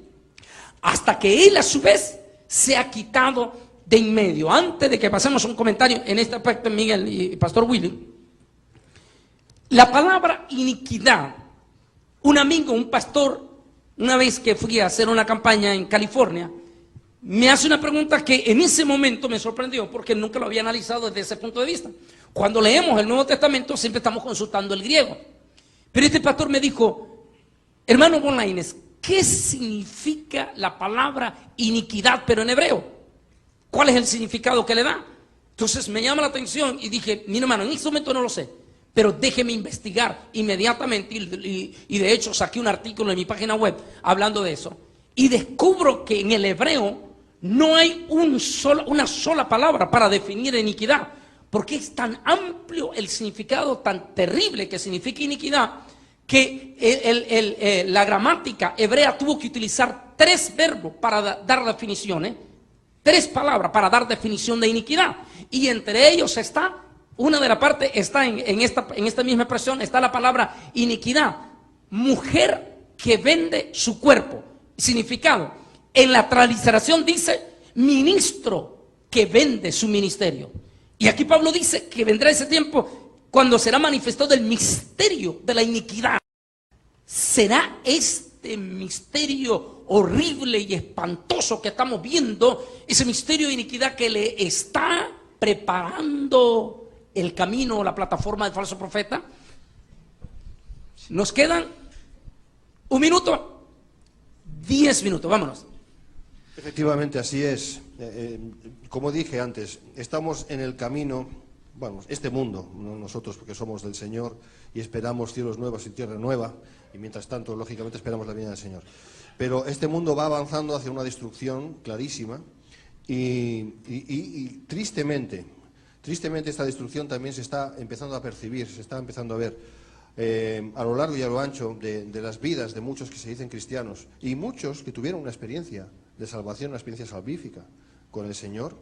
hasta que él a su vez se ha quitado de en medio. Antes de que pasemos a un comentario en este aspecto, Miguel y Pastor Willy, la palabra iniquidad, un amigo, un pastor, una vez que fui a hacer una campaña en California, me hace una pregunta que en ese momento me sorprendió porque nunca lo había analizado desde ese punto de vista. Cuando leemos el Nuevo Testamento siempre estamos consultando el griego. Pero este pastor me dijo, hermano Bonlaines, ¿qué significa la palabra iniquidad pero en hebreo? ¿Cuál es el significado que le da? Entonces me llama la atención y dije, mi hermano, en este momento no lo sé, pero déjeme investigar inmediatamente y de hecho saqué un artículo en mi página web hablando de eso y descubro que en el hebreo no hay una sola palabra para definir iniquidad, porque es tan amplio el significado tan terrible que significa iniquidad que la gramática hebrea tuvo que utilizar 3 verbos para dar definiciones, 3 palabras para dar definición de iniquidad, y entre ellos está, una de las partes está en esta misma expresión, está la palabra iniquidad, mujer que vende su cuerpo. Significado, en la transliteración dice ministro que vende su ministerio, y aquí Pablo dice que vendrá ese tiempo cuando será manifestado el misterio de la iniquidad. ¿Será este misterio horrible y espantoso que estamos viendo, ese misterio de iniquidad que le está preparando el camino o la plataforma del falso profeta? Nos quedan 1 minuto, 10 minutos, vámonos.
Efectivamente, así es. Como dije antes, estamos en el camino, bueno, este mundo, no nosotros porque somos del Señor y esperamos cielos nuevos y tierra nueva, y mientras tanto, lógicamente, esperamos la venida del Señor. Pero este mundo va avanzando hacia una destrucción clarísima y tristemente esta destrucción también se está empezando a percibir, se está empezando a ver a lo largo y a lo ancho de las vidas de muchos que se dicen cristianos y muchos que tuvieron una experiencia de salvación, una experiencia salvífica con el Señor,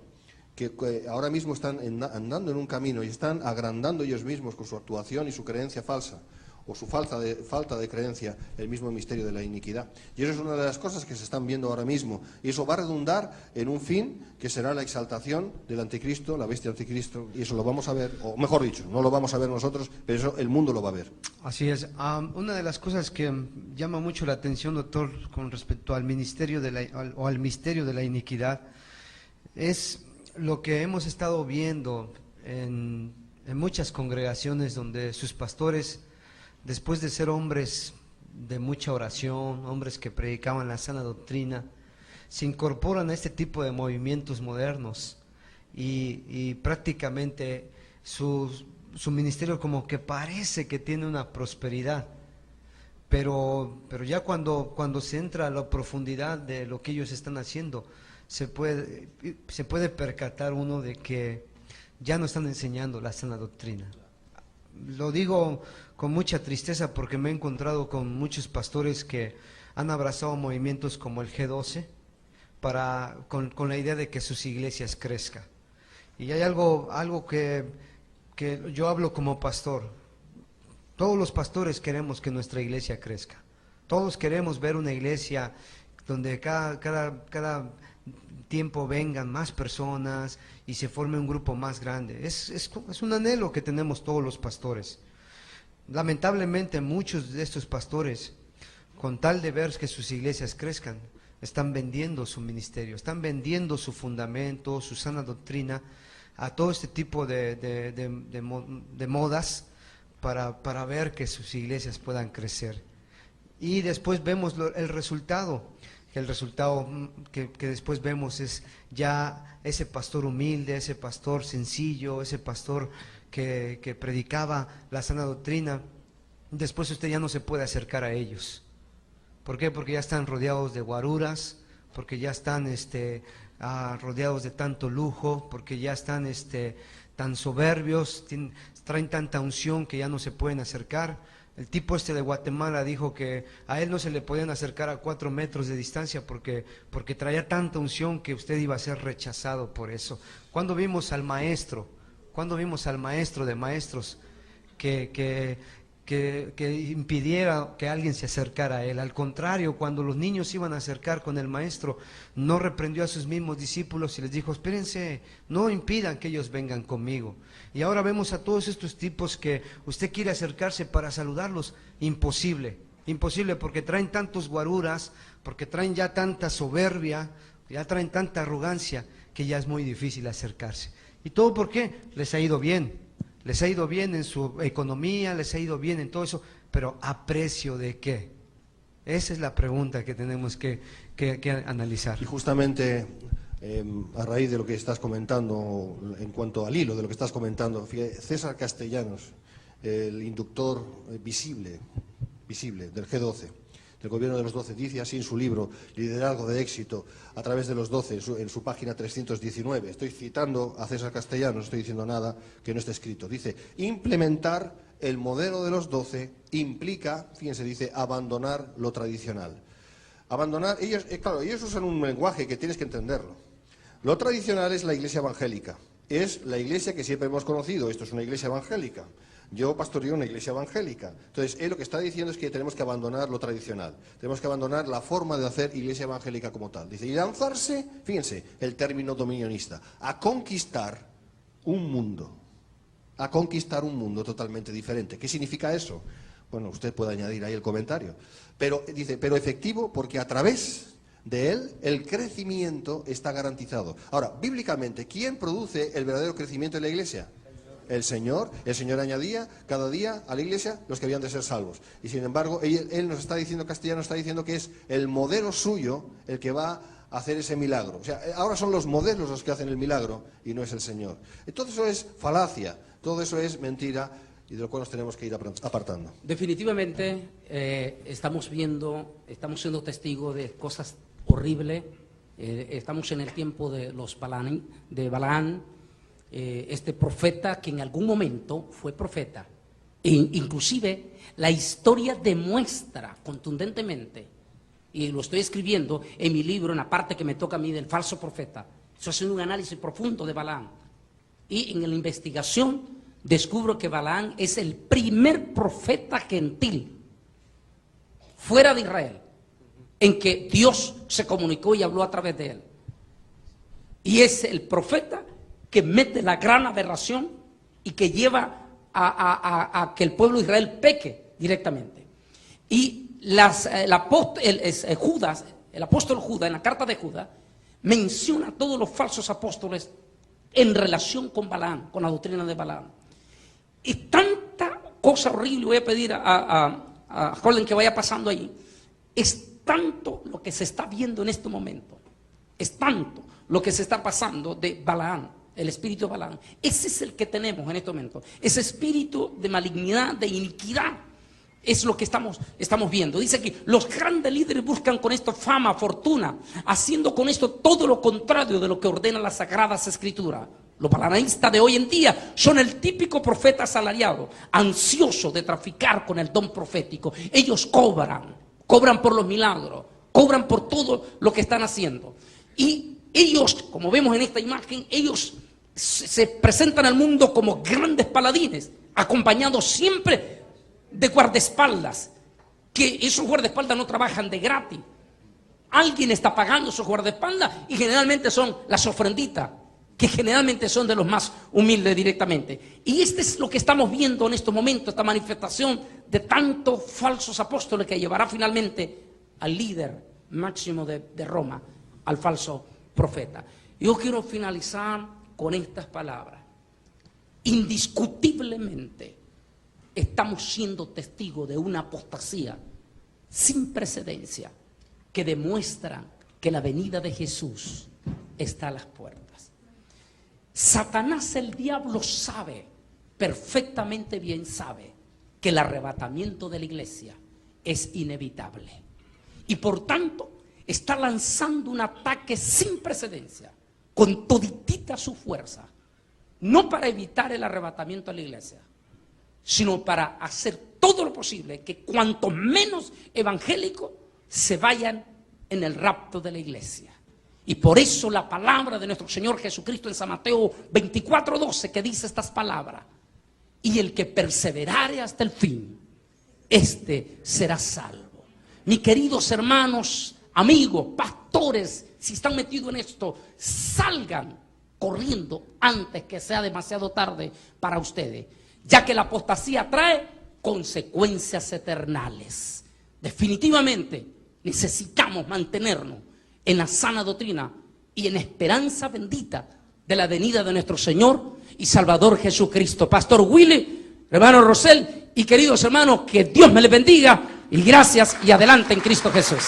que ahora mismo están andando en un camino y están agrandando ellos mismos con su actuación y su creencia falsa o su falta de creencia el mismo misterio de la iniquidad. Y eso es una de las cosas que se están viendo ahora mismo, y eso va a redundar en un fin que será la exaltación del anticristo, la bestia anticristo, y eso lo vamos a ver, o mejor dicho, no lo vamos a ver nosotros, pero eso el mundo lo va a ver.
Así es. Una de las cosas que llama mucho la atención, doctor, con respecto al ministerio al misterio de la iniquidad, es lo que hemos estado viendo en muchas congregaciones donde sus pastores, después de ser hombres de mucha oración, hombres que predicaban la sana doctrina, se incorporan a este tipo de movimientos modernos y prácticamente su ministerio como que parece que tiene una prosperidad, pero ya cuando se entra a la profundidad de lo que ellos están haciendo, se puede percatar uno de que ya no están enseñando la sana doctrina. Lo digo con mucha tristeza porque me he encontrado con muchos pastores que han abrazado movimientos como el G12 con la idea de que sus iglesias crezcan. Y hay algo que yo hablo como pastor. Todos los pastores queremos que nuestra iglesia crezca. Todos queremos ver una iglesia donde cada tiempo vengan más personas y se forme un grupo más grande. Es un anhelo que tenemos todos los pastores. Lamentablemente muchos de estos pastores, con tal de ver que sus iglesias crezcan, están vendiendo su ministerio, están vendiendo su fundamento, su sana doctrina a todo este tipo de modas para ver que sus iglesias puedan crecer. Y después vemos el resultado. El resultado que después vemos es ya ese pastor humilde, ese pastor sencillo, ese pastor que predicaba la sana doctrina. Después usted ya no se puede acercar a ellos. ¿Por qué? Porque ya están rodeados de guaruras, porque ya están rodeados de tanto lujo, porque ya están tan soberbios, traen tanta unción que ya no se pueden acercar. El tipo de Guatemala dijo que a él no se le podían acercar a 4 metros de distancia porque traía tanta unción que usted iba a ser rechazado por eso. ¿Cuándo vimos al maestro? ¿Cuándo vimos al maestro de maestros que impidiera que alguien se acercara a él? Al contrario, cuando los niños se iban a acercar con el maestro, no reprendió a sus mismos discípulos y les dijo: espérense, no impidan que ellos vengan conmigo. Y ahora vemos a todos estos tipos que usted quiere acercarse para saludarlos, imposible, imposible, porque traen tantos guaruras, porque traen ya tanta soberbia, ya traen tanta arrogancia, que ya es muy difícil acercarse. ¿Y todo por qué? Les ha ido bien. Les ha ido bien en su economía, les ha ido bien en todo eso, pero ¿a precio de qué? Esa es la pregunta que tenemos que analizar.
Y justamente a raíz de lo que estás comentando, en cuanto al hilo de lo que estás comentando, César Castellanos, el inductor visible del G12, del gobierno de los 12, dice así en su libro Liderazgo de éxito a través de los 12, en su página 319. Estoy citando a César Castellanos, no estoy diciendo nada que no esté escrito. Dice: implementar el modelo de los 12 implica, fíjense, dice, abandonar lo tradicional. Abandonar, claro, ellos usan un lenguaje que tienes que entenderlo. Lo tradicional es la iglesia evangélica, es la iglesia que siempre hemos conocido. Esto es una iglesia evangélica. Yo pastoreo una iglesia evangélica. Entonces, él lo que está diciendo es que tenemos que abandonar lo tradicional. Tenemos que abandonar la forma de hacer iglesia evangélica como tal. Dice, y lanzarse, fíjense, el término dominionista, a conquistar un mundo. A conquistar un mundo totalmente diferente. ¿Qué significa eso? Bueno, usted puede añadir ahí el comentario. Pero dice, pero efectivo, porque a través de él el crecimiento está garantizado. Ahora, bíblicamente, ¿quién produce el verdadero crecimiento de la iglesia? El Señor añadía cada día a la iglesia los que habían de ser salvos. Y sin embargo, él nos está diciendo, Castellanos está diciendo que es el modelo suyo el que va a hacer ese milagro. O sea, ahora son los modelos los que hacen el milagro y no es el Señor. Todo eso es falacia, todo eso es mentira y de lo cual nos tenemos que ir apartando.
Definitivamente estamos siendo testigos de cosas horribles. Estamos en el tiempo de Balaam, este profeta que en algún momento fue profeta. Inclusive la historia demuestra contundentemente, y lo estoy escribiendo en mi libro, en la parte que me toca a mí del falso profeta. Estoy haciendo un análisis profundo de Balaam. Y en la investigación descubro que Balaam es el primer profeta gentil fuera de Israel en que Dios se comunicó y habló a través de él. Y es el profeta que mete la gran aberración y que lleva a que el pueblo de Israel peque directamente. Y el apóstol Judas, en la carta de Judas, menciona a todos los falsos apóstoles en relación con Balaam, con la doctrina de Balaam. Y tanta cosa horrible, voy a pedir a Jordan que vaya pasando ahí, es tanto lo que se está viendo en este momento, es tanto lo que se está pasando de Balaam, el espíritu de Balaam. Ese es el que tenemos en este momento, ese espíritu de malignidad, de iniquidad, es lo que estamos viendo. Dice que los grandes líderes buscan con esto fama, fortuna, haciendo con esto todo lo contrario de lo que ordena las Sagradas Escrituras. Los balaamistas de hoy en día son el típico profeta asalariado, ansioso de traficar con el don profético. Ellos cobran por los milagros, cobran por todo lo que están haciendo. Y ellos, como vemos en esta imagen, ellos se presentan al mundo como grandes paladines, acompañados siempre de guardaespaldas, que esos guardaespaldas no trabajan de gratis. Alguien está pagando esos guardaespaldas y generalmente son las ofrenditas, que generalmente son de los más humildes directamente. Y este es lo que estamos viendo en estos momentos, esta manifestación de tantos falsos apóstoles que llevará finalmente al líder máximo de Roma al falso profeta. Yo quiero finalizar con estas palabras. Indiscutiblemente estamos siendo testigos de una apostasía sin precedencia que demuestra que la venida de Jesús está a las puertas. Satanás, el diablo, sabe, perfectamente bien sabe, que el arrebatamiento de la iglesia es inevitable. Y por tanto, está lanzando un ataque sin precedencia, con toditita su fuerza, no para evitar el arrebatamiento de la iglesia, sino para hacer todo lo posible que cuantos menos evangélicos se vayan en el rapto de la iglesia. Y por eso la palabra de nuestro Señor Jesucristo en San Mateo 24:12, que dice estas palabras: y el que perseverare hasta el fin, este será salvo. Mis queridos hermanos, amigos, pastores, si están metidos en esto, salgan corriendo antes que sea demasiado tarde para ustedes, ya que la apostasía trae consecuencias eternales. Definitivamente necesitamos mantenernos en la sana doctrina y en esperanza bendita de la venida de nuestro Señor y Salvador Jesucristo. Pastor Willy, hermano Rosel y queridos hermanos, que Dios me les bendiga y gracias y adelante en Cristo Jesús.